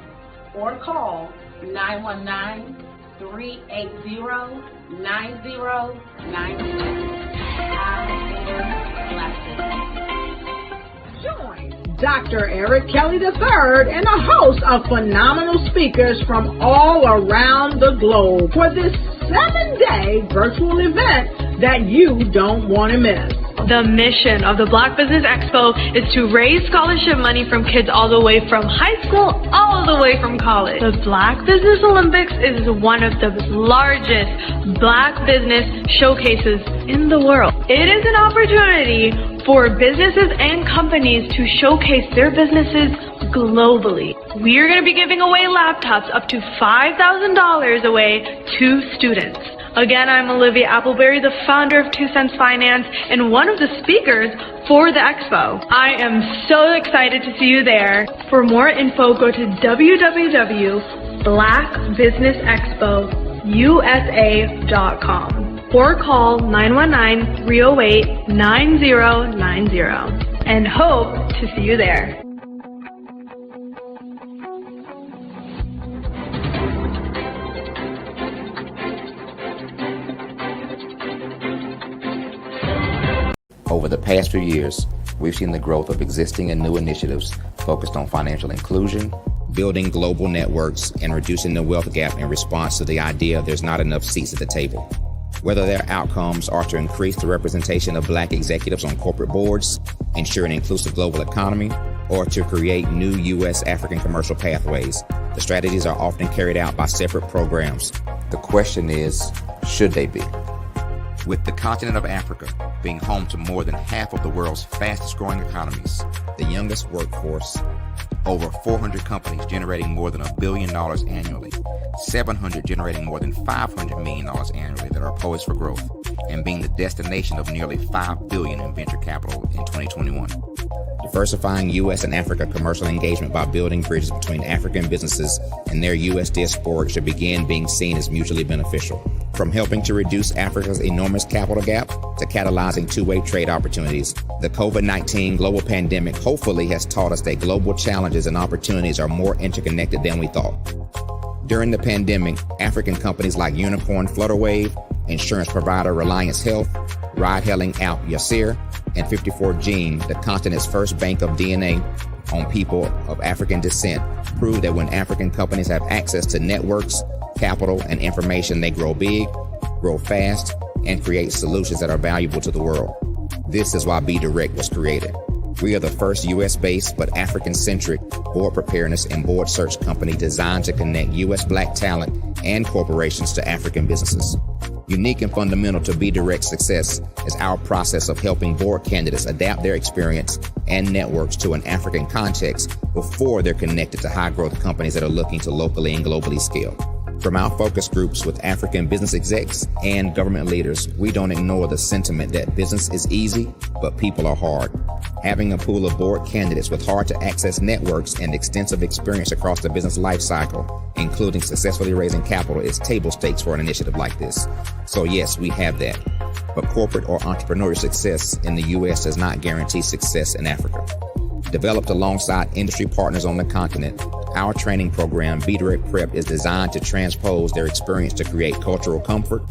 or call 919-380-9090. Join Dr. Eric Kelly III and a host of phenomenal speakers from all around the globe for this 7-day virtual event that you don't want to miss. The mission of the Black Business Expo is to raise scholarship money from kids all the way from high school, all the way from college. The Black Business Olympics is one of the largest Black business showcases in the world. It is an opportunity for businesses and companies to showcase their businesses globally. We are going to be giving away laptops up to $5,000 away to students. Again, I'm Olivia Appleberry, the founder of 2 Cents Finance and one of the speakers for the expo. I am so excited to see you there. For more info, go to www.blackbusinessexpousa.com or call 919-308-9090 and hope to see you there. Over the past few years, we've seen the growth of existing and new initiatives focused on financial inclusion, building global networks, and reducing the wealth gap in response to the idea there's not enough seats at the table. Whether their outcomes are to increase the representation of Black executives on corporate boards, ensure an inclusive global economy, or to create new U.S.-African commercial pathways, the strategies are often carried out by separate programs. The question is, should they be? With the continent of Africa being home to more than half of the world's fastest growing economies, the youngest workforce, over 400 companies generating more than $1 billion annually, 700 generating more than $500 million annually that are poised for growth, and being the destination of nearly $5 billion in venture capital in 2021. Diversifying U.S. and Africa commercial engagement by building bridges between African businesses and their U.S. diaspora should begin being seen as mutually beneficial. From helping to reduce Africa's enormous capital gap to catalyzing two-way trade opportunities, the COVID-19 global pandemic hopefully has taught us that global challenges and opportunities are more interconnected than we thought. During the pandemic, African companies like Unicorn Flutterwave, insurance provider Reliance Health, ride-hailing app Yasir, and 54 Gene, the continent's first bank of DNA, on people of African descent prove that when African companies have access to networks, capital, and information, they grow big, grow fast, and create solutions that are valuable to the world. This is why Be Direct was created. We are the first U.S.-based but African-centric board preparedness and board search company designed to connect U.S. Black talent and corporations to African businesses. Unique and fundamental to Be Direct's success is our process of helping board candidates adapt their experience and networks to an African context before they're connected to high-growth companies that are looking to locally and globally scale. From our focus groups with African business execs and government leaders, we don't ignore the sentiment that business is easy, but people are hard. Having a pool of board candidates with hard-to-access networks and extensive experience across the business life cycle, including successfully raising capital, is table stakes for an initiative like this. So yes, we have that. But corporate or entrepreneurial success in the U.S. does not guarantee success in Africa. Developed alongside industry partners on the continent, our training program, Be Direct Prep, is designed to transpose their experience to create cultural comfort,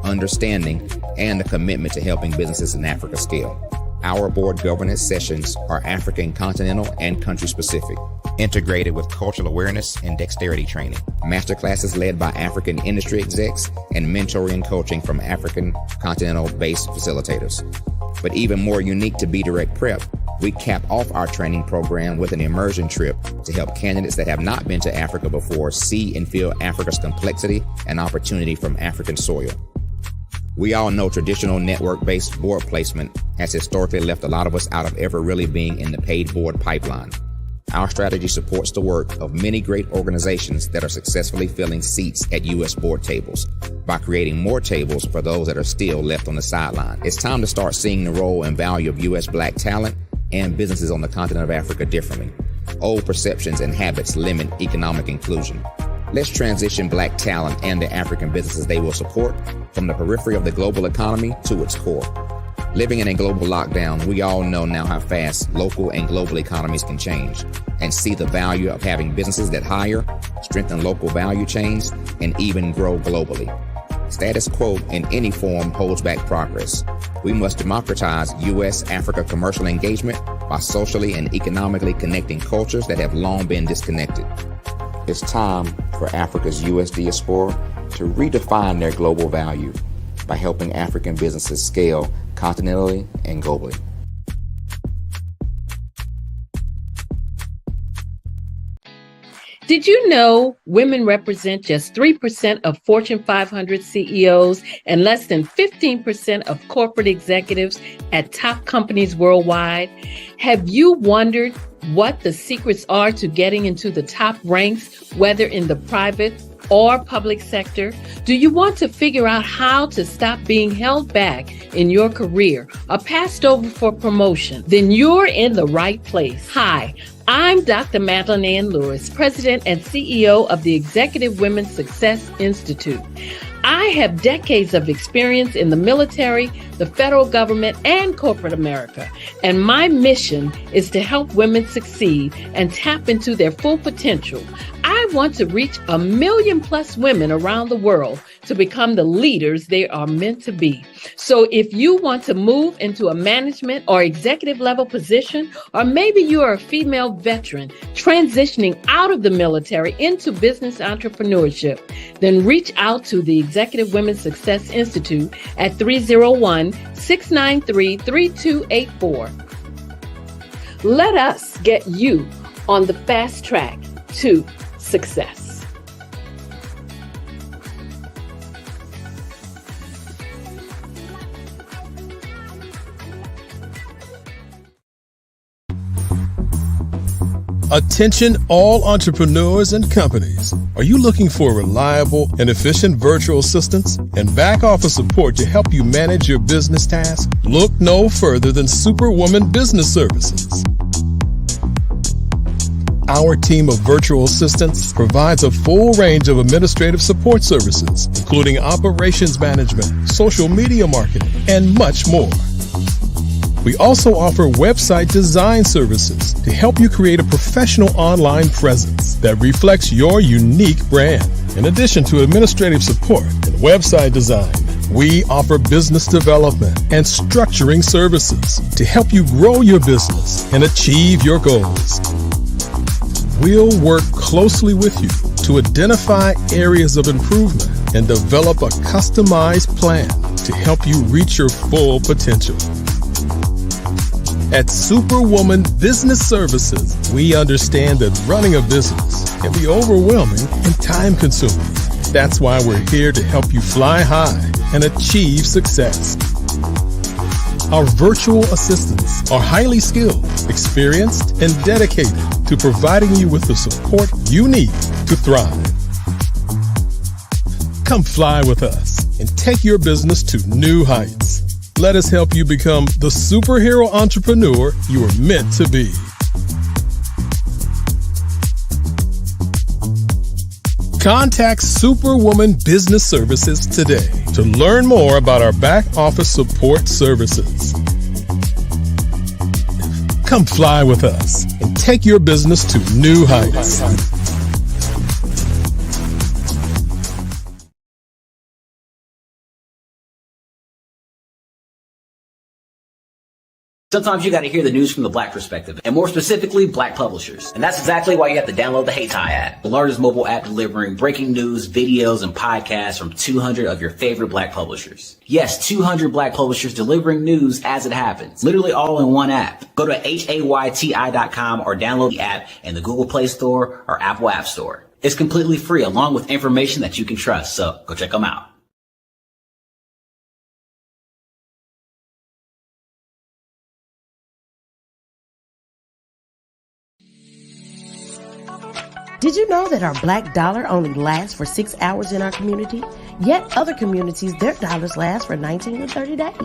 understanding, and a commitment to helping businesses in Africa scale. Our board governance sessions are African, continental, and country-specific, integrated with cultural awareness and dexterity training, masterclasses led by African industry execs, and mentoring and coaching from African continental-based facilitators. But even more unique to Be Direct Prep, we cap off our training program with an immersion trip to help candidates that have not been to Africa before see and feel Africa's complexity and opportunity from African soil. We all know traditional network-based board placement has historically left a lot of us out of ever really being in the paid board pipeline. Our strategy supports the work of many great organizations that are successfully filling seats at U.S. board tables by creating more tables for those that are still left on the sideline. It's time to start seeing the role and value of U.S. Black talent and businesses on the continent of Africa differently. Old perceptions and habits limit economic inclusion. Let's transition Black talent and the African businesses they will support from the periphery of the global economy to its core. Living in a global lockdown, we all know now how fast local and global economies can change, and see the value of having businesses that hire, strengthen local value chains, and even grow globally. Status quo in any form holds back progress. We must democratize U.S.-Africa commercial engagement by socially and economically connecting cultures that have long been disconnected. It's time for Africa's U.S. diaspora to redefine their global value by helping African businesses scale continentally and globally. Did you know women represent just 3% of Fortune 500 CEOs and less than 15% of corporate executives at top companies worldwide? Have you wondered what the secrets are to getting into the top ranks, whether in the private or public sector? Do you want to figure out how to stop being held back in your career or passed over for promotion? Then you're in the right place. Hi, I'm Dr. Madeline Ann Lewis, President and CEO of the Executive Women's Success Institute. I have decades of experience in the military, the federal government, and corporate America, and my mission is to help women succeed and tap into their full potential. I want to reach 1 million+ women around the world to become the leaders they are meant to be. So if you want to move into a management or executive level position, or maybe you are a female veteran transitioning out of the military into business entrepreneurship, then reach out to the Executive Women's Success Institute at 301-693-3284. Let us get you on the fast track to success. Attention all entrepreneurs and companies. Are you looking for reliable and efficient virtual assistants and back office support to help you manage your business tasks? Look no further than Superwoman Business Services. Our team of virtual assistants provides a full range of administrative support services, including operations management, social media marketing, and much more. We also offer website design services to help you create a professional online presence that reflects your unique brand. In addition to administrative support and website design, We offer business development and structuring services to help you grow your business and achieve your goals. We'll work closely with you to identify areas of improvement and develop a customized plan to help you reach your full potential. At Superwoman Business Services, we understand that running a business can be overwhelming and time-consuming. That's why we're here to help you fly high and achieve success. Our virtual assistants are highly skilled, experienced, and dedicated to providing you with the support you need to thrive. Come fly with us and take your business to new heights. Let us help you become the superhero entrepreneur you are meant to be. Contact Superwoman Business Services today to learn more about our back office support services. Come fly with us and take your business to new heights. Sometimes you got to hear the news from the Black perspective, and more specifically, Black publishers. And that's exactly why you have to download the Hey Tie app, the largest mobile app delivering breaking news, videos, and podcasts from 200 of your favorite Black publishers. Yes, 200 Black publishers delivering news as it happens, literally all in one app. Go to HAYTI.com or download the app in the Google Play Store or Apple App Store. It's completely free, along with information that you can trust, so go check them out. Did you know that our black dollar only lasts for 6 hours in our community? Yet other communities, their dollars last for 19 to 30 days.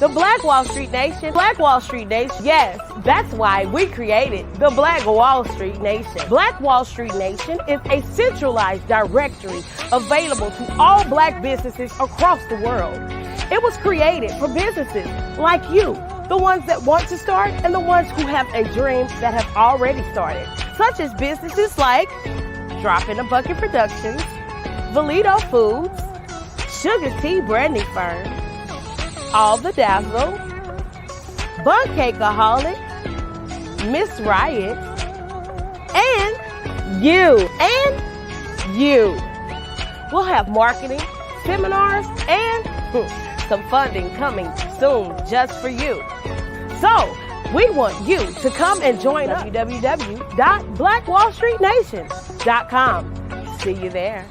The Black Wall Street Nation. Black Wall Street Nation. Yes, that's why we created the Black Wall Street Nation. Black Wall Street Nation is a centralized directory available to all Black businesses across the world. It was created for businesses like you, the ones that want to start and the ones who have a dream that have already started, such as businesses like Drop in a Bucket Productions, Valito Foods, Sugar Tea Brandy Firm, All the Dazzle, Bun Cakeaholic, Miss Riot, and you. We'll have marketing, seminars, and some funding coming soon just for you. So, we want you to come and join us. www.blackwallstreetnation.com. See you there.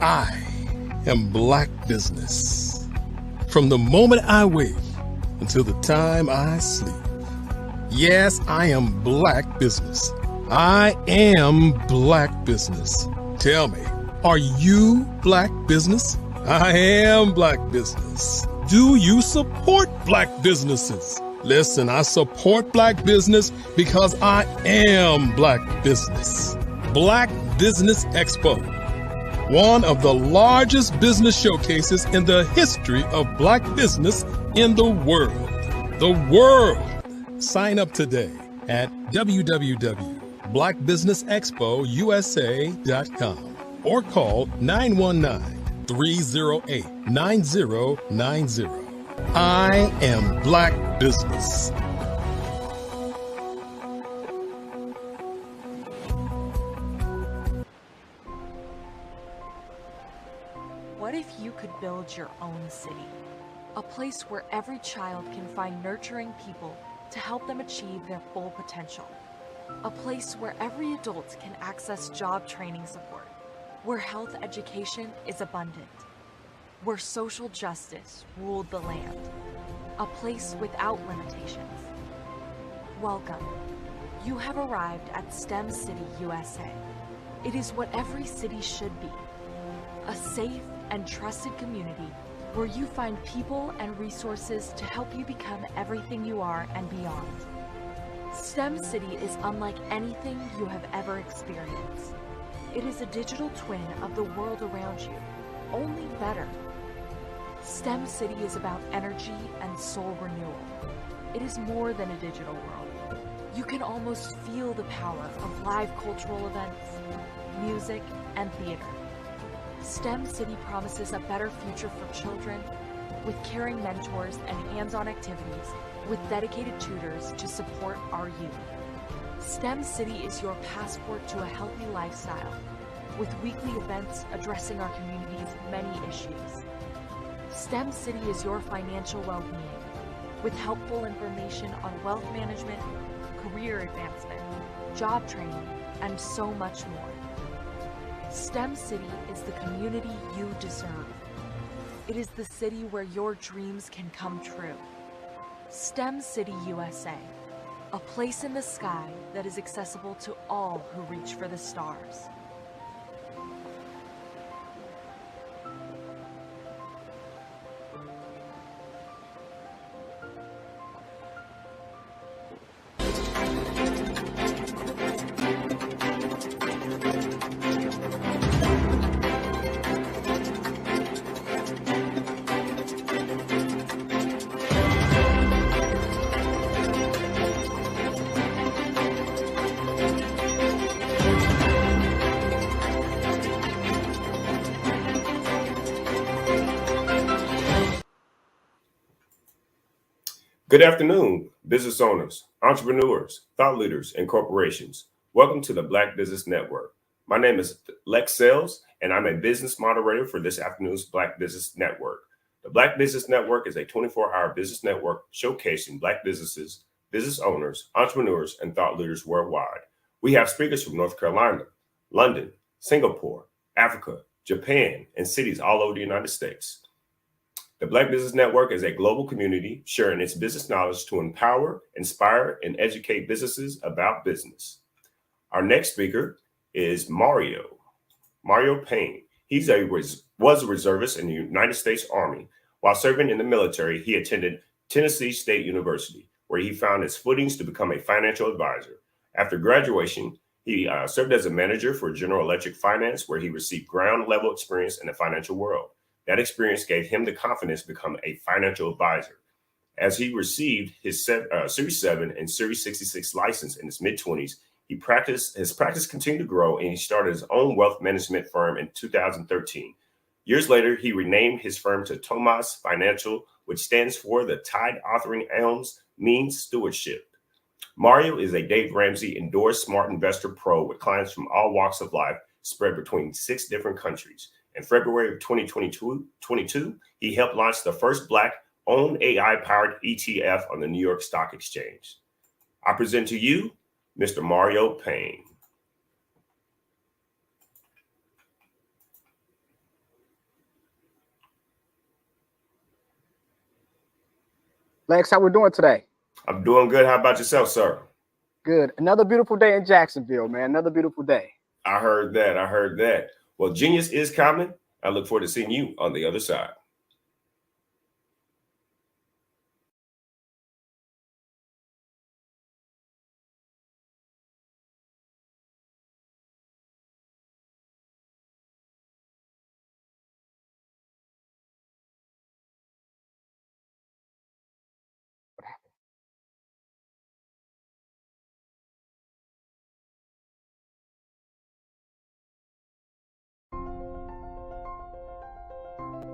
I am Black Business. From the moment I wake until the time I sleep. Yes, I am Black Business. I am Black Business. Tell me, are you Black Business? I am Black Business. Do you support Black businesses? Listen, I support Black business because I am Black Business. Black Business Expo, one of the largest business showcases in the history of Black business in the world. The world! Sign up today at www.blackbusinessexpousa.com or call 919-308-9090. I am Black Business. What if you could build your own city? A place where every child can find nurturing people to help them achieve their full potential. A place where every adult can access job training support, where health education is abundant, where social justice ruled the land. A place without limitations. Welcome. You have arrived at STEM City USA. It is what every city should be. A safe and trusted community where you find people and resources to help you become everything you are and beyond. STEM City is unlike anything you have ever experienced. It is a digital twin of the world around you, only better. STEM City is about energy and soul renewal. It is more than a digital world. You can almost feel the power of live cultural events, music, and theater. STEM City promises a better future for children with caring mentors and hands-on activities with dedicated tutors to support our youth. STEM City is your passport to a healthy lifestyle with weekly events addressing our community's many issues. STEM City is your financial well-being with helpful information on wealth management, career advancement, job training, and so much more. STEM City is the community you deserve. It is the city where your dreams can come true. STEM City USA, a place in the sky that is accessible to all who reach for the stars. Good afternoon, business owners, entrepreneurs, thought leaders, and corporations. Welcome to the Black Business Network. My name is Lex Sales, and I'm a business moderator for this afternoon's Black Business Network. The Black Business Network is a 24-hour business network showcasing Black businesses, business owners, entrepreneurs, and thought leaders worldwide. We have speakers from North Carolina, London, Singapore, Africa, Japan, and cities all over the United States. The Black Business Network is a global community sharing its business knowledge to empower, inspire, and educate businesses about business. Our next speaker is Mario Payne. He was a reservist in the United States Army. While serving in the military, he attended Tennessee State University, where he found his footings to become a financial advisor. After graduation, he served as a manager for General Electric Finance, where he received ground-level experience in the financial world. That experience gave him the confidence to become a financial advisor. As he received his Series 7 and Series 66 license in his mid-20s, his practice continued to grow, and he started his own wealth management firm in 2013. Years later, he renamed his firm to Tomas Financial, which stands for the Tide Authoring Elms Means Stewardship. Mario is a Dave Ramsey endorsed smart investor pro with clients from all walks of life spread between 6 different countries. In February of 2022, he helped launch the first Black-owned AI-powered ETF on the New York Stock Exchange. I present to you Mr. Mario Payne. Lex, how we doing today? I'm doing good. How about yourself, sir? Good. Another beautiful day in Jacksonville, man. Another beautiful day. I heard that. Well, genius is coming. I look forward to seeing you on the other side.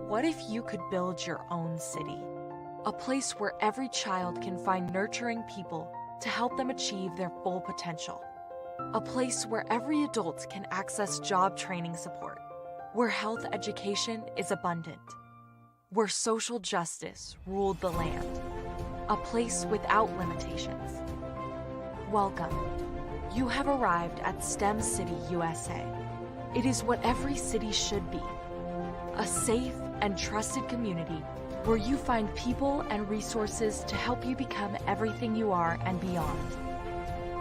What if you could build your own city? A place where every child can find nurturing people to help them achieve their full potential. A place where every adult can access job training support. Where health education is abundant. Where social justice ruled the land. A place without limitations. Welcome. You have arrived at STEM City USA. It is what every city should be. A safe and trusted community where you find people and resources to help you become everything you are and beyond.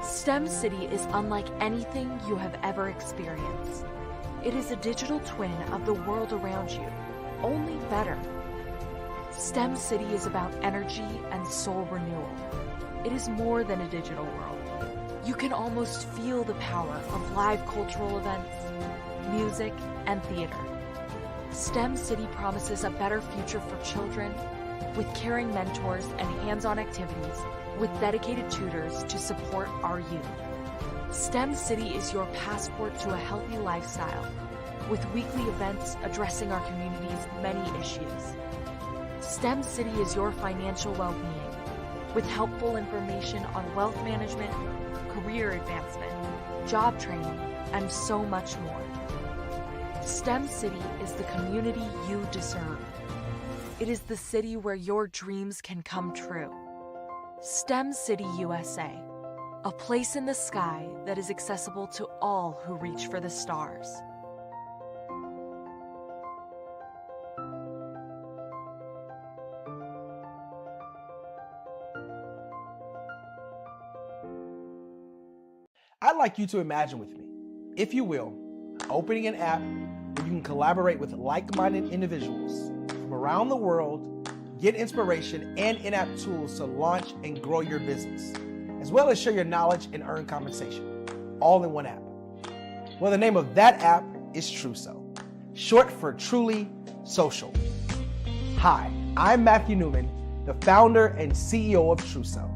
STEM City is unlike anything you have ever experienced. It is a digital twin of the world around you, only better. STEM City is about energy and soul renewal. It is more than a digital world. You can almost feel the power of live cultural events, music, and theater. STEM City promises a better future for children with caring mentors and hands-on activities with dedicated tutors to support our youth. STEM City is your passport to a healthy lifestyle with weekly events addressing our community's many issues. STEM City is your financial well-being with helpful information on wealth management, career advancement, job training, and so much more. STEM City is the community you deserve. It is the city where your dreams can come true. STEM City USA, a place in the sky that is accessible to all who reach for the stars. I'd like you to imagine with me, if you will, opening an app where you can collaborate with like-minded individuals from around the world, get inspiration and in-app tools to launch and grow your business, as well as share your knowledge and earn compensation, all in one app. Well, the name of that app is Truso, short for Truly Social. Hi, I'm Matthew Newman, the founder and CEO of Truso,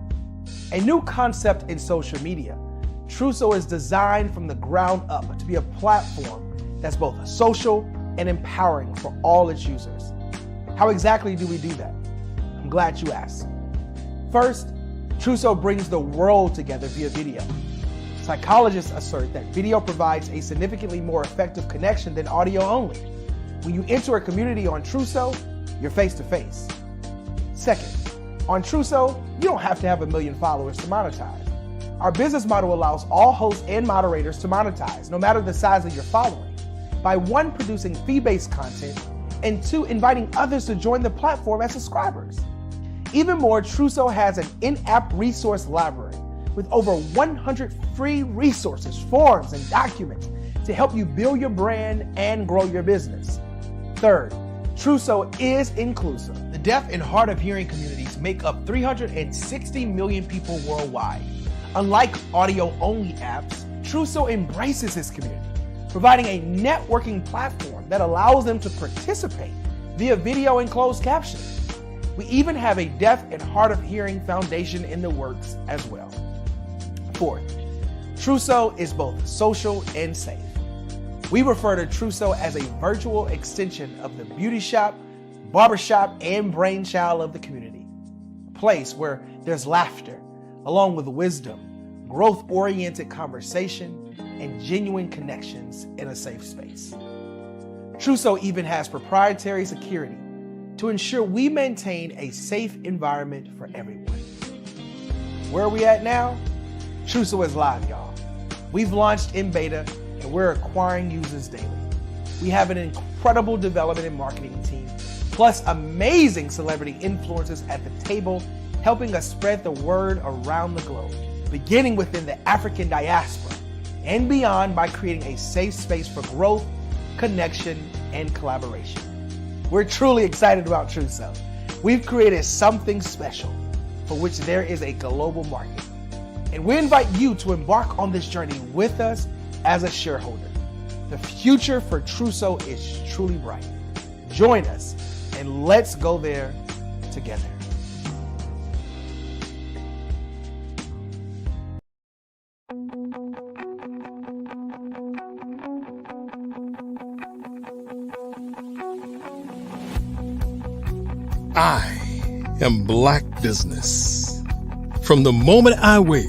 a new concept in social media. Truso is designed from the ground up to be a platform that's both social and empowering for all its users. How exactly do we do that? I'm glad you asked. First, Truso brings the world together via video. Psychologists assert that video provides a significantly more effective connection than audio only. When you enter a community on Truso, you're face to face. Second, on Truso, you don't have to have 1 million followers to monetize. Our business model allows all hosts and moderators to monetize, no matter the size of your following, by 1, producing fee-based content, and 2, inviting others to join the platform as subscribers. Even more, Truso has an in-app resource library with over 100 free resources, forms, and documents to help you build your brand and grow your business. Third, Truso is inclusive. The deaf and hard of hearing communities make up 360 million people worldwide. Unlike audio-only apps, Truso embraces its community, providing a networking platform that allows them to participate via video and closed captioning. We even have a deaf and hard of hearing foundation in the works as well. Fourth, Truso is both social and safe. We refer to Truso as a virtual extension of the beauty shop, barbershop, and brainchild of the community. A place where there's laughter, along with wisdom, growth-oriented conversation, and genuine connections in a safe space. Truso even has proprietary security to ensure we maintain a safe environment for everyone. Where are we at now? Truso is live, y'all. We've launched in beta, and we're acquiring users daily. We have an incredible development and marketing team, plus amazing celebrity influencers at the table, helping us spread the word around the globe, beginning within the African diaspora and beyond by creating a safe space for growth, connection, and collaboration. We're truly excited about Truso. We've created something special for which there is a global market. And we invite you to embark on this journey with us as a shareholder. The future for Truso is truly bright. Join us and let's go there together. I am Black Business. From the moment I wake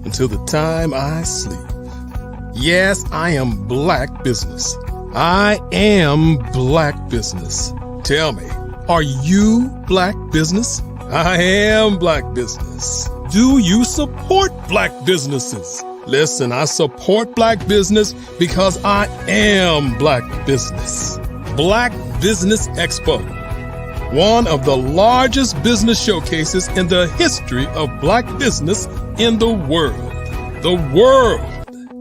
until the time I sleep. Yes, I am Black Business. I am Black Business. Tell me, are you Black Business? I am Black Business. Do you support Black businesses? Listen, I support Black business because I am Black Business. Black Business Expo, one of the largest business showcases in the history of Black business in the world. The world!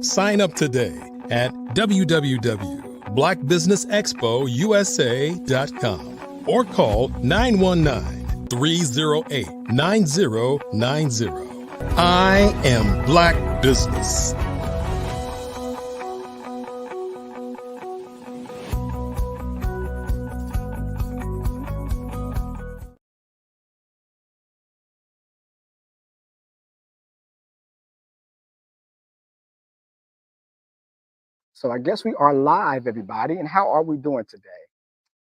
Sign up today at www.blackbusinessexpousa.com or call 919-308-9090. I am Black Business. So I guess we are live, everybody. And how are we doing today?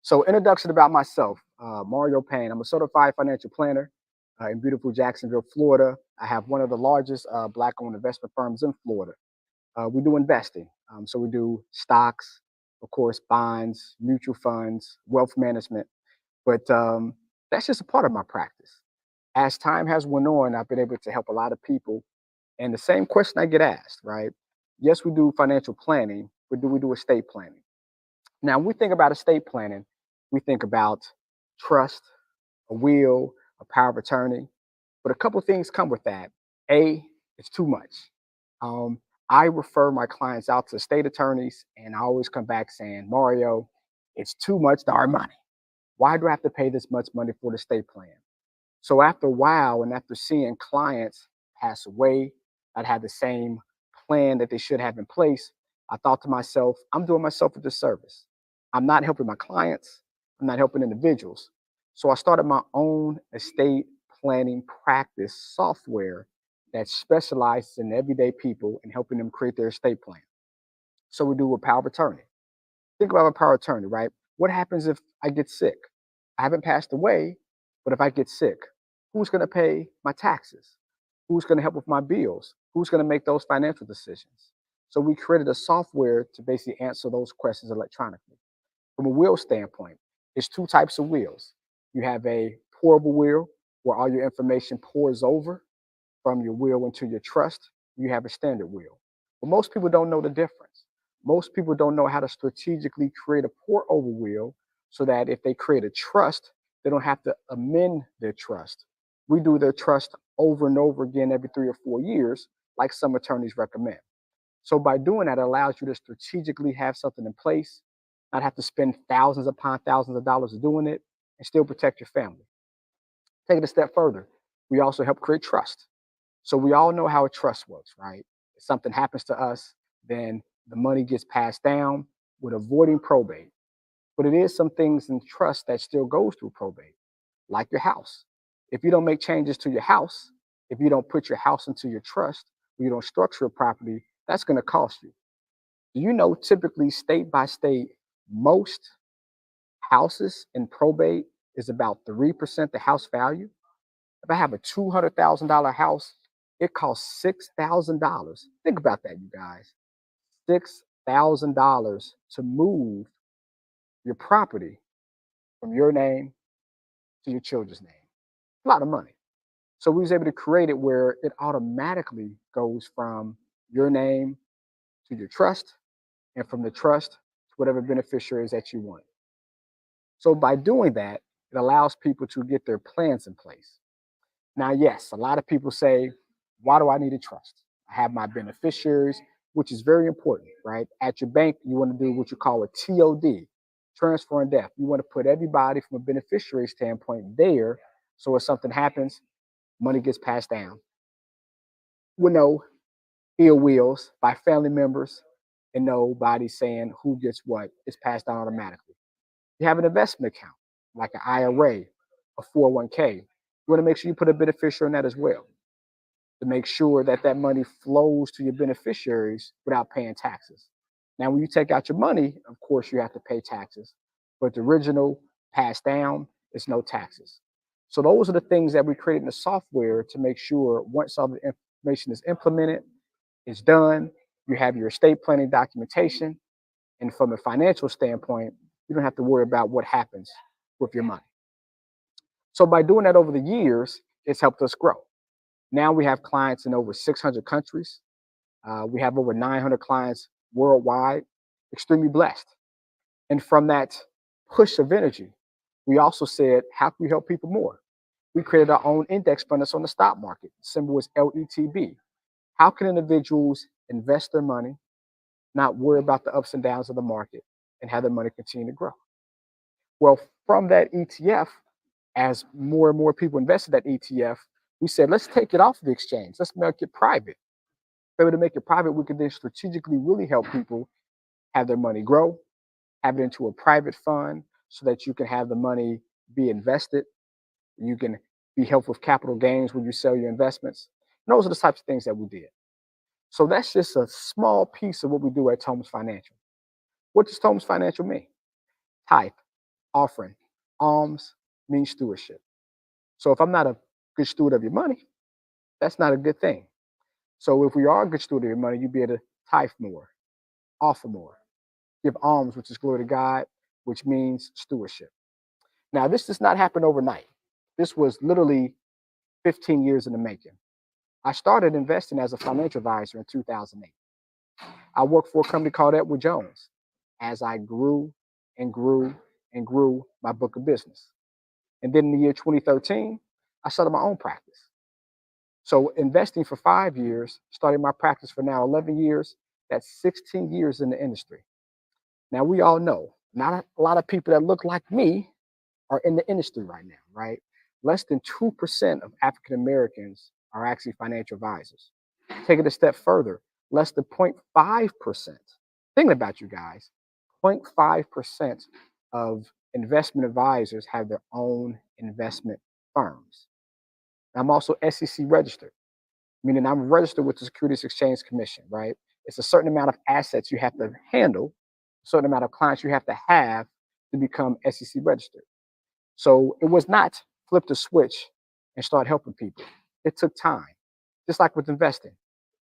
So introduction about myself, Mario Payne. I'm a certified financial planner in beautiful Jacksonville, Florida. I have one of the largest Black-owned investment firms in Florida. We do investing. So we do stocks, of course, bonds, mutual funds, wealth management. But that's just a part of my practice. As time has went on, I've been able to help a lot of people. And the same question I get asked, right? Yes, we do financial planning, but do we do estate planning? Now, when we think about estate planning, we think about trust, a will, a power of attorney. But a couple of things come with that. A, it's too much. I refer my clients out to estate attorneys, and I always come back saying, Mario, it's too much to our money. Why do I have to pay this much money for the estate plan? So after a while, and after seeing clients pass away that had the same plan that they should have in place, I thought to myself, I'm doing myself a disservice. I'm not helping my clients. I'm not helping individuals. So I started my own estate planning practice software that specializes in everyday people and helping them create their estate plan. So we do a power of attorney. Think about a power of attorney, right? What happens if I get sick? I haven't passed away, but if I get sick, who's going to pay my taxes? Who's going to help with my bills? Who's going to make those financial decisions? So we created a software to basically answer those questions electronically. From a will standpoint, there's two types of wills. You have a pourable will, where all your information pours over from your will into your trust. You have a standard will. But most people don't know the difference. Most people don't know how to strategically create a pour over will so that if they create a trust, they don't have to amend their trust. We do their trust over and over again every 3 or 4 years, like some attorneys recommend. So by doing that, it allows you to strategically have something in place, not have to spend thousands upon thousands of dollars doing it, and still protect your family. Take it a step further. We also help create trust. So we all know how a trust works, right? If something happens to us, then the money gets passed down with avoiding probate. But it is some things in trust that still goes through probate, like your house. If you don't make changes to your house, if you don't put your house into your trust, or you don't structure a property, that's going to cost you. Do you know typically state by state, most houses in probate is about 3% the house value? If I have a $200,000 house, it costs $6,000. Think about that, you guys. $6,000 to move your property from your name to your children's name. A lot of money. So we was able to create it where it automatically goes from your name to your trust, and from the trust to whatever beneficiaries that you want. So by doing that, it allows people to get their plans in place. Now, yes, a lot of people say, why do I need a trust? I have my beneficiaries, which is very important, right? At your bank, you want to do what you call a TOD, transfer and death. You want to put everybody from a beneficiary standpoint there, so if something happens, money gets passed down with no ill wills by family members and nobody saying who gets what. It's passed down automatically. You have an investment account, like an IRA, a 401k. You want to make sure you put a beneficiary in that as well, to make sure that that money flows to your beneficiaries without paying taxes. Now, when you take out your money, of course, you have to pay taxes, but the original passed down, it's no taxes. So those are the things that we created in the software to make sure once all the information is implemented, it's done, you have your estate planning documentation, and from a financial standpoint, you don't have to worry about what happens with your money. So by doing that over the years, it's helped us grow. Now we have clients in over 600 countries. We have over 900 clients worldwide, extremely blessed. And from that push of energy, we also said, how can we help people more? We created our own index fund that's on the stock market. The symbol is LETB. How can individuals invest their money, not worry about the ups and downs of the market, and have their money continue to grow? Well, from that ETF, as more and more people invested that ETF, we said, let's take it off the exchange. Let's make it private. If we were to make it private, we could then strategically really help people have their money grow, have it into a private fund so that you can have the money be invested. You can be helped with capital gains when you sell your investments. And those are the types of things that we did. So that's just a small piece of what we do at Thomas Financial. What does Thomas Financial mean? Tithe, offering, alms means stewardship. So if I'm not a good steward of your money, that's not a good thing. So if we are a good steward of your money, you'd be able to tithe more, offer more, give alms, which is glory to God, which means stewardship. Now, this does not happen overnight. This was literally 15 years in the making. I started investing as a financial advisor in 2008. I worked for a company called Edward Jones as I grew and grew and grew my book of business. And then in the year 2013, I started my own practice. So investing for 5 years, starting my practice for now 11 years, that's 16 years in the industry. Now, we all know not a lot of people that look like me are in the industry right now, right? Less than 2% of African Americans are actually financial advisors. Take it a step further, less than 0.5%. Think about you guys, 0.5% of investment advisors have their own investment firms. I'm also SEC registered, meaning I'm registered with the Securities Exchange Commission, right? It's a certain amount of assets you have to handle, a certain amount of clients you have to become SEC registered. So it was not flip the switch and start helping people. It took time. Just like with investing.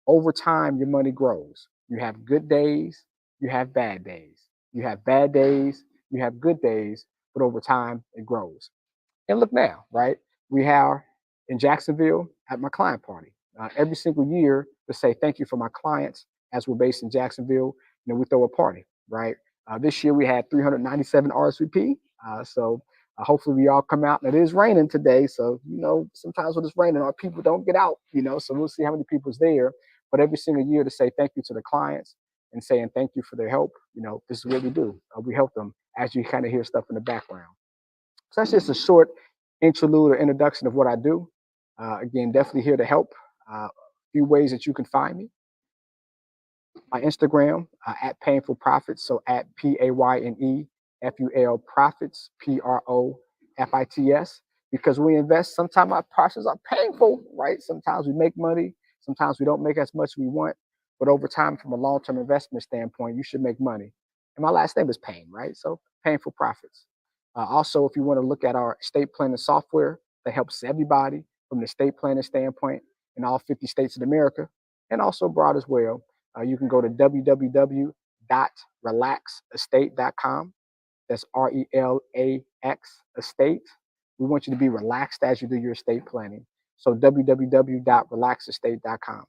Over time, your money grows. You have good days, you have bad days. You have bad days, you have good days, but over time, it grows. And look now, right? We are in Jacksonville at my client party. Every single year to say thank you for my clients, as we're based in Jacksonville, we throw a party, right? This year we had 397 RSVP. So hopefully we all come out. And it is raining today. So, sometimes when it's raining, our people don't get out, so we'll see how many people's there. But every single year to say thank you to the clients and saying thank you for their help, this is what we do. We help them as you kind of hear stuff in the background. So that's just a short interlude or introduction of what I do. Again, definitely here to help. A few ways that you can find me. My Instagram, at Painful Profits, so at PAYNEFUL Profits, PROFITS. Because when we invest, sometimes our processes are painful, right? Sometimes we make money, sometimes we don't make as much as we want. But over time, from a long-term investment standpoint, you should make money. And my last name is Payne, right? So Painful Profits. Also, if you want to look at our estate planning software that helps everybody from the estate planning standpoint in all 50 states in America, and also abroad as well, you can go to www.relaxestate.com. That's RELAX estate. We want you to be relaxed as you do your estate planning. So www.relaxestate.com.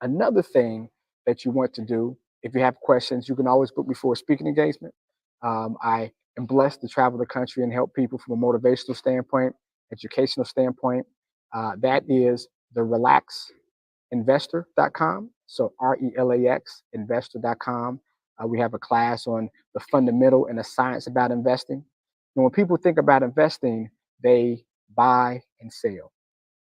Another thing that you want to do, if you have questions, you can always book me for a speaking engagement. I am blessed to travel the country and help people from a motivational standpoint, educational standpoint. That is the relaxinvestor.com. So RELAX investor.com. We have a class on the fundamental and the science about investing. And when people think about investing, they buy and sell.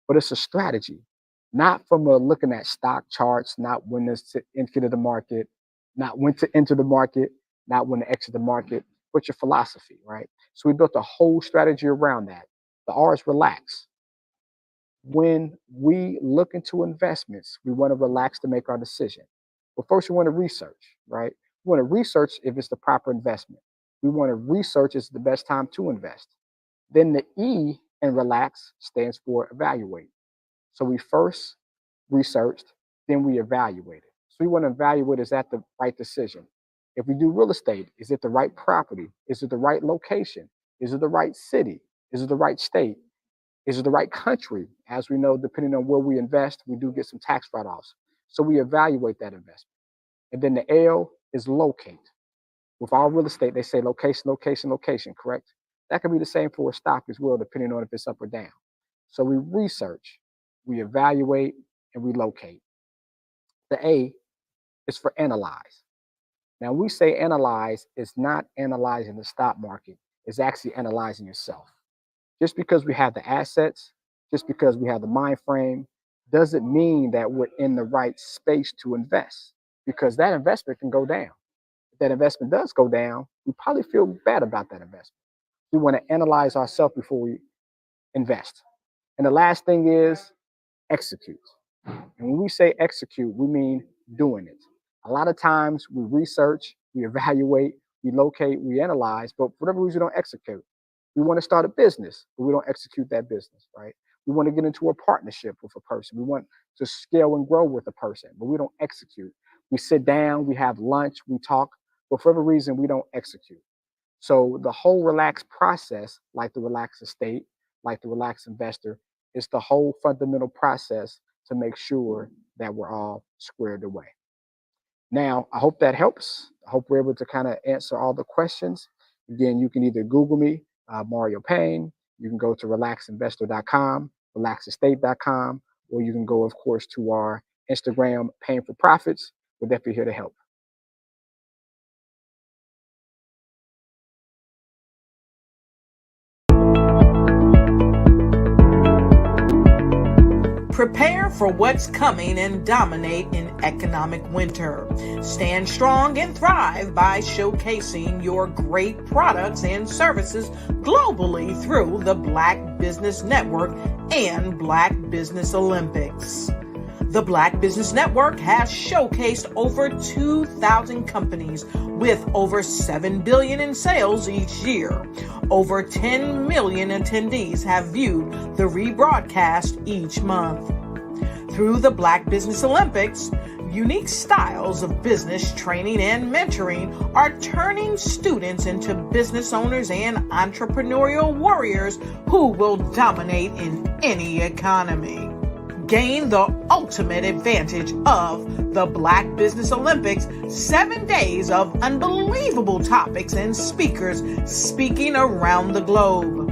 But it's a strategy, not from looking at stock charts, not when to enter the market, not when to enter the market, not when to exit the market, but your philosophy, right? So we built a whole strategy around that. The R is relax. When we look into investments, we want to relax to make our decision. But first, we want to research, right? We want to research if it's the proper investment. We want to research if it's the best time to invest. Then the E in relax stands for evaluate. So we first researched, then we evaluated. So we want to evaluate, is that the right decision? If we do real estate, is it the right property? Is it the right location? Is it the right city? Is it the right state? Is it the right country? As we know, depending on where we invest, we do get some tax write-offs. So we evaluate that investment. And then the L is locate. With all real estate, they say location, location, location, correct? That can be the same for a stock as well, depending on if it's up or down. So we research, we evaluate, and we locate. The A is for analyze. Now, when we say analyze, it's not analyzing the stock market. It's actually analyzing yourself. Just because we have the assets, just because we have the mind frame, doesn't mean that we're in the right space to invest, because that investment can go down. If that investment does go down, we probably feel bad about that investment. We want to analyze ourselves before we invest. And the last thing is execute. And when we say execute, we mean doing it. A lot of times we research, we evaluate, we locate, we analyze, but for whatever reason we don't execute. We want to start a business, but we don't execute that business, right? We want to get into a partnership with a person. We want to scale and grow with a person, but we don't execute. We sit down, we have lunch, we talk, but for whatever reason we don't execute. So the whole relaxed process, like the relaxed estate, like the relaxed investor, is the whole fundamental process to make sure that we're all squared away. Now, I hope that helps. I hope we're able to kind of answer all the questions. Again, you can either Google me, Mario Payne. You can go to relaxinvestor.com, relaxestate.com, or you can go, of course, to our Instagram, Payne for Profits. We're definitely here to help. Prepare for what's coming and dominate in economic winter. Stand strong and thrive by showcasing your great products and services globally through the Black Business Network and Black Business Olympics. The Black Business Network has showcased over 2,000 companies with over $7 billion in sales each year. Over 10 million attendees have viewed the rebroadcast each month. Through the Black Business Olympics, unique styles of business training and mentoring are turning students into business owners and entrepreneurial warriors who will dominate in any economy. Gain the ultimate advantage of the Black Business Olympics, 7 days of unbelievable topics and speakers speaking around the globe.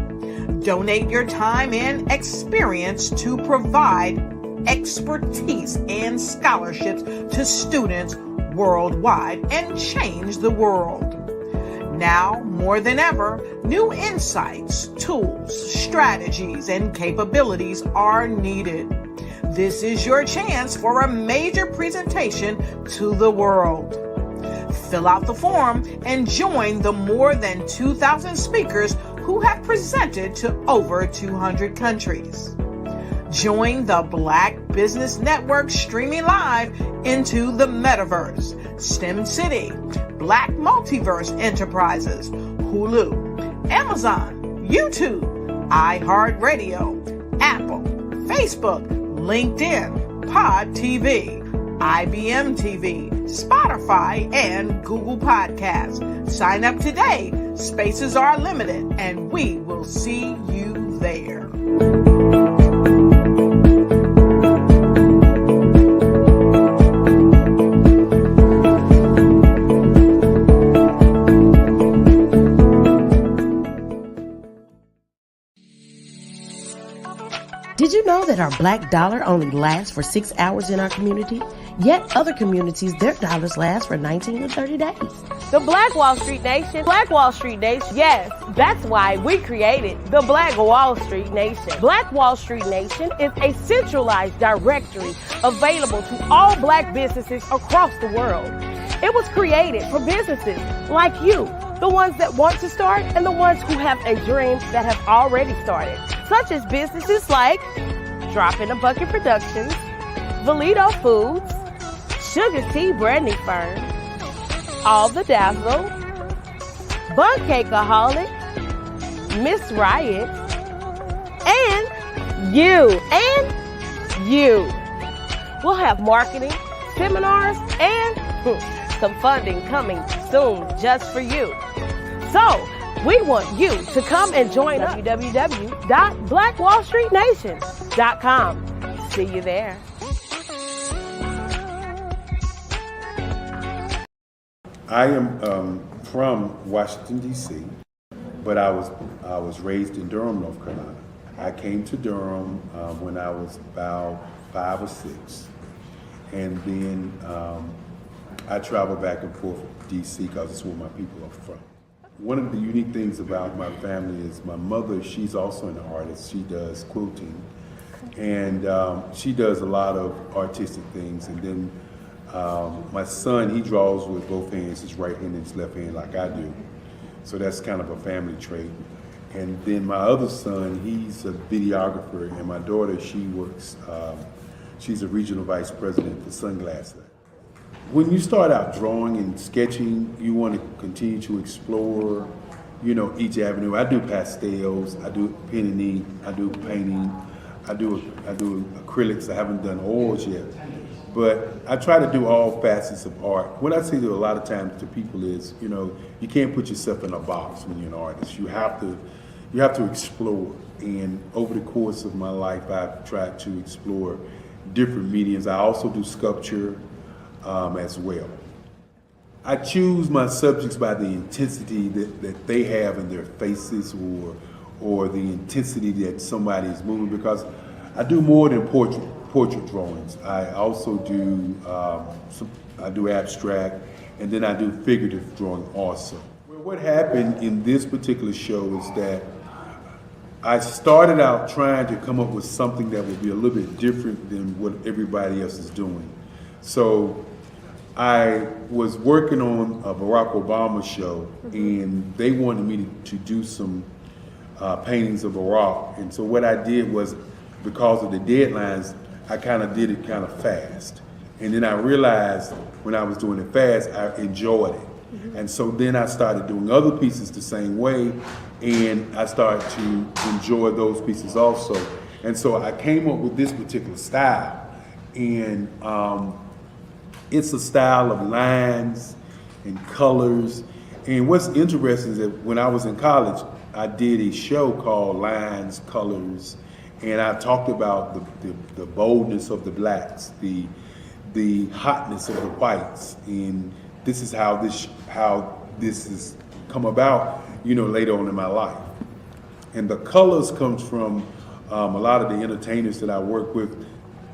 Donate your time and experience to provide expertise and scholarships to students worldwide and change the world. Now, more than ever, new insights, tools, strategies, and capabilities are needed. This is your chance for a major presentation to the world. Fill out the form and join the more than 2,000 speakers who have presented to over 200 countries. Join the Black Business Network streaming live into the Metaverse, STEM City, Black Multiverse Enterprises, Hulu, Amazon, YouTube, iHeartRadio, Apple, Facebook, LinkedIn, Pod TV, IBM TV, Spotify, and Google Podcasts. Sign up today. Spaces are limited, and we will see you there. Did you know that our black dollar only lasts for 6 hours in our community? Yet other communities, their dollars last for 19 to 30 days. The Black Wall Street Nation. Black Wall Street Nation. Yes, that's why we created the Black Wall Street Nation. Black Wall Street Nation is a centralized directory available to all black businesses across the world. It was created for businesses like you, the ones that want to start and the ones who have a dream that have already started, such as businesses like Drop in a Bucket Productions, Valito Foods, Sugar Tea Brandy Firm, All the Dazzle, Bun Cakeaholic, Miss Riot, and you. We'll have marketing, seminars, and some funding coming soon just for you. So, we want you to come and join us. www.blackwallstreetnation.com. See you there. I am from Washington, D.C., but I was raised in Durham, North Carolina. I came to Durham when I was about 5 or 6, and then I traveled back and forth to D.C. because it's where my people are from. One of the unique things about my family is my mother, she's also an artist. She does quilting, and she does a lot of artistic things. And then my son, he draws with both hands, his right hand and his left hand like I do. So that's kind of a family trait. And then my other son, he's a videographer, and my daughter, she works, She's a regional vice president for Sunglass Lab. When you start out drawing and sketching, you want to continue to explore, each avenue. I do pastels, I do pen and ink, I do painting, I do acrylics. I haven't done oils yet, but I try to do all facets of art. What I say to a lot of times to people is, you can't put yourself in a box when you're an artist. You have to explore. And over the course of my life, I've tried to explore different mediums. I also do sculpture as well. I choose my subjects by the intensity that they have in their faces or the intensity that somebody is moving, because I do more than portrait drawings. I also do I do abstract, and then I do figurative drawing also. Well, what happened in this particular show is that I started out trying to come up with something that would be a little bit different than what everybody else is doing. So I was working on a Barack Obama show, and they wanted me to do some paintings of Barack. And so what I did was, because of the deadlines, I kind of did it kind of fast. And then I realized when I was doing it fast, I enjoyed it. And so then I started doing other pieces the same way, and I started to enjoy those pieces also. And so I came up with this particular style, and it's a style of lines and colors. And what's interesting is that when I was in college, I did a show called Lines, Colors, and I talked about the boldness of the blacks, the hotness of the whites, and this is how this has come about, later on in my life. And the colors comes from a lot of the entertainers that I work with,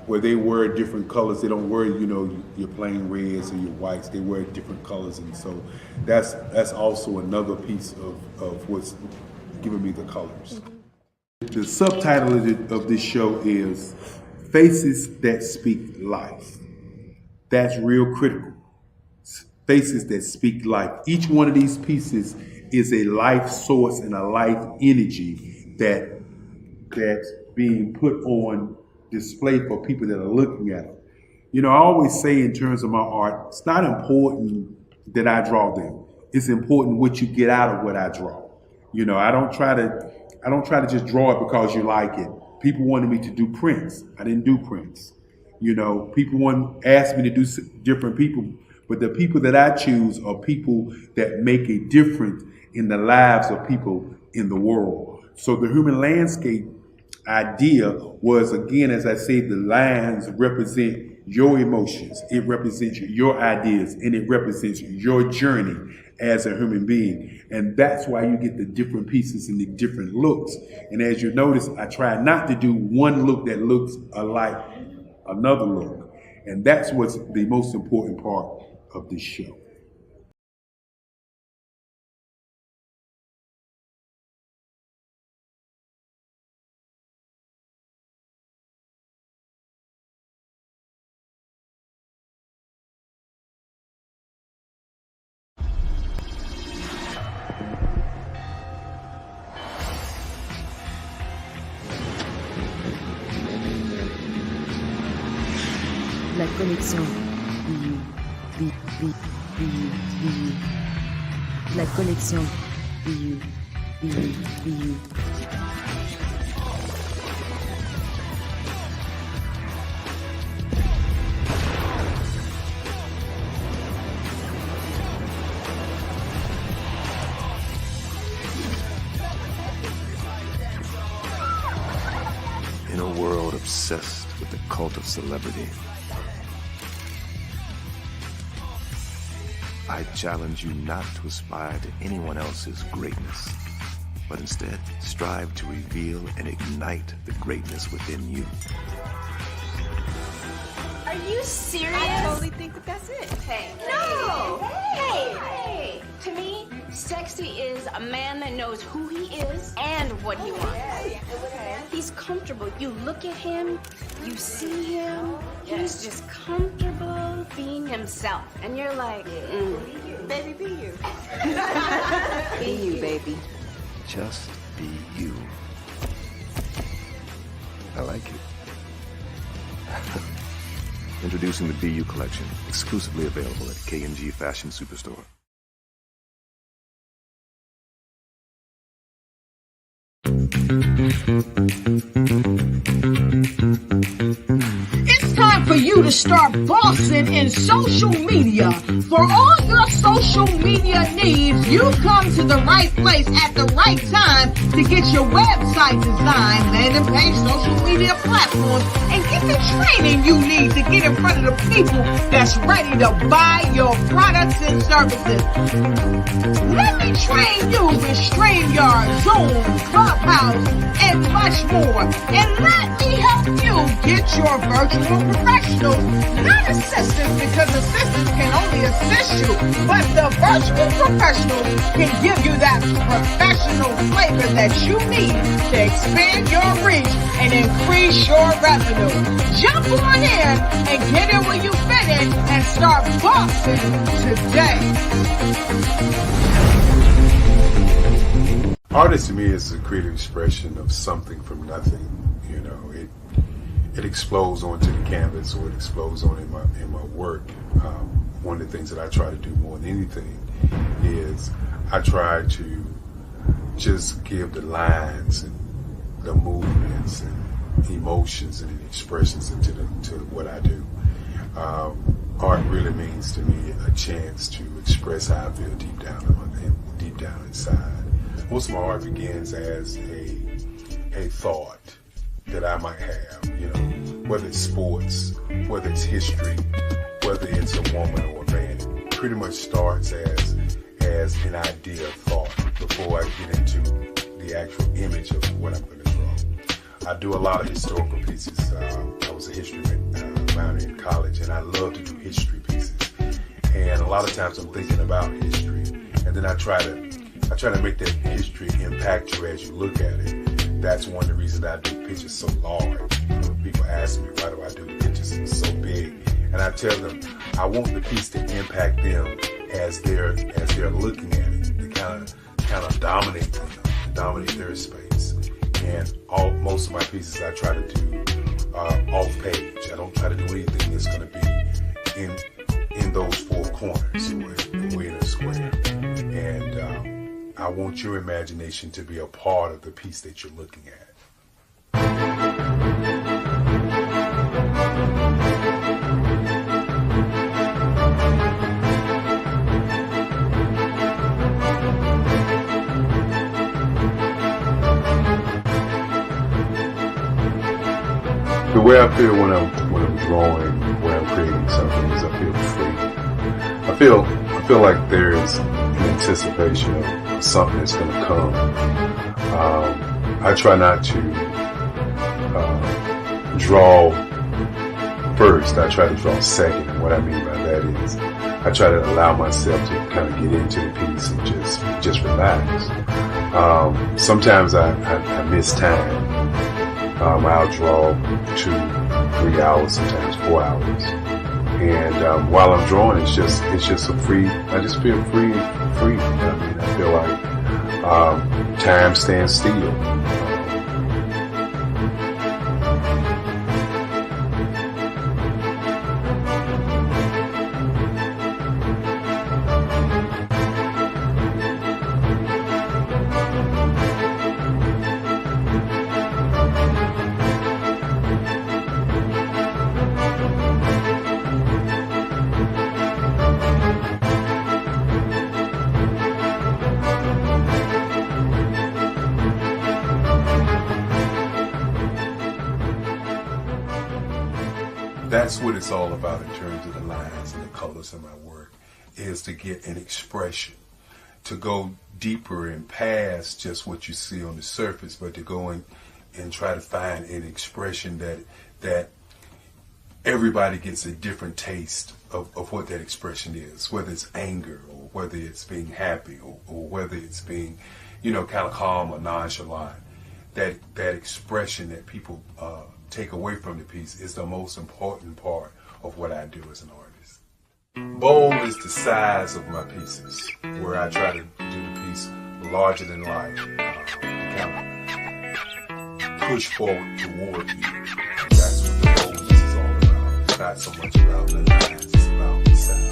where they wear different colors. They don't wear, your plain reds or your whites. They wear different colors, and so that's also another piece of what's giving me the colors. The subtitle of this show is Faces That Speak Life. That's real critical. Faces that speak life. Each one of these pieces is a life source and a life energy that's being put on display for people that are looking at them. I always say in terms of my art, it's not important that I draw them. It's important what you get out of what I draw. I don't try to just draw it because you like it. People wanted me to do prints. I didn't do prints. People asked me to do different people, but the people that I choose are people that make a difference in the lives of people in the world. So the human landscape idea was, again, as I say, the lines represent your emotions, it represents your ideas, and it represents your journey as a human being. And that's why you get the different pieces and the different looks. And as you notice, I try not to do one look that looks alike another look. And that's what's the most important part of this show. La connexion. La connexion. In a world obsessed with the cult of celebrity, I challenge you not to aspire to anyone else's greatness, but instead strive to reveal and ignite the greatness within you. Are you serious? I totally think that's it. Hey. No! Hey! To me, sexy is a man that knows who he is and what he wants. Okay. He's comfortable. You look at him, you see him, he's just comfortable being himself. And you're like, Baby, be you. Be you, baby. Just be you. I like it. Introducing the BU Collection, exclusively available at K&G Fashion Superstore. It's time for you to start bossing in social media. For all your social media needs, you've come to the right place at the right time to get your website designed, landing page, social media platforms, and get the training you need to get in front of the people that's ready to buy your products and services. Let me train you with StreamYard, Zoom, Clubhouse, and much more. And let me help you get your virtual professionals, not assistants, because assistants can only assist you, but the virtual professionals can give you that professional flavor that you need to expand your reach and increase your revenue. Jump on in and get in where you fit in and start bossing today. Artist to me is a creative expression of something from nothing. You know, it explodes onto the canvas, or it explodes on in my work. One of the things that I try to do more than anything is I try to just give the lines and the movements and emotions and the expressions to what I do. Art really means to me a chance to express how I feel deep down inside. Most of my art begins as a thought that I might have, you know, whether it's sports, whether it's history, whether it's a woman or a man. It pretty much starts as an idea of thought before I get into the actual image of what I'm going to draw. I do a lot of historical pieces. I was a history minor in college, and I love to do history pieces. And a lot of times I'm thinking about history, and then I try to make that history impact you as you look at it. That's one of the reasons I do pictures so large. People ask me, why do I do the pictures so big? And I tell them, I want the piece to impact them as they're looking at it, to kind of dominate them, dominate their space. And most of my pieces I try to do off page. I don't try to do anything that's going to be in those four corners or in a square. And I want your imagination to be a part of the piece that you're looking at. The way I feel when I'm drawing, when I'm creating something, is I feel free. I feel like there is an anticipation of something that's going to come. I try not to draw first. I try to draw second. And what I mean by that is I try to allow myself to kind of get into the piece and just relax. Sometimes I miss time. I'll draw 2, 3 hours, sometimes 4 hours. And while I'm drawing, it's just a free. I just feel free. I mean, I feel like time stands still. That's what it's all about in terms of the lines and the colors of my work, is to get an expression, to go deeper and past just what you see on the surface, but to go in and try to find an expression that everybody gets a different taste of what that expression is, whether it's anger or whether it's being happy or whether it's being, kind of calm or nonchalant. That expression that people take away from the piece is the most important part of what I do as an artist. Bold is the size of my pieces, where I try to do the piece larger than life, kind of push forward toward you. That's what the boldness is all about. It's not so much about the lines, it's about the sounds.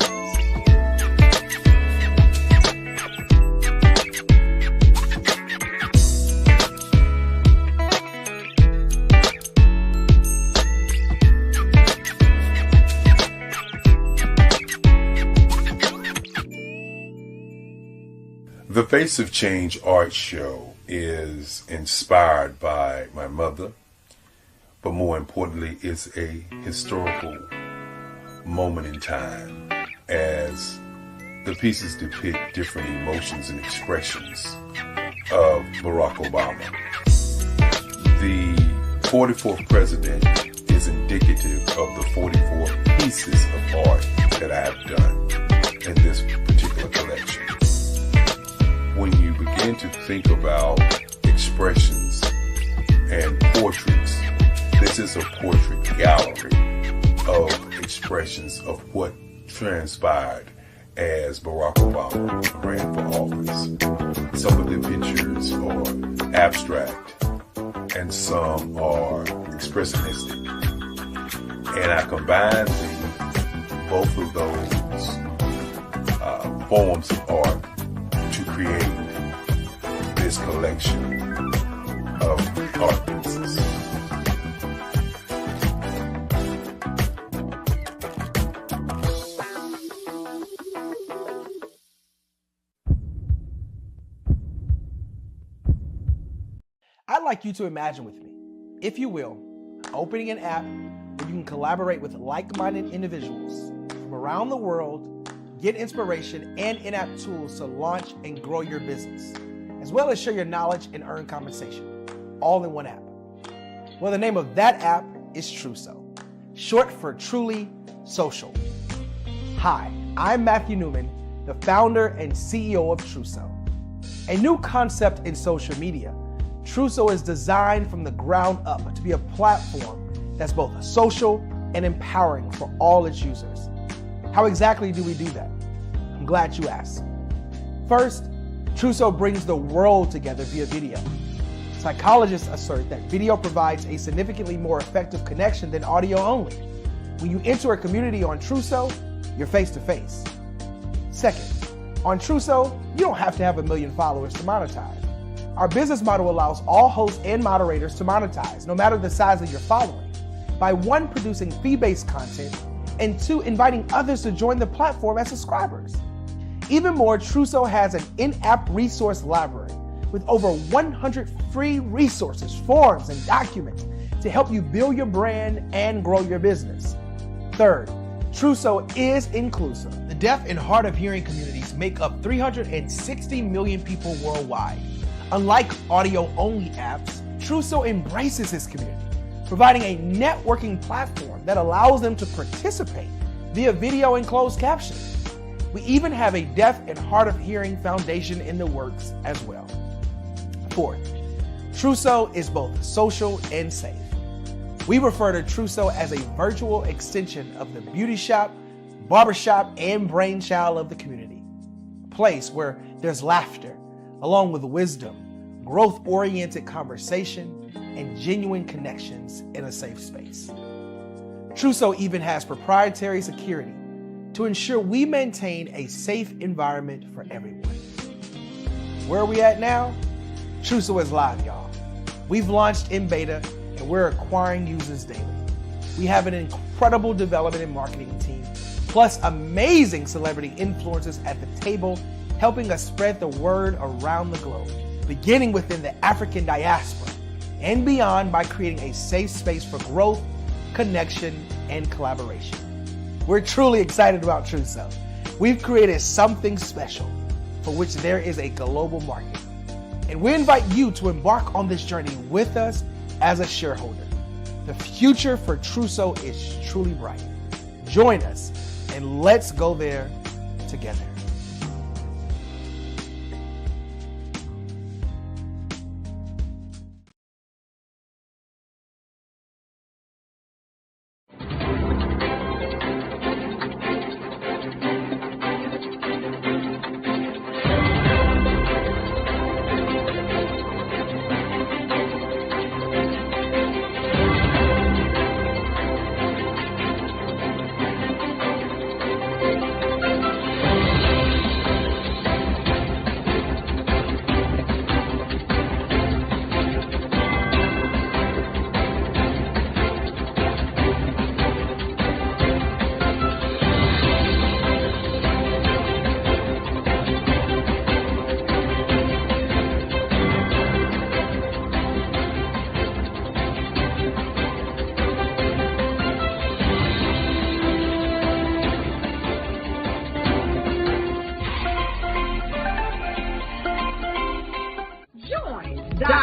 The Face of Change art show is inspired by my mother, but more importantly, it's a historical moment in time as the pieces depict different emotions and expressions of Barack Obama. The 44th president is indicative of the 44 pieces of art that I have done in this particular collection. When you begin to think about expressions and portraits, this is a portrait gallery of expressions of what transpired as Barack Obama ran for office. Some of the pictures are abstract and some are expressionistic. And I combined both of those forms of art to create this collection of art pieces. I'd like you to imagine with me, if you will, opening an app where you can collaborate with like-minded individuals from around the world, get inspiration and in-app tools to launch and grow your business, as well as share your knowledge and earn compensation, all in one app. Well, the name of that app is Truso, short for Truly Social. Hi, I'm Matthew Newman, the founder and CEO of Truso. A new concept in social media, Truso is designed from the ground up to be a platform that's both social and empowering for all its users. How exactly do we do that? I'm glad you asked. First, Truso brings the world together via video. Psychologists assert that video provides a significantly more effective connection than audio only. When you enter a community on Truso, you're face to face. Second, on Truso, you don't have to have 1 million followers to monetize. Our business model allows all hosts and moderators to monetize, no matter the size of your following, by 1, producing fee-based content, and 2, inviting others to join the platform as subscribers. Even more, Truso has an in-app resource library with over 100 free resources, forms, and documents to help you build your brand and grow your business. Third, Truso is inclusive. The deaf and hard of hearing communities make up 360 million people worldwide. Unlike audio-only apps, Truso embraces this community, providing a networking platform that allows them to participate via video and closed captioning. We even have a deaf and hard of hearing foundation in the works as well. Fourth, Truso is both social and safe. We refer to Truso as a virtual extension of the beauty shop, barbershop, and brainchild of the community. A place where there's laughter, along with wisdom, growth-oriented conversation, and genuine connections in a safe space. Truso even has proprietary security to ensure we maintain a safe environment for everyone. Where are we at now? Truso is live, y'all. We've launched in beta and we're acquiring users daily. We have an incredible development and marketing team, plus amazing celebrity influencers at the table, helping us spread the word around the globe, beginning within the African diaspora and beyond by creating a safe space for growth, connection, and collaboration. We're truly excited about Truso. We've created something special for which there is a global market. And we invite you to embark on this journey with us as a shareholder. The future for Truso is truly bright. Join us and let's go there together.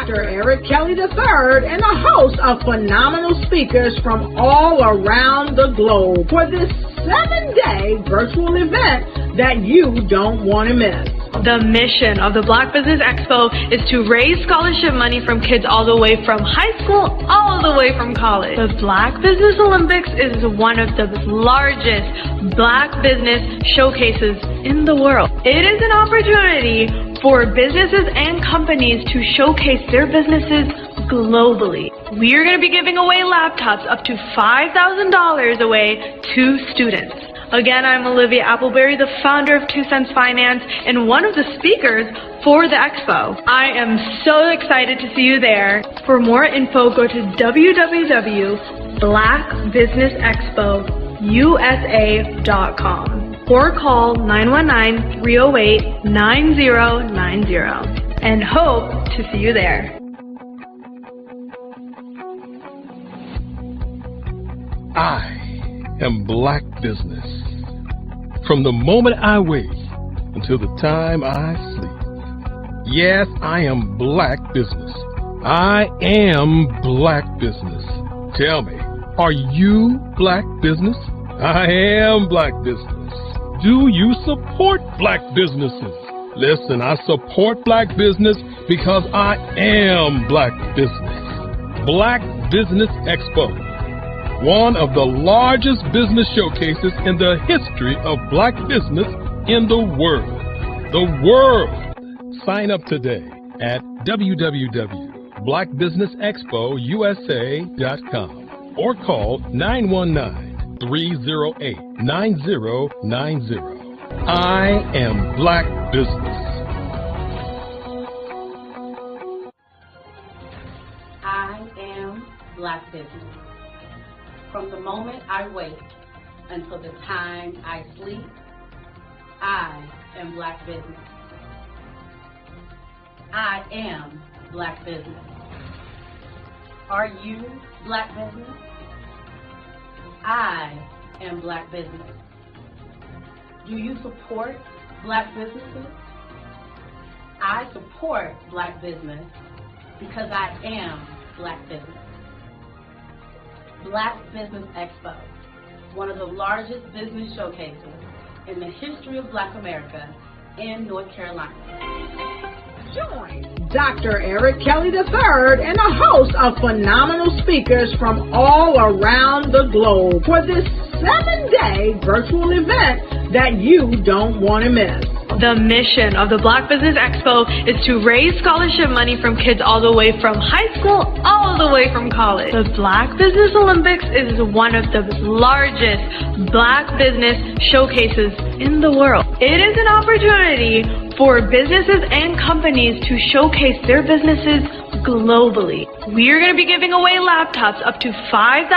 Dr. Eric Kelly III and a host of phenomenal speakers from all around the globe for this 7-day virtual event that you don't want to miss. The mission of the Black Business Expo is to raise scholarship money from kids all the way from high school all the way from college. The Black Business Olympics is one of the largest Black business showcases in the world. It is an opportunity for businesses and companies to showcase their businesses globally. We are going to be giving away laptops up to $5,000 away to students. Again, I'm Olivia Appleberry, the founder of 2 Cents Finance and one of the speakers for the expo. I am so excited to see you there. For more info, go to www.blackbusinessexpousa.com or call 919-308-9090 and hope to see you there. I am Black Business. From the moment I wake until the time I sleep. Yes, I am Black Business. I am Black Business. Tell me, are you Black Business? I am Black Business. Do you support Black businesses? Listen, I support Black business because I am Black Business. Black Business Expo, one of the largest business showcases in the history of Black business in the world. The world! Sign up today at www.blackbusinessexpousa.com or call 919-308-9090. I am Black Business. I am Black Business. From the moment I wake until the time I sleep, I am Black Business. I am Black Business. Are you Black Business? I am Black Business. Do you support Black businesses? I support Black business because I am Black Business. Black Business Expo, one of the largest business showcases in the history of Black America in North Carolina. Join Dr. Eric Kelly III and a host of phenomenal speakers from all around the globe for this 7-day virtual event that you don't want to miss. The mission of the Black Business Expo is to raise scholarship money from kids all the way from high school all the way from college. The Black Business Olympics is one of the largest Black business showcases in the world. It is an opportunity for businesses and companies to showcase their businesses globally. We are going to be giving away laptops up to $5,000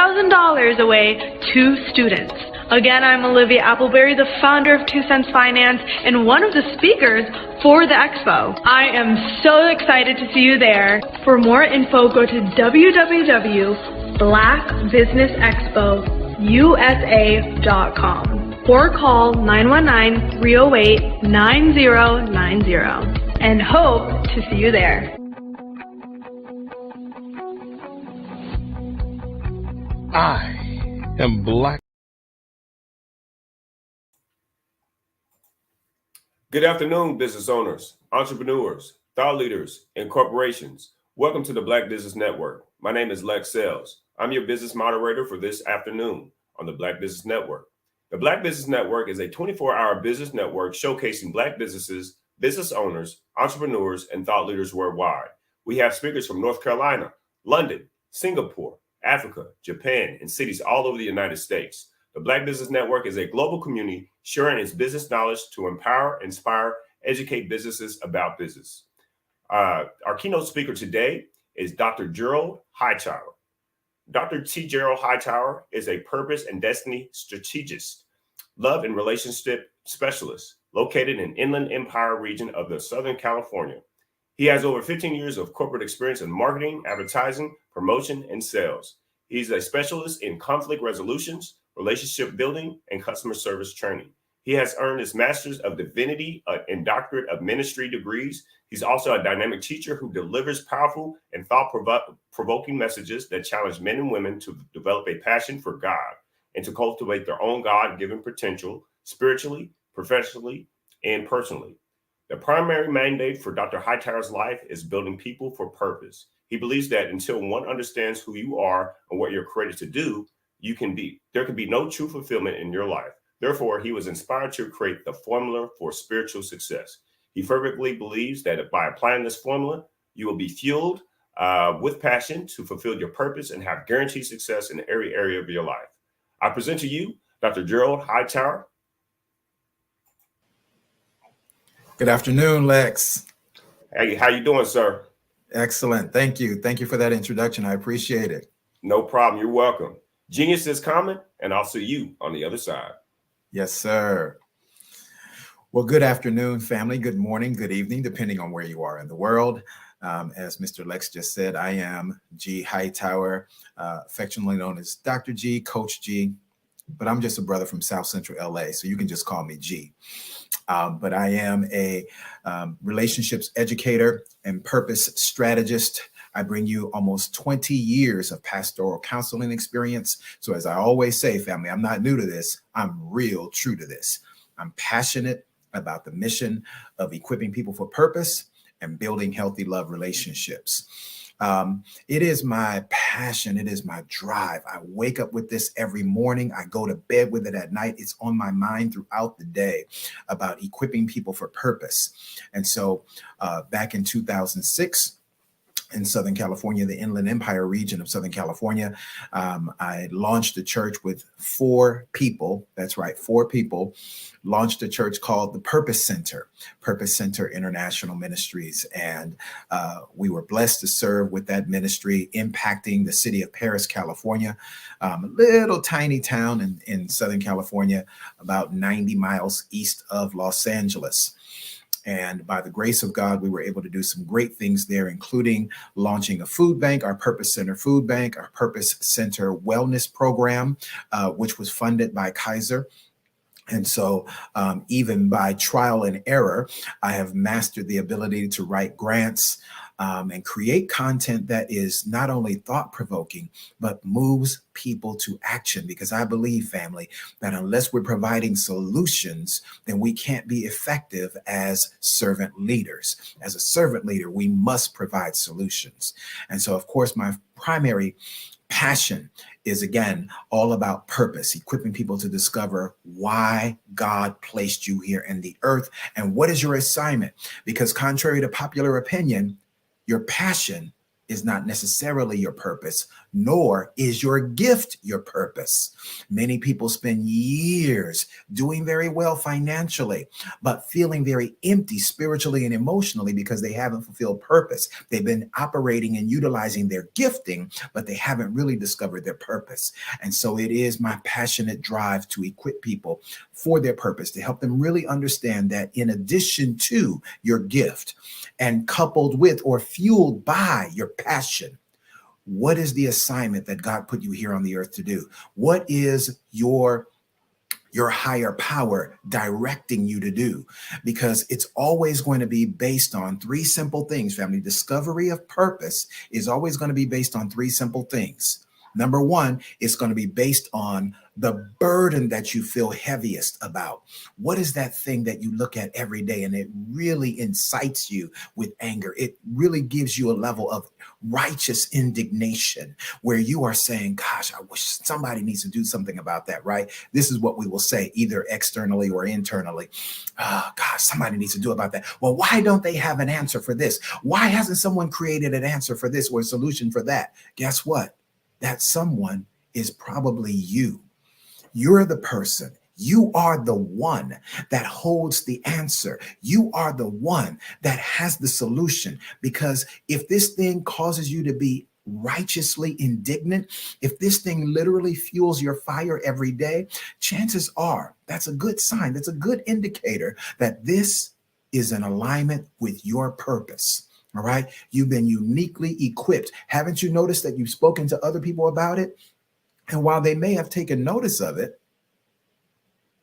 away to students. Again, I'm Olivia Appleberry, the founder of 2 Cents Finance and one of the speakers for the expo. I am so excited to see you there. For more info, go to www.blackbusinessexpousa.com or call 919-308-9090 and hope to see you there. I am Black. Good afternoon, business owners, entrepreneurs, thought leaders, and corporations. Welcome to the Black Business Network. My name is Lex Sales. I'm your business moderator for this afternoon on the Black Business Network. The Black Business Network is a 24-hour business network showcasing Black businesses, business owners, entrepreneurs, and thought leaders worldwide. We have speakers from North Carolina, London, Singapore, Africa, Japan, and cities all over the United States. The Black Business Network is a global community sharing its business knowledge to empower, inspire, educate businesses about business. Our keynote speaker today is Dr. Gerald Hightower. Dr. T. Gerald Hightower is a purpose and destiny strategist, love and relationship specialist located in Inland Empire region of the Southern California. He has over 15 years of corporate experience in marketing, advertising, promotion, and sales. He's a specialist in conflict resolutions, relationship building, and customer service training. He has earned his Master's of Divinity and Doctorate of Ministry degrees. He's also a dynamic teacher who delivers powerful and thought-provoking messages that challenge men and women to develop a passion for God and to cultivate their own God-given potential spiritually, professionally, and personally. The primary mandate for Dr. Hightower's life is building people for purpose. He believes that until one understands who you are and what you're created to do, there can be no true fulfillment in your life. Therefore, he was inspired to create the formula for spiritual success. He fervently believes that by applying this formula, you will be fueled with passion to fulfill your purpose and have guaranteed success in every area of your life. I present to you Dr. Gerald Hightower. Good afternoon, Lex. Hey, how you doing, sir? Excellent. Thank you. Thank you for that introduction. I appreciate it. No problem. You're welcome. Genius is common, and I'll see you on the other side. Yes, sir. Well, good afternoon, family. Good morning, good evening, depending on where you are in the world. As Mr. Lex just said, I am G. Hightower, affectionately known as Dr. G, Coach G, but I'm just a brother from South Central LA, so you can just call me G. But I am a relationships educator and purpose strategist. I bring you almost 20 years of pastoral counseling experience. So as I always say, family, I'm not new to this. I'm real true to this. I'm passionate about the mission of equipping people for purpose and building healthy love relationships. It is my passion. It is my drive. I wake up with this every morning. I go to bed with it at night. It's on my mind throughout the day about equipping people for purpose. And so back in 2006, in Southern California, the Inland Empire region of Southern California, I launched a church with 4 people. That's right, 4 people. Launched a church called the Purpose Center International Ministries. And we were blessed to serve with that ministry, impacting the city of Paris, California, a little tiny town in Southern California, about 90 miles east of Los Angeles. And by the grace of God, we were able to do some great things there, including launching a food bank, our Purpose Center Food Bank, our Purpose Center Wellness Program, which was funded by Kaiser. And so even by trial and error, I have mastered the ability to write grants and create content that is not only thought-provoking, but moves people to action. Because I believe, family, that unless we're providing solutions, then we can't be effective as servant leaders. As a servant leader, we must provide solutions. And so, of course, my primary passion is, again, all about purpose, equipping people to discover why God placed you here in the earth and what is your assignment. Because contrary to popular opinion, your passion is not necessarily your purpose, nor is your gift your purpose. Many people spend years doing very well financially, but feeling very empty spiritually and emotionally because they haven't fulfilled purpose. They've been operating and utilizing their gifting, but they haven't really discovered their purpose. And so it is my passionate drive to equip people for their purpose, to help them really understand that in addition to your gift and coupled with or fueled by your passion, what is the assignment that God put you here on the earth to do? What is your higher power directing you to do? Because it's always going to be based on 3 simple things, family. Discovery of purpose is always going to be based on 3 simple things. Number 1, it's going to be based on the burden that you feel heaviest about. What is that thing that you look at every day and it really incites you with anger? It really gives you a level of righteous indignation where you are saying, gosh, I wish somebody needs to do something about that, right? This is what we will say either externally or internally. Oh, gosh, somebody needs to do about that. Well, why don't they have an answer for this? Why hasn't someone created an answer for this or a solution for that? Guess what? That someone is probably you. You're the person. You are the one that holds the answer. You are the one that has the solution. Because if this thing causes you to be righteously indignant, if this thing literally fuels your fire every day, chances are that's a good sign. That's a good indicator that this is in alignment with your purpose. All right. You've been uniquely equipped. Haven't you noticed that you've spoken to other people about it? And while they may have taken notice of it,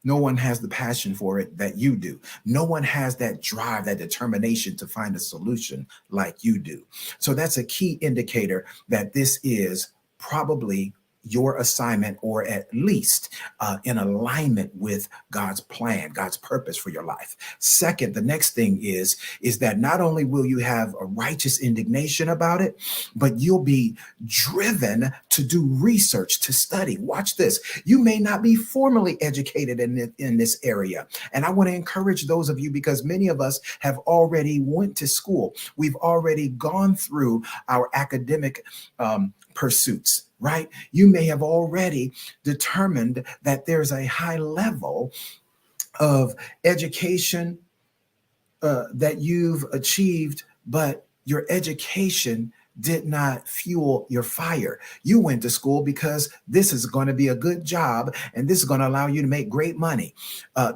No one has the passion for it that you do. No one has that drive, that determination to find a solution like you do. So that's a key indicator that this is probably your assignment, or at least in alignment with God's plan, God's purpose for your life. Second, the next thing is that not only will you have a righteous indignation about it, but you'll be driven to do research, to study. Watch this. You may not be formally educated in this area. And I want to encourage those of you, because many of us have already went to school. We've already gone through our academic pursuits, right? You may have already determined that there's a high level of education that you've achieved, but your education did not fuel your fire. You went to school because this is going to be a good job, and this is going to allow you to make great money.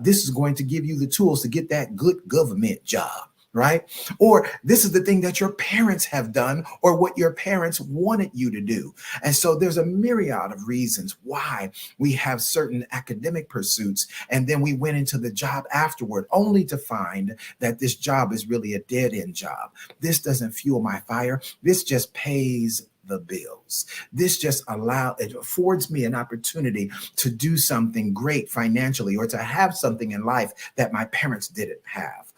This is going to give you the tools to get that good government job, right? Or this is the thing that your parents have done, or what your parents wanted you to do. And so there's a myriad of reasons why we have certain academic pursuits, and then we went into the job afterward, only to find that this job is really a dead-end job. This doesn't fuel my fire. This just pays the bills. This just it affords me an opportunity to do something great financially, or to have something in life that my parents didn't have.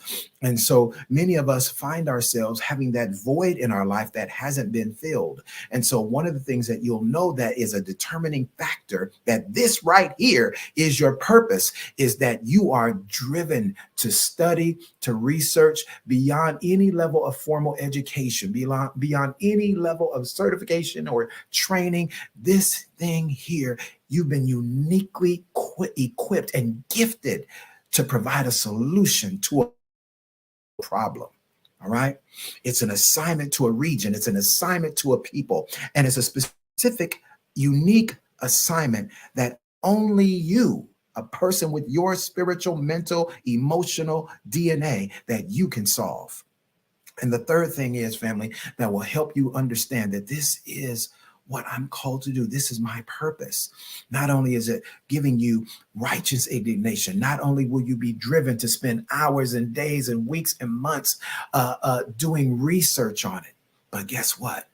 And so many of us find ourselves having that void in our life that hasn't been filled. And so one of the things that you'll know that is a determining factor that this right here is your purpose is that you are driven to study, to research beyond any level of formal education, beyond any level of certification or training. This thing here, you've been uniquely equipped and gifted to provide a solution to a problem. All right. It's an assignment to a region. It's an assignment to a people. And it's a specific, unique assignment that only you, a person with your spiritual, mental, emotional DNA, that you can solve. And the third thing is, family, that will help you understand that this is what I'm called to do. This is my purpose. Not only is it giving you righteous indignation, not only will you be driven to spend hours and days and weeks and months doing research on it, but guess what?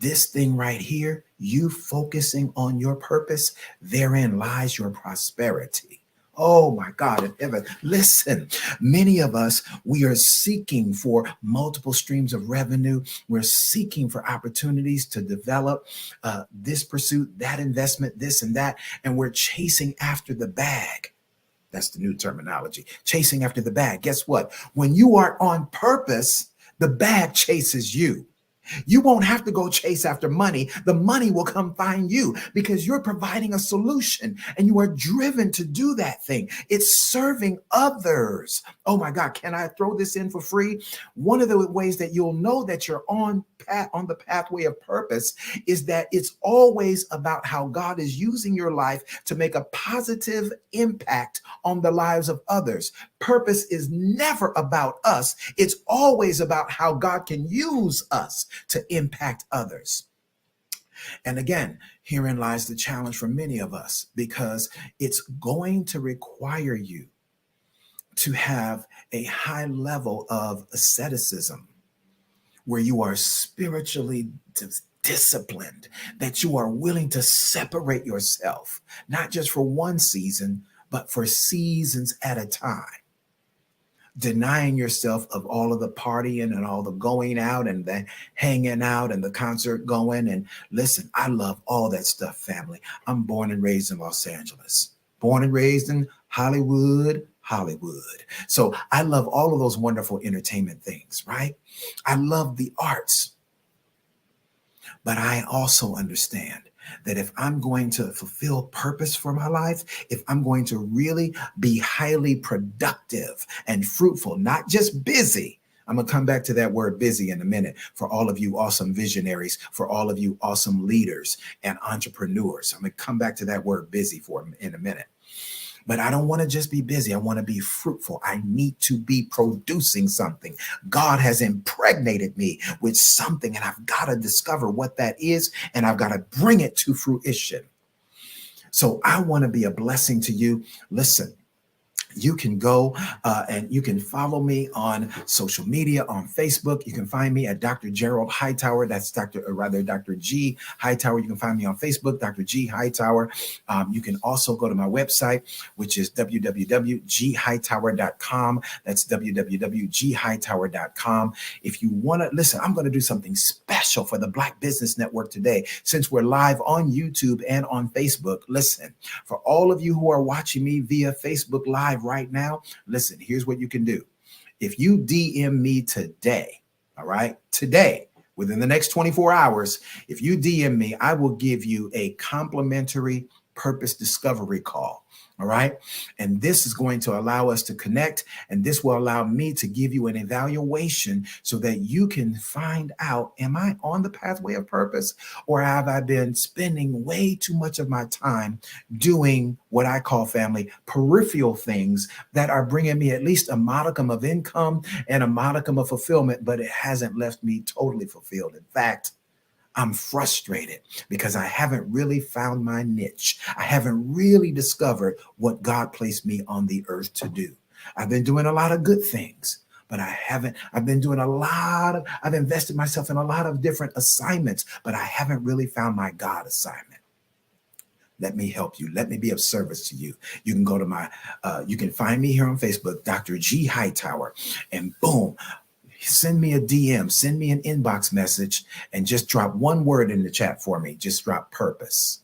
This thing right here, you focusing on your purpose, therein lies your prosperity. Oh my God in heaven. Listen, many of us, we are seeking for multiple streams of revenue. We're seeking for opportunities to develop this pursuit, that investment, this and that. And we're chasing after the bag. That's the new terminology. Chasing after the bag. Guess what? When you are on purpose, the bag chases you. You won't have to go chase after money. The money will come find you because you're providing a solution and you are driven to do that thing. It's serving others. Oh my God, can I throw this in for free? One of the ways that you'll know that you're on the pathway of purpose is that it's always about how God is using your life to make a positive impact on the lives of others. Purpose is never about us. It's always about how God can use us to impact others. And again, herein lies the challenge for many of us, because it's going to require you to have a high level of asceticism, where you are spiritually disciplined, that you are willing to separate yourself, not just for one season, but for seasons at a time. Denying yourself of all of the partying and all the going out and the hanging out and the concert going. And listen, I love all that stuff, family. I'm born and raised in Los Angeles, born and raised in Hollywood. So I love all of those wonderful entertainment things, right? I love the arts. But I also understand that if I'm going to fulfill purpose for my life, if I'm going to really be highly productive and fruitful, not just busy. I'm going to come back to that word busy in a minute for all of you awesome visionaries, for all of you awesome leaders and entrepreneurs. I'm going to come back to that word busy in a minute. But I don't want to just be busy. I want to be fruitful. I need to be producing something. God has impregnated me with something, and I've got to discover what that is, and I've got to bring it to fruition. So I want to be a blessing to you. Listen, you can go and you can follow me on social media, on Facebook. You can find me at Dr. Gerald Hightower. That's Dr. G Hightower. You can find me on Facebook, Dr. G Hightower. You can also go to my website, which is www.ghightower.com. That's www.ghightower.com. If you want to listen, I'm going to do something special for the Black Business Network today, since we're live on YouTube and on Facebook. Listen, for all of you who are watching me via Facebook Live right now, listen, here's what you can do. If you DM me today, all right, today, within the next 24 hours, if you DM me, I will give you a complimentary purpose discovery call. All right. And this is going to allow us to connect. And this will allow me to give you an evaluation so that you can find out, am I on the pathway of purpose, or have I been spending way too much of my time doing what I call, family, peripheral things that are bringing me at least a modicum of income and a modicum of fulfillment, but it hasn't left me totally fulfilled. In fact, I'm frustrated because I haven't really found my niche. I haven't really discovered what God placed me on the earth to do. I've been doing a lot of good things, but I've invested myself in a lot of different assignments, but I haven't really found my God assignment. Let me help you. Let me be of service to you. You can go to you can find me here on Facebook, Dr. G Hightower, and boom, send me a DM, send me an inbox message, and just drop one word in the chat for me. Just drop purpose.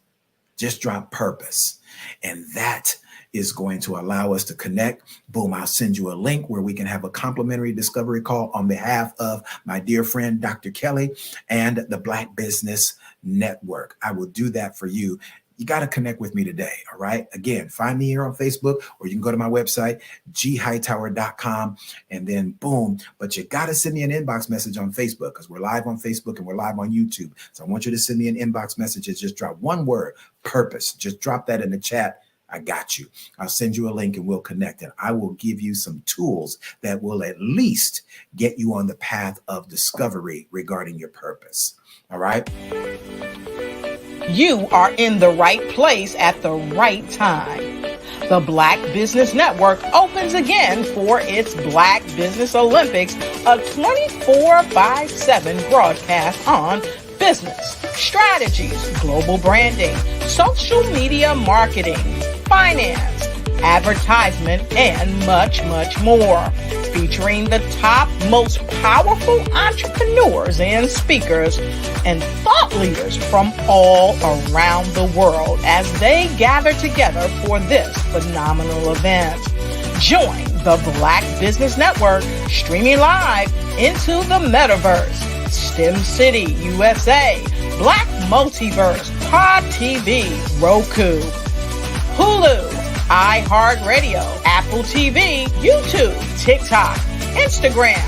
Just drop purpose. And that is going to allow us to connect. Boom, I'll send you a link where we can have a complimentary discovery call on behalf of my dear friend, Dr. Kelly, and the Black Business Network. I will do that for you. You got to connect with me today. All right. Again, find me here on Facebook, or you can go to my website, ghightower.com, and then boom. But you got to send me an inbox message on Facebook, because we're live on Facebook and we're live on YouTube. So I want you to send me an inbox message and just drop one word, purpose. Just drop that in the chat. I got you. I'll send you a link and we'll connect, and I will give you some tools that will at least get you on the path of discovery regarding your purpose. All right. You are in the right place at the right time. The Black Business Network opens again for its Black Business Olympics, a 24/7 broadcast on business, strategies, global branding, social media marketing, finance, advertisement, and much, much more. Featuring the top, most powerful entrepreneurs and speakers and thought leaders from all around the world as they gather together for this phenomenal event. Join the Black Business Network streaming live into the metaverse, STEM City USA, Black Multiverse, Pod TV, Roku, Hulu, iHeartRadio, Apple TV, YouTube, TikTok, Instagram,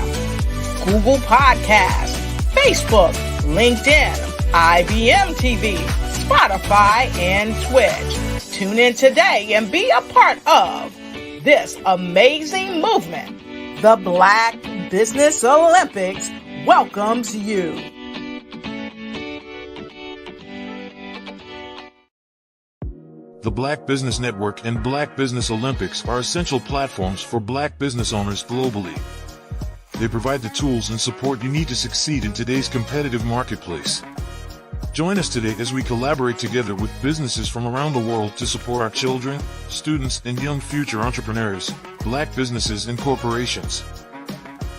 Google Podcasts, Facebook, LinkedIn, IBM TV, Spotify, and Twitch. Tune in today and be a part of this amazing movement. The Black Business Olympics welcomes you. The Black Business Network and Black Business Olympics are essential platforms for Black business owners globally. They provide the tools and support you need to succeed in today's competitive marketplace. Join us today as we collaborate together with businesses from around the world to support our children, students, and young future entrepreneurs, Black businesses, and corporations.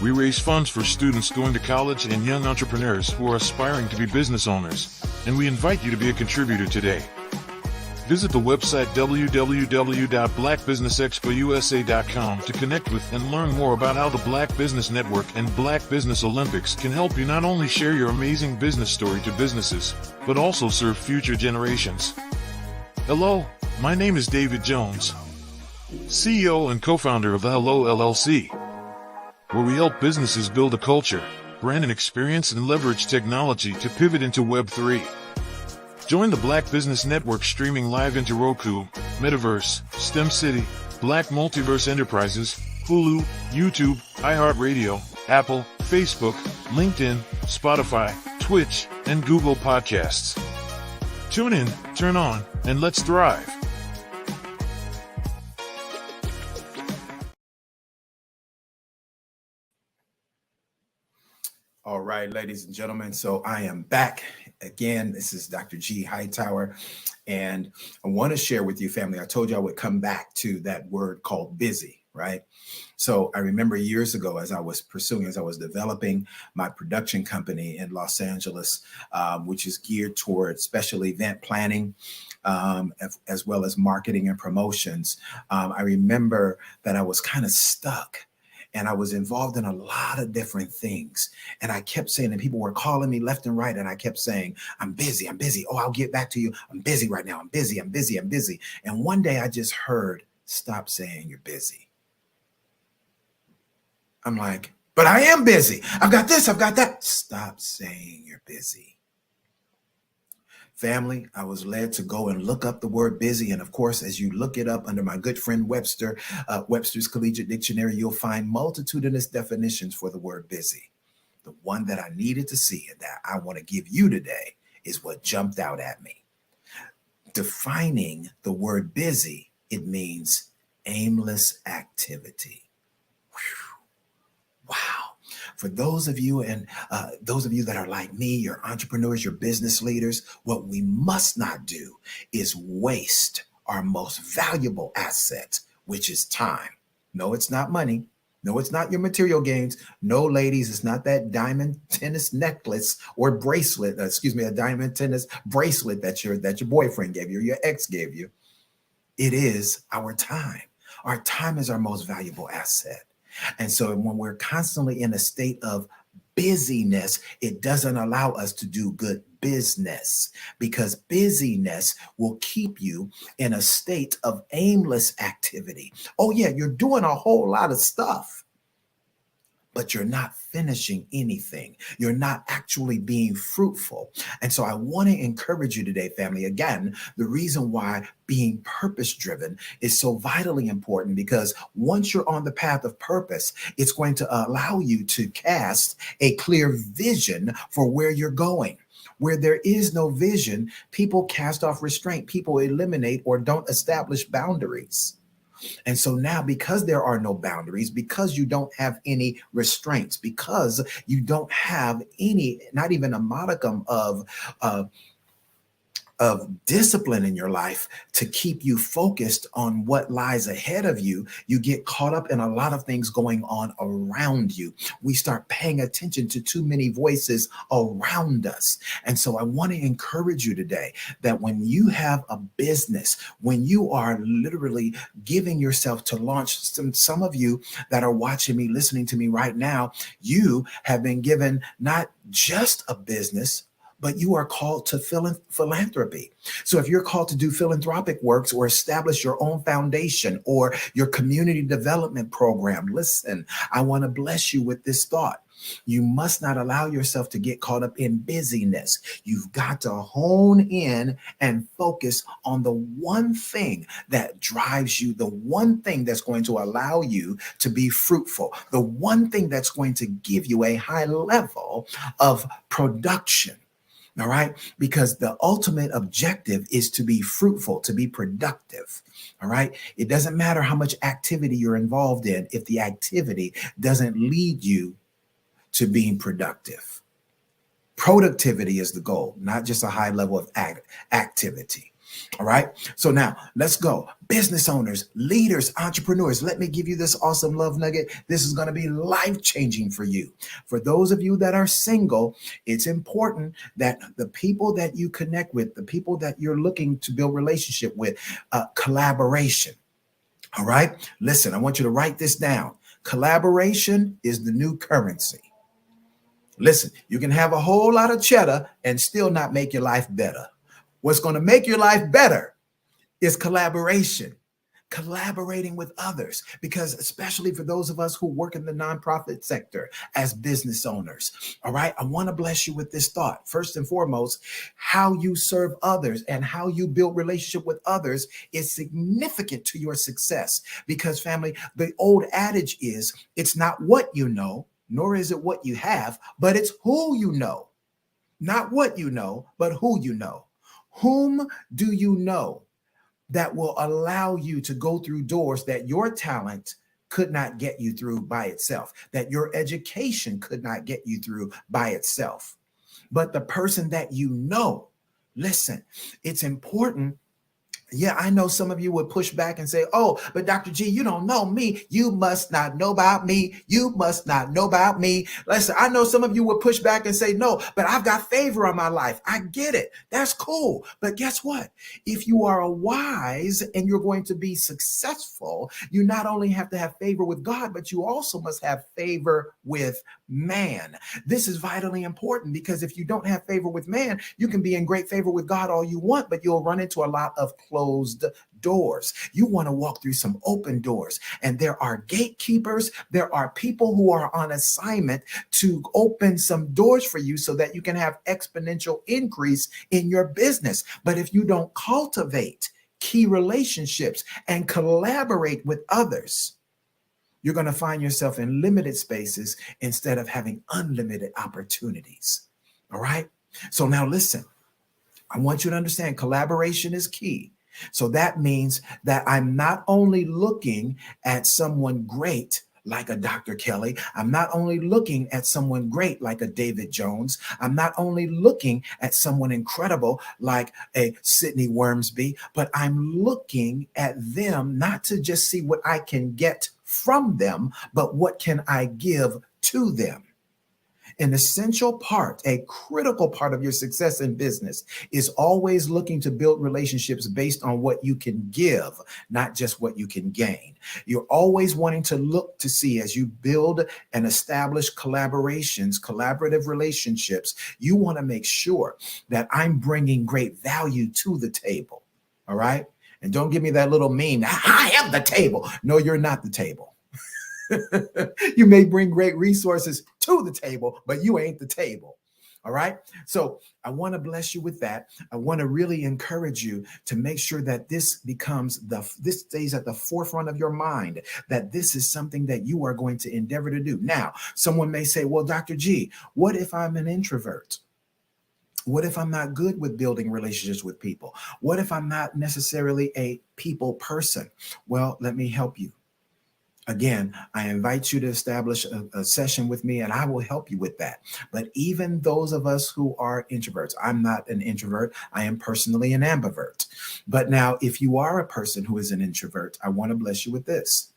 We raise funds for students going to college and young entrepreneurs who are aspiring to be business owners, and we invite you to be a contributor today. Visit the website www.blackbusinessexpousa.com to connect with and learn more about how the Black Business Network and Black Business Olympics can help you not only share your amazing business story to businesses, but also serve future generations. Hello, my name is David Jones, CEO and co-founder of the Hello LLC, where we help businesses build a culture, brand an experience, and leverage technology to pivot into Web3. Join the Black Business Network streaming live into Roku, Metaverse, STEM City, Black Multiverse Enterprises, Hulu, YouTube, iHeartRadio, Apple, Facebook, LinkedIn, Spotify, Twitch, and Google Podcasts. Tune in, turn on, and let's thrive. All right, ladies and gentlemen. So I am back again. This is Dr. G. Hightower, and I want to share with you, family. I told you I would come back to that word called busy, right? So I remember years ago as I was developing my production company in Los Angeles, which is geared toward special event planning, as well as marketing and promotions. I remember that I was kind of stuck. And I was involved in a lot of different things. And I kept saying, and people were calling me left and right. And I kept saying, I'm busy. I'm busy. Oh, I'll get back to you. I'm busy right now. I'm busy. I'm busy. I'm busy. And one day I just heard, stop saying you're busy. I'm like, but I am busy. I've got this. I've got that. Stop saying you're busy. Family, I was led to go and look up the word busy. And of course, as you look it up under my good friend Webster, Webster's Collegiate Dictionary, you'll find multitudinous definitions for the word busy. The one that I needed to see and that I want to give you today is what jumped out at me. Defining the word busy, it means aimless activity. Whew. Wow. For those of you that are like me, you're entrepreneurs, you're business leaders, what we must not do is waste our most valuable asset, which is time. No, it's not money. No, it's not your material gains. No, ladies, it's not that diamond tennis necklace or bracelet, a diamond tennis bracelet that your boyfriend gave you or your ex gave you. It is our time. Our time is our most valuable asset. And so when we're constantly in a state of busyness, it doesn't allow us to do good business, because busyness will keep you in a state of aimless activity. Oh yeah, you're doing a whole lot of stuff, but you're not finishing anything. You're not actually being fruitful. And so I want to encourage you today, family. Again, the reason why being purpose-driven is so vitally important, because once you're on the path of purpose, it's going to allow you to cast a clear vision for where you're going. Where there is no vision, people cast off restraint. People eliminate or don't establish boundaries. And so now, because there are no boundaries, because you don't have any restraints, because you don't have any, not even a modicum of discipline in your life to keep you focused on what lies ahead of you, you get caught up in a lot of things going on around you. We start paying attention to too many voices around us. And so I want to encourage you today that when you have a business, when you are literally giving yourself to launch, some of you that are watching me, listening to me right now, you have been given not just a business, but you are called to philanthropy. So if you're called to do philanthropic works or establish your own foundation or your community development program, listen, I want to bless you with this thought. You must not allow yourself to get caught up in busyness. You've got to hone in and focus on the one thing that drives you, the one thing that's going to allow you to be fruitful, the one thing that's going to give you a high level of production. All right, because the ultimate objective is to be fruitful, to be productive. All right, it doesn't matter how much activity you're involved in if the activity doesn't lead you to being productive. Productivity is the goal, not just a high level of activity. All right. So now let's go. Business owners, leaders, entrepreneurs. Let me give you this awesome love nugget. This is going to be life-changing for you. For those of you that are single, it's important that the people that you connect with, the people that you're looking to build relationship with, collaboration. All right. Listen, I want you to write this down. Collaboration is the new currency. Listen, you can have a whole lot of cheddar and still not make your life better. What's going to make your life better is collaboration, collaborating with others, because especially for those of us who work in the nonprofit sector as business owners. All right. I want to bless you with this thought. First and foremost, how you serve others and how you build relationship with others is significant to your success, because family, the old adage is it's not what you know, nor is it what you have, but it's who you know. Not what you know, but who you know. Whom do you know that will allow you to go through doors that your talent could not get you through by itself, that your education could not get you through by itself? But the person that you know, listen, it's important. Yeah, I know some of you would push back and say, oh, but Dr. G, you don't know me. You must not know about me. You must not know about me. Listen, I know some of you would push back and say, no, but I've got favor on my life. I get it. That's cool. But guess what? If you are wise and you're going to be successful, you not only have to have favor with God, but you also must have favor with man. This is vitally important, because if you don't have favor with man, you can be in great favor with God all you want, but you'll run into a lot of closed doors. You want to walk through some open doors, and there are gatekeepers. There are people who are on assignment to open some doors for you so that you can have exponential increase in your business. But if you don't cultivate key relationships and collaborate with others, you're going to find yourself in limited spaces instead of having unlimited opportunities. All right. So now listen, I want you to understand collaboration is key. So that means that I'm not only looking at someone great like a Dr. Kelly. I'm not only looking at someone great like a David Jones. I'm not only looking at someone incredible like a Sydney Wormsby, but I'm looking at them not to just see what I can get from them, but what can I give to them. An essential part, a critical part of your success in business is always looking to build relationships based on what you can give, not just what you can gain. You're always wanting to look to see, as you build and establish collaborations, collaborative relationships, you want to make sure that I'm bringing great value to the table. All right. And don't give me that little meme. I am the table. No, you're not the table. You may bring great resources to the table, but you ain't the table. All right. So I want to bless you with that. I want to really encourage you to make sure that this stays at the forefront of your mind, that this is something that you are going to endeavor to do. Now, someone may say, well, Dr. G, what if I'm an introvert? What if I'm not good with building relationships with people? What if I'm not necessarily a people person? Well, let me help you. Again, I invite you to establish a session with me, and I will help you with that. But even those of us who are introverts, I'm not an introvert. I am personally an ambivert. But now, if you are a person who is an introvert, I want to bless you with this,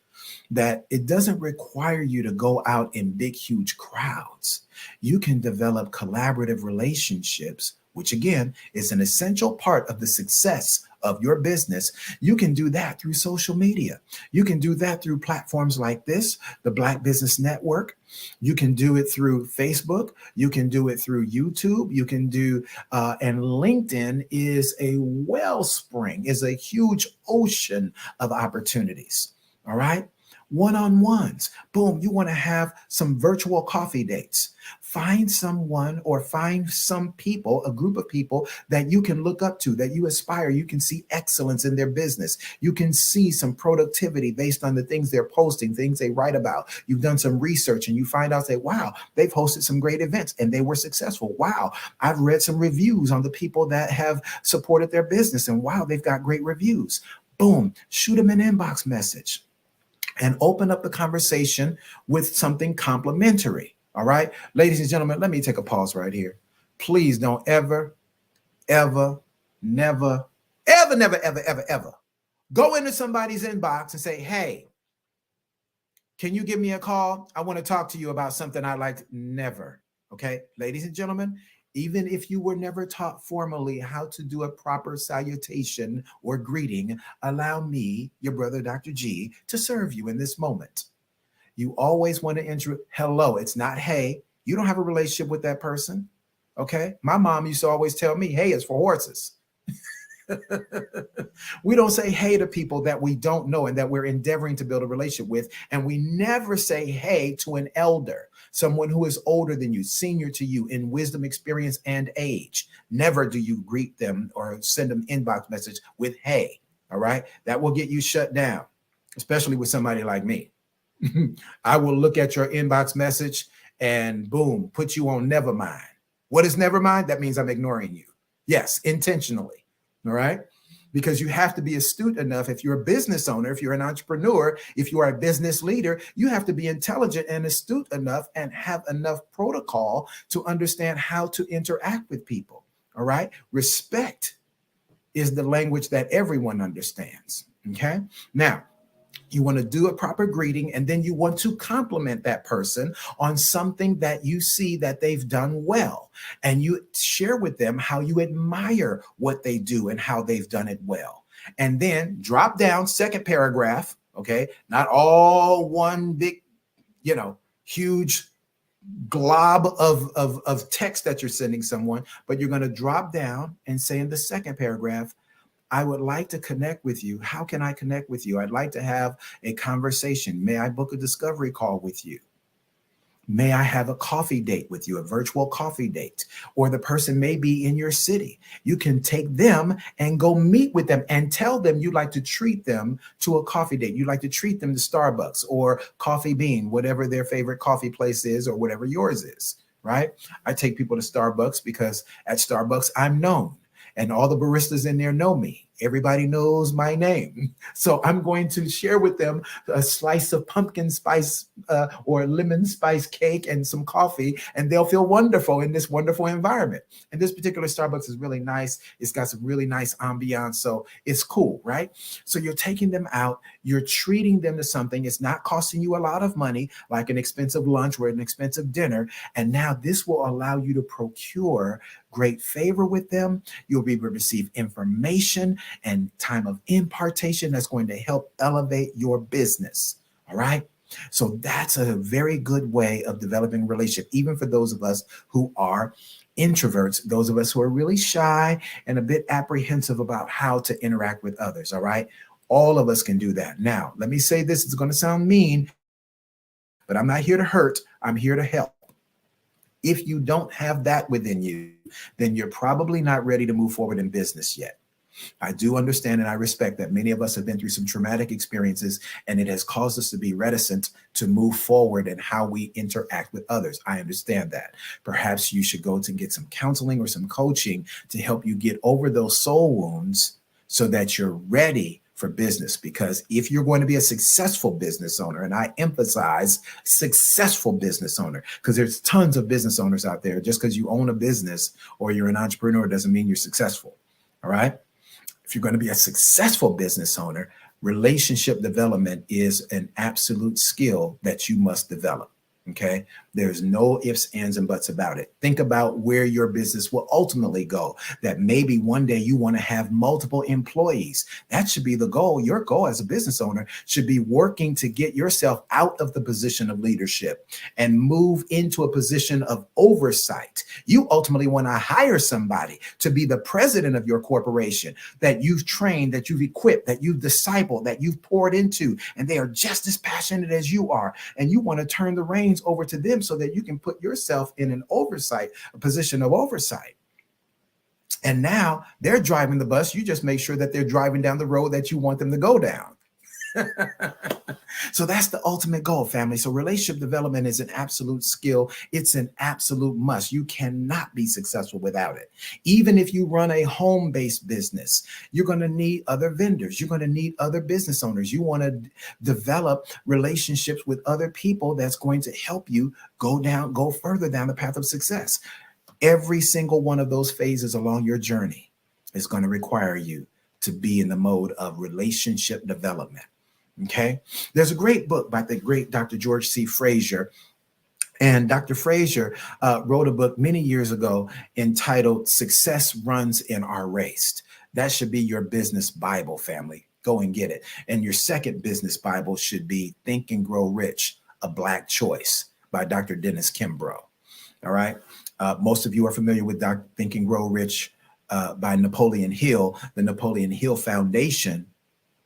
that it doesn't require you to go out in big, huge crowds. You can develop collaborative relationships, which again is an essential part of the success of your business. You can do that through social media. You can do that through platforms like this, the Black Business Network. You can do it through Facebook. You can do it through YouTube. You can do, and LinkedIn is a wellspring, is a huge ocean of opportunities. All right. One-on-ones. Boom. You want to have some virtual coffee dates. Find someone or find some people, a group of people that you can look up to, that you aspire. You can see excellence in their business. You can see some productivity based on the things they're posting, things they write about. You've done some research and you find out, say, wow, they've hosted some great events and they were successful. Wow, I've read some reviews on the people that have supported their business, and wow, they've got great reviews. Boom, shoot them an inbox message and open up the conversation with something complimentary. All right, ladies and gentlemen, let me take a pause right here. Please don't ever never go into somebody's inbox and say, hey, can you give me a call? I want to talk to you about something I like. Never. Okay, ladies and gentlemen, even if you were never taught formally how to do a proper salutation or greeting, allow me, your brother, Dr. G, to serve you in this moment. You always want to enter hello. It's not hey. You don't have a relationship with that person. Okay. My mom used to always tell me, hey, it's for horses. We don't say hey to people that we don't know and that we're endeavoring to build a relationship with. And we never say hey to an elder, someone who is older than you, senior to you in wisdom, experience, and age. Never do you greet them or send them inbox message with hey. All right. That will get you shut down, especially with somebody like me. I will look at your inbox message and boom, put you on never mind. What is never mind? That means I'm ignoring you. Yes, intentionally. All right. Because you have to be astute enough. If you're a business owner, if you're an entrepreneur, if you are a business leader, you have to be intelligent and astute enough and have enough protocol to understand how to interact with people. All right. Respect is the language that everyone understands. Okay. Now, you want to do a proper greeting, and then you want to compliment that person on something that you see that they've done well. And you share with them how you admire what they do and how they've done it well. And then drop down, second paragraph, okay? Not all one big, huge glob of text that you're sending someone, but you're going to drop down and say in the second paragraph, I would like to connect with you. How can I connect with you? I'd like to have a conversation. May I book a discovery call with you? May I have a coffee date with you, a virtual coffee date? Or the person may be in your city. You can take them and go meet with them and tell them you'd like to treat them to a coffee date. You'd like to treat them to Starbucks or Coffee Bean, whatever their favorite coffee place is or whatever yours is, right? I take people to Starbucks because at Starbucks, I'm known. And all the baristas in there know me. Everybody knows my name. So I'm going to share with them a slice of pumpkin spice or lemon spice cake and some coffee, and they'll feel wonderful in this wonderful environment. And this particular Starbucks is really nice. It's got some really nice ambiance. So it's cool, right? So you're taking them out. You're treating them to something. It's not costing you a lot of money, like an expensive lunch or an expensive dinner. And now this will allow you to procure great favor with them. You'll be able to receive information and time of impartation that's going to help elevate your business. All right. So that's a very good way of developing a relationship, even for those of us who are introverts, those of us who are really shy and a bit apprehensive about how to interact with others. All right. All of us can do that. Now, let me say this, it's going to sound mean, but I'm not here to hurt. I'm here to help. If you don't have that within you, then you're probably not ready to move forward in business yet. I do understand and I respect that many of us have been through some traumatic experiences, and it has caused us to be reticent to move forward in how we interact with others. I understand that. Perhaps you should go to get some counseling or some coaching to help you get over those soul wounds so that you're ready for business. Because if you're going to be a successful business owner, and I emphasize successful business owner, because there's tons of business owners out there. Just because you own a business or you're an entrepreneur doesn't mean you're successful. All right. If you're going to be a successful business owner, relationship development is an absolute skill that you must develop. Okay. There's no ifs, ands, and buts about it. Think about where your business will ultimately go, that maybe one day you want to have multiple employees. That should be the goal. Your goal as a business owner should be working to get yourself out of the position of leadership and move into a position of oversight. You ultimately want to hire somebody to be the president of your corporation that you've trained, that you've equipped, that you've discipled, that you've poured into, and they are just as passionate as you are. And you want to turn the reins over to them so that you can put yourself in a position of oversight. And now they're driving the bus. You just make sure that they're driving down the road that you want them to go down. So that's the ultimate goal, family. So relationship development is an absolute skill. It's an absolute must. You cannot be successful without it. Even if you run a home-based business, you're going to need other vendors. You're going to need other business owners. You want to develop relationships with other people that's going to help you go further down the path of success. Every single one of those phases along your journey is going to require you to be in the mode of relationship development. Okay. There's a great book by the great Dr. George C. Frazier. And Dr. Frazier wrote a book many years ago entitled Success Runs in Our Race. That should be your business Bible, family. Go and get it. And your second business Bible should be Think and Grow Rich, A Black Choice by Dr. Dennis Kimbrough. All right. Most of you are familiar with Think and Grow Rich by Napoleon Hill. The Napoleon Hill Foundation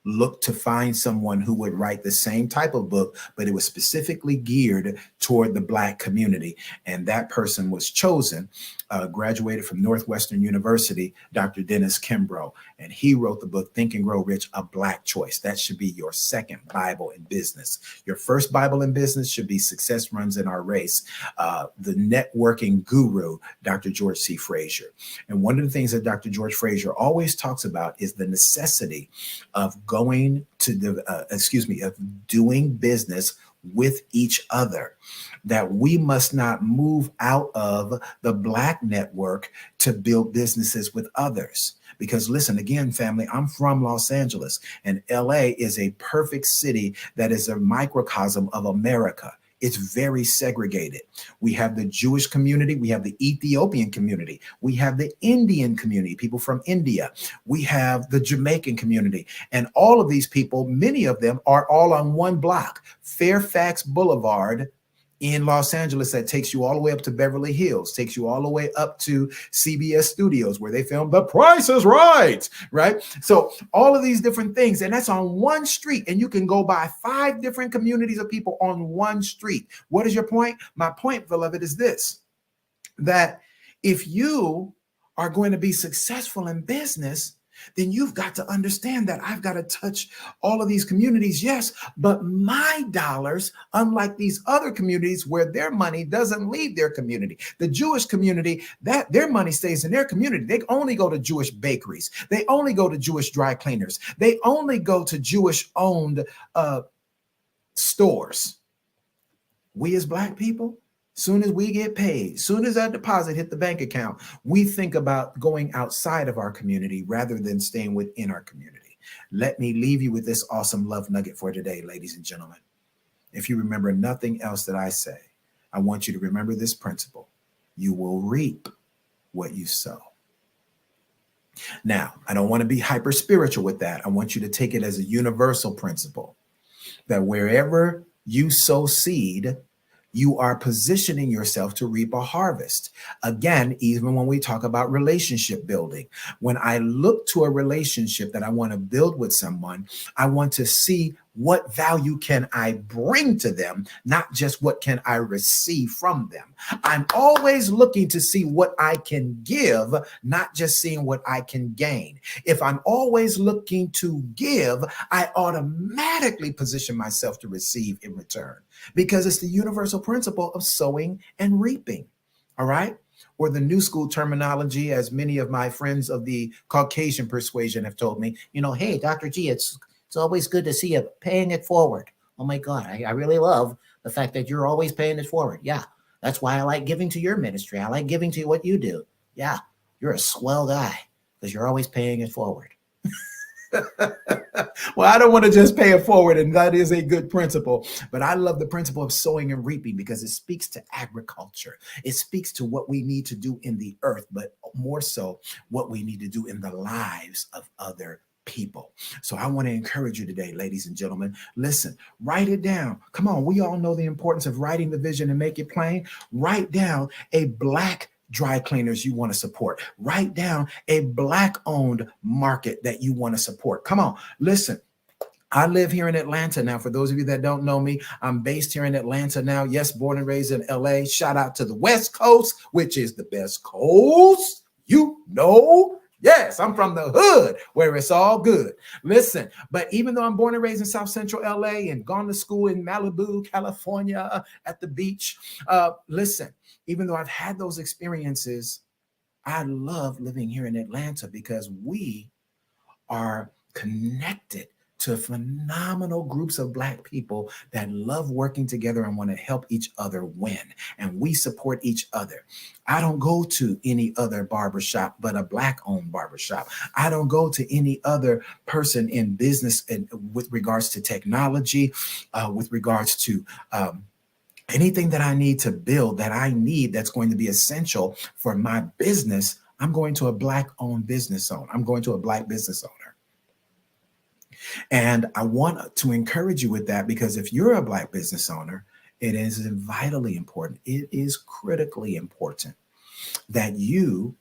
looked to find someone who would write the same type of book, but it was specifically geared toward the Black community. And that person was chosen, graduated from Northwestern University, Dr. Dennis Kimbrough. And he wrote the book, Think and Grow Rich, A Black Choice. That should be your second Bible in business. Your first Bible in business should be Success Runs in Our Race, the networking guru, Dr. George C. Frazier. And one of the things that Dr. George Frazier always talks about is the necessity of going to of doing business with each other, that we must not move out of the Black network to build businesses with others. Because listen, again, family, I'm from Los Angeles, and LA is a perfect city that is a microcosm of America. It's very segregated. We have the Jewish community. We have the Ethiopian community. We have the Indian community, people from India. We have the Jamaican community. And all of these people, many of them are all on one block, Fairfax Boulevard in Los Angeles, that takes you all the way up to Beverly Hills, takes you all the way up to CBS Studios, where they film The Price is Right, right? So all of these different things, and that's on one street, and you can go by 5 different communities of people on one street. What is your point? My point, beloved, is this, that if you are going to be successful in business, then you've got to understand that I've got to touch all of these communities, yes, but my dollars, unlike these other communities where their money doesn't leave their community. The Jewish community, that their money stays in their community. They only go to Jewish bakeries. They only go to Jewish dry cleaners. They only go to Jewish-owned stores. We as Black people, soon as we get paid, soon as that deposit hit the bank account, we think about going outside of our community rather than staying within our community. Let me leave you with this awesome love nugget for today, ladies and gentlemen. If you remember nothing else that I say, I want you to remember this principle. You will reap what you sow. Now, I don't want to be hyper spiritual with that. I want you to take it as a universal principle that wherever you sow seed, you are positioning yourself to reap a harvest. Again, even when we talk about relationship building, when I look to a relationship that I want to build with someone, I want to see what value can I bring to them, not just what can I receive from them. I'm always looking to see what I can give, not just seeing what I can gain. If I'm always looking to give, I automatically position myself to receive in return, because it's the universal principle of sowing and reaping. All right? Or the new school terminology, as many of my friends of the Caucasian persuasion have told me, hey, Dr. G, it's always good to see you paying it forward. Oh my God, I really love the fact that you're always paying it forward. Yeah, that's why I like giving to your ministry. I like giving to what you do. Yeah, you're a swell guy because you're always paying it forward. Well, I don't want to just pay it forward, and that is a good principle, but I love the principle of sowing and reaping because it speaks to agriculture. It speaks to what we need to do in the earth, but more so what we need to do in the lives of other people. So I want to encourage you today, ladies and gentlemen, listen, write it down. Come on, we all know the importance of writing the vision and make it plain. Write down a Black dry cleaners you want to support. Write down a Black-owned market that you want to support. Come on, listen. I live here in Atlanta now. For those of you that don't know me, I'm based here in Atlanta now. Yes, born and raised in LA. Shout out to the West Coast, which is the best coast. Yes, I'm from the hood where it's all good. Listen, but even though I'm born and raised in South Central LA and gone to school in Malibu, California at the beach, listen, even though I've had those experiences, I love living here in Atlanta because we are connected to phenomenal groups of Black people that love working together and want to help each other win. And we support each other. I don't go to any other barbershop but a Black-owned barbershop. I don't go to any other person in business with regards to technology, with regards to anything that I need to build, that I need that's going to be essential for my business. I'm going to a Black-owned business owner. I'm going to a Black business owner. And I want to encourage you with that, because if you're a Black business owner, it is vitally important. It is critically important that you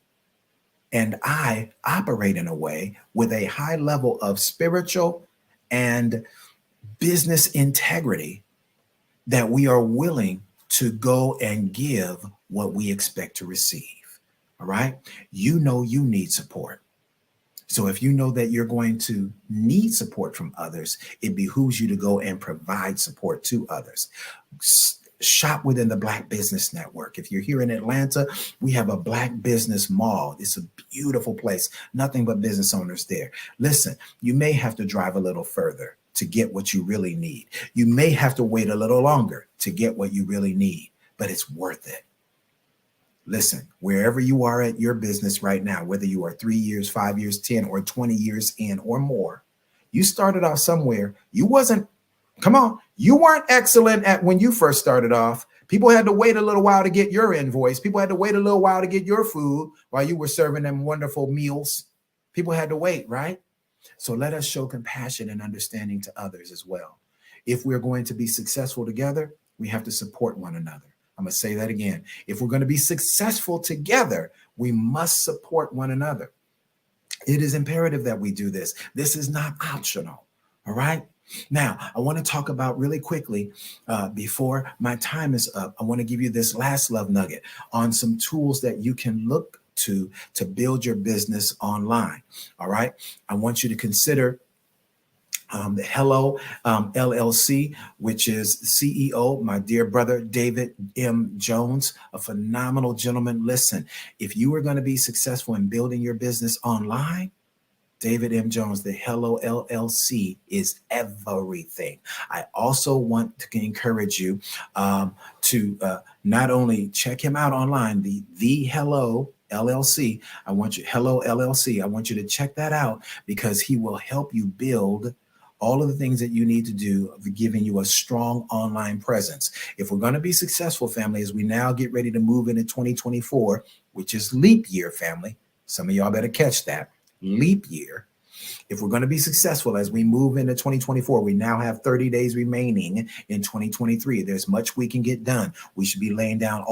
and I operate in a way with a high level of spiritual and business integrity that we are willing to go and give what we expect to receive. All right. You know, you need support. So if you know that you're going to need support from others, it behooves you to go and provide support to others. Shop within the Black Business Network. If you're here in Atlanta, we have a Black Business Mall. It's a beautiful place. Nothing but business owners there. Listen, you may have to drive a little further to get what you really need. You may have to wait a little longer to get what you really need, but it's worth it. Listen, wherever you are at your business right now, whether you are 3 years, 5 years, 10 or 20 years in or more, you started off somewhere. You weren't excellent at when you first started off. People had to wait a little while to get your invoice. People had to wait a little while to get your food while you were serving them wonderful meals. People had to wait, right? So let us show compassion and understanding to others as well. If we're going to be successful together, we have to support one another. I'm going to say that again. If we're going to be successful together, we must support one another. It is imperative that we do this. This is not optional. All right. Now, I want to talk about really quickly before my time is up. I want to give you this last love nugget on some tools that you can look to build your business online. All right. I want you to consider the Hello LLC, which is CEO, my dear brother, David M. Jones, a phenomenal gentleman. Listen, if you are going to be successful in building your business online, David M. Jones, the Hello LLC is everything. I also want to encourage you to not only check him out online, the Hello LLC. Hello LLC. I want you to check that out because he will help you build all of the things that you need to do, giving you a strong online presence. If we're going to be successful, family, as we now get ready to move into 2024, which is leap year, family. Some of y'all better catch that. Leap year. If we're going to be successful as we move into 2024, we now have 30 days remaining in 2023. There's much we can get done. We should be laying down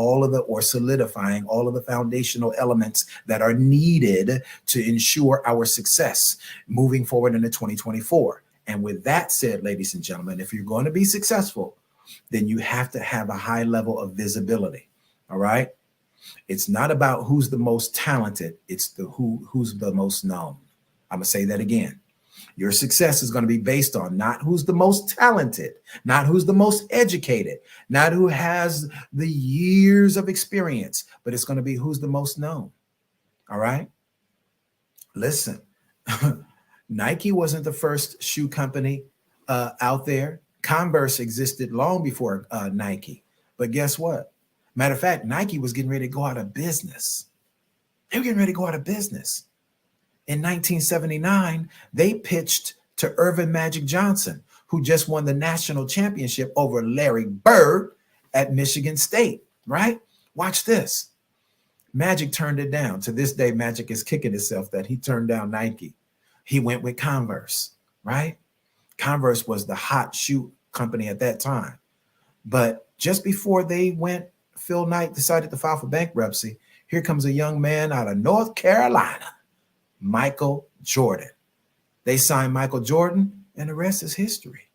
solidifying all of the foundational elements that are needed to ensure our success moving forward into 2024. And with that said, ladies and gentlemen, if you're going to be successful, then you have to have a high level of visibility. All right. It's not about who's the most talented. It's who's the most known. I'm going to say that again. Your success is going to be based on not who's the most talented, not who's the most educated, not who has the years of experience, but it's going to be who's the most known. All right. Listen. Nike wasn't the first shoe company out there. Converse existed long before Nike. But guess what? Matter of fact, Nike was getting ready to go out of business. They were getting ready to go out of business. In 1979, they pitched to Irvin Magic Johnson, who just won the national championship over Larry Bird at Michigan State, right? Watch this. Magic turned it down. To this day, Magic is kicking itself that he turned down Nike. He went with Converse, right? Converse was the hot shoe company at that time. But just before they went, Phil Knight decided to file for bankruptcy. Here comes a young man out of North Carolina, Michael Jordan. They signed Michael Jordan, and the rest is history.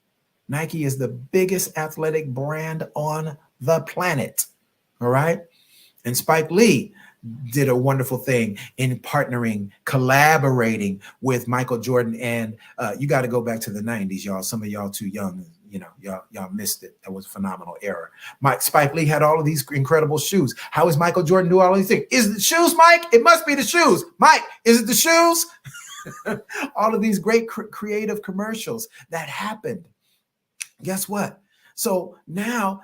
Nike is the biggest athletic brand on the planet, all right? And Spike Lee did a wonderful thing in partnering, collaborating with Michael Jordan. And you got to go back to the 90s, y'all. Some of y'all too young, y'all missed it. That was a phenomenal era. Spike Lee had all of these incredible shoes. How is Michael Jordan do all of these things? Is it the shoes, Mike? It must be the shoes. Mike, is it the shoes? All of these great creative commercials that happened. Guess what? So now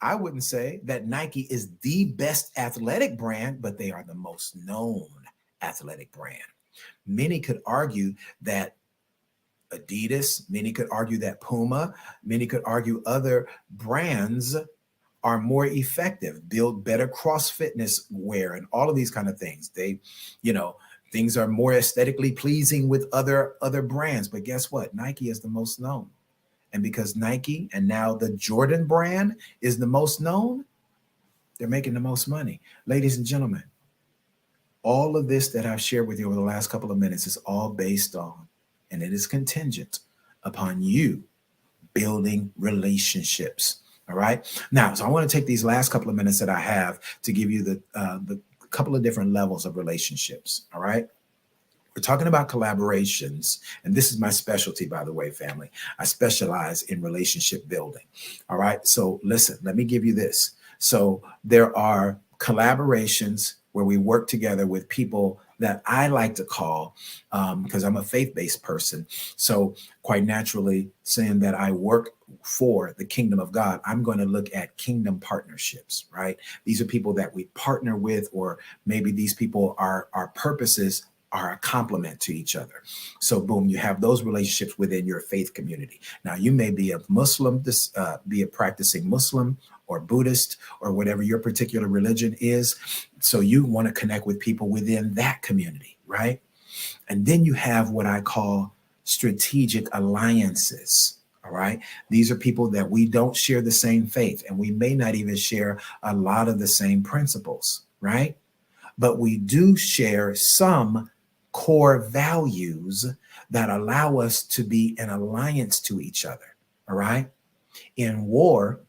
I wouldn't say that Nike is the best athletic brand, but they are the most known athletic brand. Many could argue that Adidas, many could argue that Puma, many could argue other brands are more effective, build better cross fitness wear and all of these kind of things. Things are more aesthetically pleasing with other brands. But guess what? Nike is the most known. And because Nike and now the Jordan brand is the most known, they're making the most money. Ladies and gentlemen, all of this that I've shared with you over the last couple of minutes is all based on and it is contingent upon you building relationships. All right. Now, so I want to take these last couple of minutes that I have to give you the couple of different levels of relationships. All right. We're talking about collaborations, and this is my specialty, by the way, family. I specialize in relationship building. All right. So listen, let me give you this. So there are collaborations where we work together with people that I like to call, because I'm a faith-based person. So quite naturally, saying that I work for the kingdom of God, I'm going to look at kingdom partnerships, right? These are people that we partner with, or maybe these people are our purposes are a complement to each other. So boom, you have those relationships within your faith community. Now you may be a Muslim, be a practicing Muslim or Buddhist or whatever your particular religion is. So you want to connect with people within that community, right? And then you have what I call strategic alliances. All right. These are people that we don't share the same faith, and we may not even share a lot of the same principles, right? But we do share some core values that allow us to be in alliance to each other. All right. In war,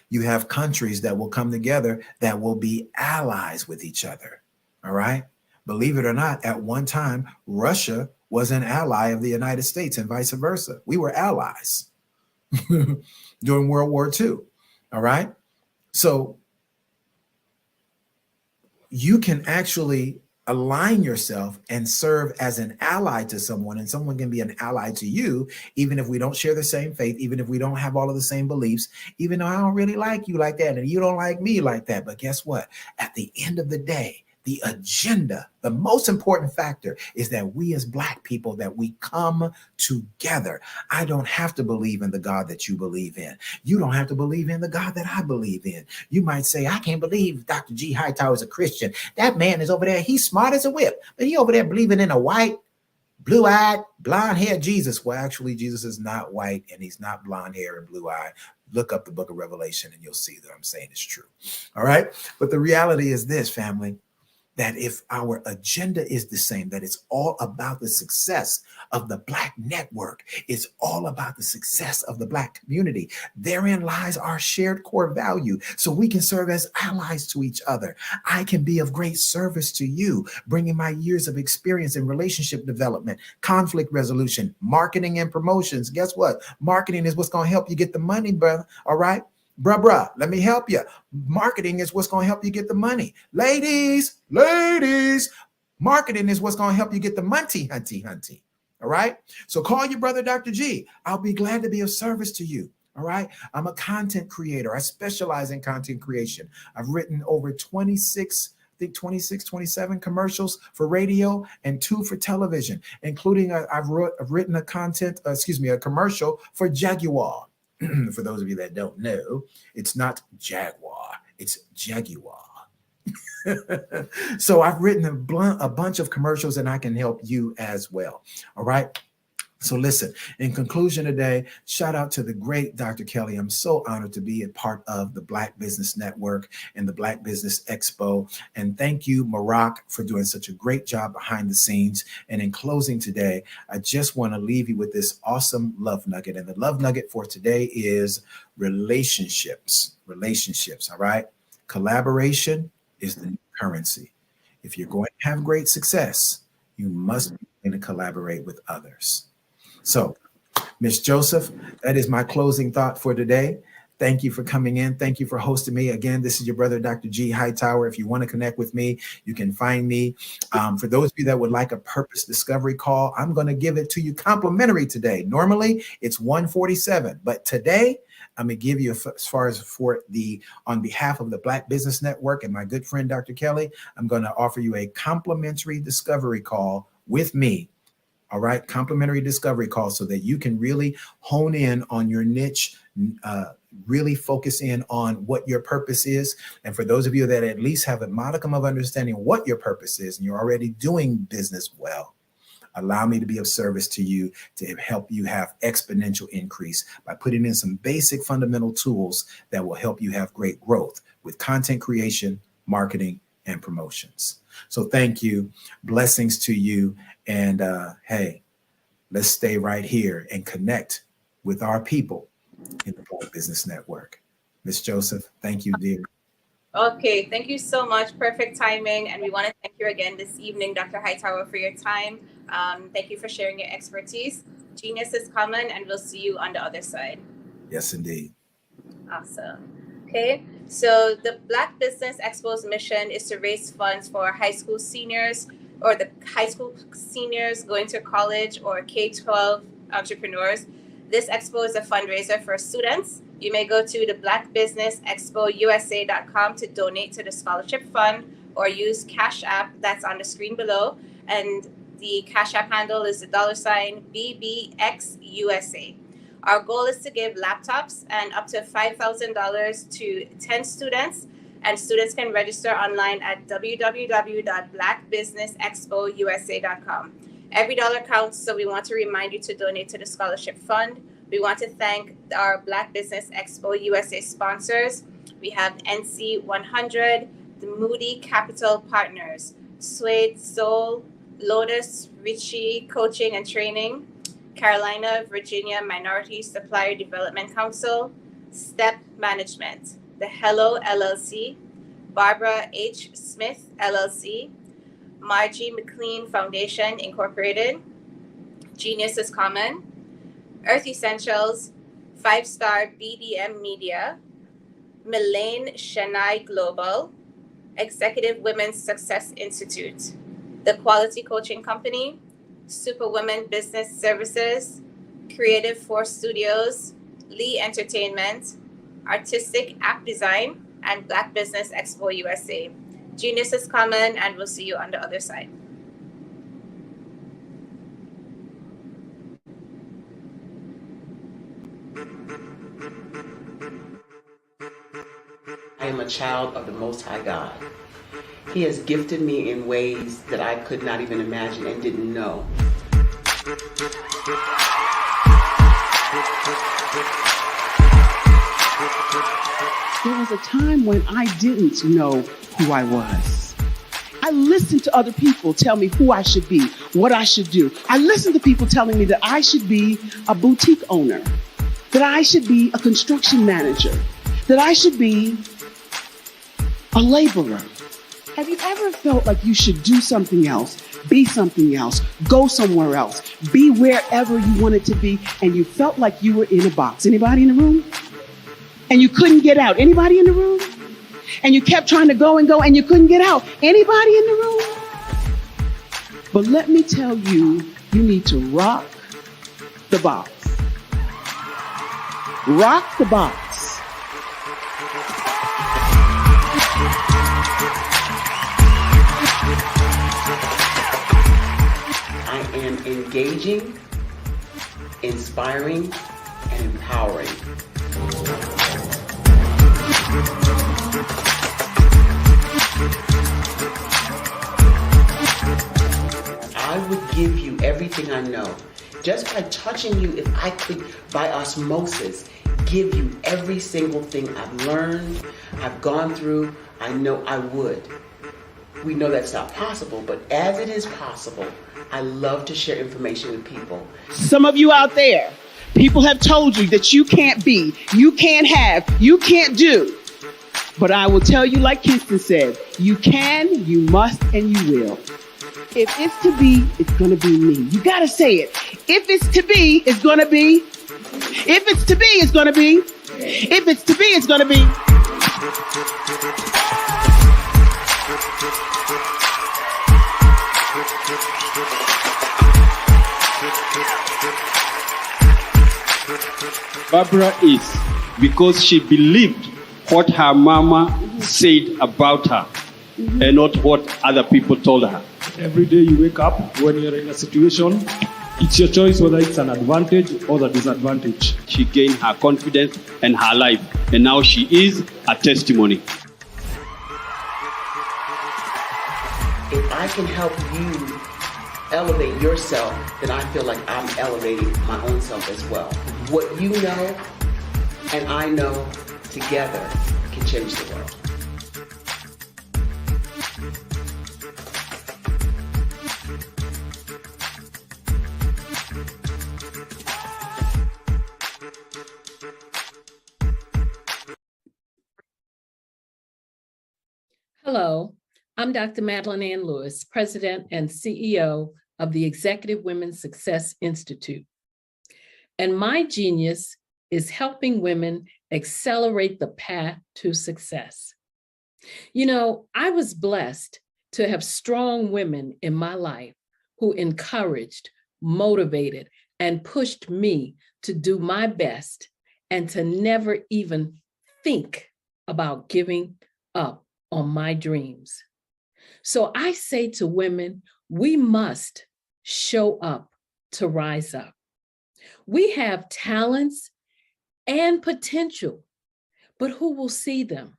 you have countries that will come together that will be allies with each other. All right. Believe it or not, at one time, Russia was an ally of the United States and vice versa. We were allies during World War II. All right. So you can actually align yourself and serve as an ally to someone, and someone can be an ally to you, even if we don't share the same faith, even if we don't have all of the same beliefs, even though I don't really like you like that, and you don't like me like that. But guess what? At the end of the day, the agenda, the most important factor is that we as Black people, that we come together. I don't have to believe in the God that you believe in. You don't have to believe in the God that I believe in. You might say, I can't believe Dr. G. Hightower is a Christian. That man is over there. He's smart as a whip, but he over there believing in a white, blue-eyed, blonde-haired Jesus. Well, actually, Jesus is not white, and he's not blonde hair and blue-eyed. Look up the book of Revelation and you'll see that I'm saying it's true. All right. But the reality is this, family, that if our agenda is the same, that it's all about the success of the Black network, it's all about the success of the Black community. Therein lies our shared core value, so we can serve as allies to each other. I can be of great service to you, bringing my years of experience in relationship development, conflict resolution, marketing and promotions. Guess what? Marketing is what's going to help you get the money, brother. All right? Bruh, let me help you. Marketing is what's going to help you get the money. Ladies, marketing is what's going to help you get the money, hunty. All right. So call your brother, Dr. G. I'll be glad to be of service to you. All right. I'm a content creator. I specialize in content creation. I've written over 26 commercials for radio and 2 for television, including I've written a commercial for Jaguar. For those of you that don't know, it's not Jaguar, it's Jaguar. So I've written a bunch of commercials, and I can help you as well. All right. So listen, in conclusion today, shout out to the great Dr. Kelly. I'm so honored to be a part of the Black Business Network and the Black Business Expo. And thank you, Maroc, for doing such a great job behind the scenes. And in closing today, I just want to leave you with this awesome love nugget. And the love nugget for today is relationships. All right. Collaboration is the new currency. If you're going to have great success, you must be going to collaborate with others. So, Ms. Joseph, that is my closing thought for today. Thank you for coming in. Thank you for hosting me. Again, this is your brother, Dr. G. Hightower. If you want to connect with me, you can find me. For those of you that would like a purpose discovery call, I'm going to give it to you complimentary today. Normally, it's $147, but today, I'm going to give you, as far as on behalf of the Black Business Network and my good friend, Dr. Kelly, I'm going to offer you a complimentary discovery call with me. All right. Complimentary discovery call so that you can really hone in on your niche, really focus in on what your purpose is. And for those of you that at least have a modicum of understanding what your purpose is, and you're already doing business well, allow me to be of service to you to help you have exponential increase by putting in some basic fundamental tools that will help you have great growth with content creation, marketing, and promotions. So thank you. Blessings to you. And hey, let's stay right here and connect with our people in the Black Business Network. Ms. Joseph, thank you, dear. Okay, thank you so much. Perfect timing. And we want to thank you again this evening, Dr. Hightower, for your time. Thank you for sharing your expertise. Genius is common, and we'll see you on the other side. Yes, indeed. Awesome. Okay, so the Black Business Expo's mission is to raise funds for high school seniors or the high school seniors going to college or K-12 entrepreneurs. This expo is a fundraiser for students. You may go to the blackbusinessexpousa.com to donate to the scholarship fund or use Cash App that's on the screen below. And the Cash App handle is the $BBXUSA. Our goal is to give laptops and up to $5,000 to 10 students. And students can register online at www.blackbusinessexpousa.com. Every dollar counts, so we want to remind you to donate to the scholarship fund. We want to thank our Black Business Expo USA sponsors. We have NC 100, the Moody Capital Partners, Suede Soul, Lotus, Ritchie Coaching and Training, Carolina, Virginia Minority Supplier Development Council, Step Management, the Hello LLC, Barbara H. Smith LLC, Margie McLean Foundation Incorporated, Genius is Common, Earth Essentials, 5-Star BDM Media, Milane Chennai Global, Executive Women's Success Institute, The Quality Coaching Company, Superwomen Business Services, Creative Force Studios, Lee Entertainment, Artistic App Design, and Black Business Expo USA. Genius is common, and we'll see you on the other side. I am a child of the Most High God. He has gifted me in ways that I could not even imagine and didn't know. There was a time when I didn't know who I was. I listened to other people tell me who I should be, what I should do. I listened to people telling me that I should be a boutique owner, that I should be a construction manager, that I should be a laborer. Have you ever felt like you should do something else, be something else, go somewhere else, be wherever you wanted to be, and you felt like you were in a box? Anybody in the room? And you couldn't get out? Anybody in the room? And you kept trying to go and you couldn't get out? Anybody in the room? But let me tell you, you need to rock the box. Rock the box. I am engaging, inspiring, and empowering. I would give you everything I know. Just by touching you, if I could, by osmosis, give you every single thing I've learned, I've gone through, I know I would. We know that's not possible, but as it is possible, I love to share information with people. Some of you out there, people have told you that you can't be, you can't have, you can't do. But I will tell you, like Kingston said, you can, you must, and you will. If it's to be, it's going to be me. You got to say it. If it's to be, it's going to be. If it's to be, it's going to be. If it's to be, it's going to be. Barbara is because she believed what her mama said about her and not what other people told her. Every day you wake up, when you're in a situation, it's your choice whether it's an advantage or the disadvantage. She gained her confidence and her life, and now she is a testimony. If I can help you elevate yourself, then I feel like I'm elevating my own self as well. What you know and I know together can change the world. Hello, I'm Dr. Madeline Ann Lewis, President and CEO of the Executive Women's Success Institute. And my genius is helping women accelerate the path to success. You know, I was blessed to have strong women in my life who encouraged, motivated, and pushed me to do my best and to never even think about giving up on my dreams. So I say to women, we must show up to rise up. We have talents and potential, but who will see them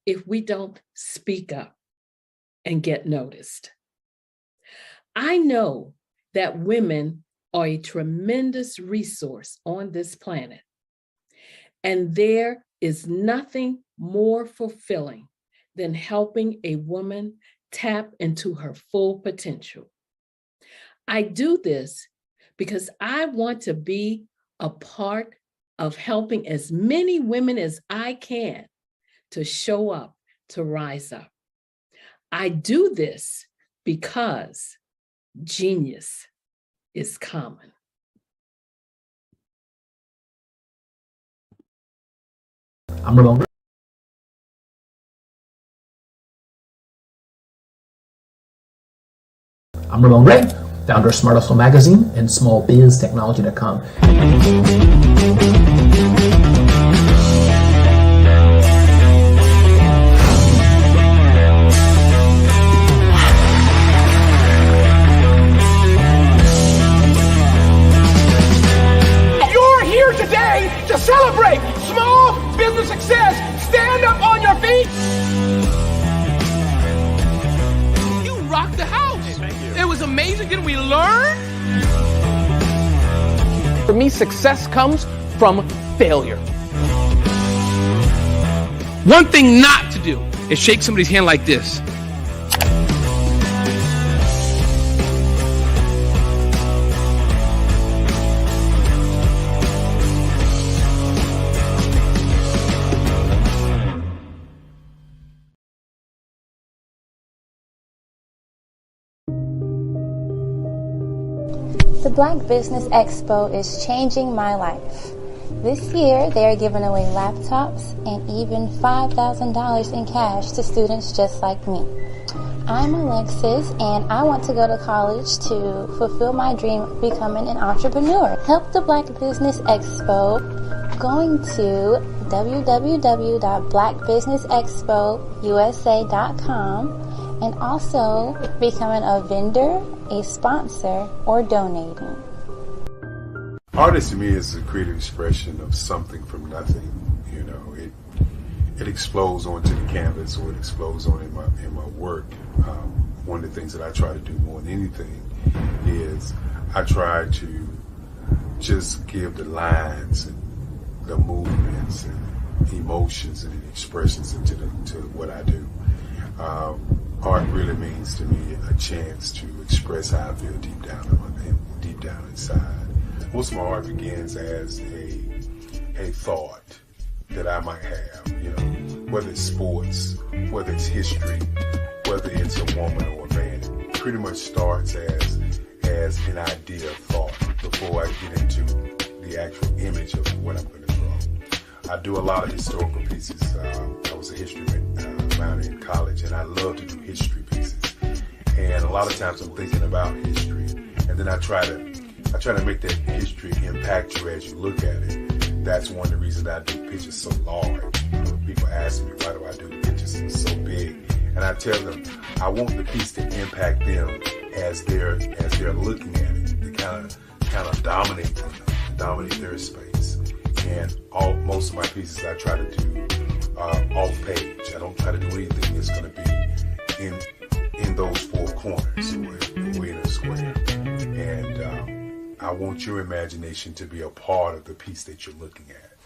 if we don't speak up and get noticed? I know that women are a tremendous resource on this planet, and there is nothing more fulfilling than helping a woman tap into her full potential. I do this because I want to be a part of helping as many women as I can to show up, to rise up. I do this because genius is common. I'm Ramon. I'm Ramon Ray, founder of Smart Hustle Magazine and smallbiztechnology.com. You're here today to celebrate small business success. Stand up on your feet. You rocked the house. It was amazing. Didn't we learn? For me, success comes from failure. One thing not to do is shake somebody's hand like this. The Black Business Expo is changing my life. This year, they are giving away laptops and even $5,000 in cash to students just like me. I'm Alexis, and I want to go to college to fulfill my dream of becoming an entrepreneur. Help the Black Business Expo going to www.blackbusinessexpousa.com and also becoming a vendor, a sponsor, or donating. Art to me is a creative expression of something from nothing. You know, it explodes onto the canvas, or it explodes on in my work. One of the things that I try to do more than anything is I try to just give the lines and the movements and emotions and expressions into what I do. Art really means to me a chance to express how I feel deep down inside. Most of my art begins as a thought that I might have, you know, whether it's sports, whether it's history, whether it's a woman or a man. It pretty much starts as an idea of thought before I get into the actual image of what I'm going to draw. I do a lot of historical pieces. I was a history minor in college, and I love to do history pieces. And a lot of times I'm thinking about history, and then I try to make that history impact you as you look at it. That's one of the reasons I do pictures so large. People ask me, why do I do the pictures so big? And I tell them, I want the piece to impact them as they're looking at it, to kind of dominate them, dominate their space. And most of my pieces I try to do off page. I don't try to do anything that's going to be in those four corners or in a square. And I want your imagination to be a part of the piece that you're looking at.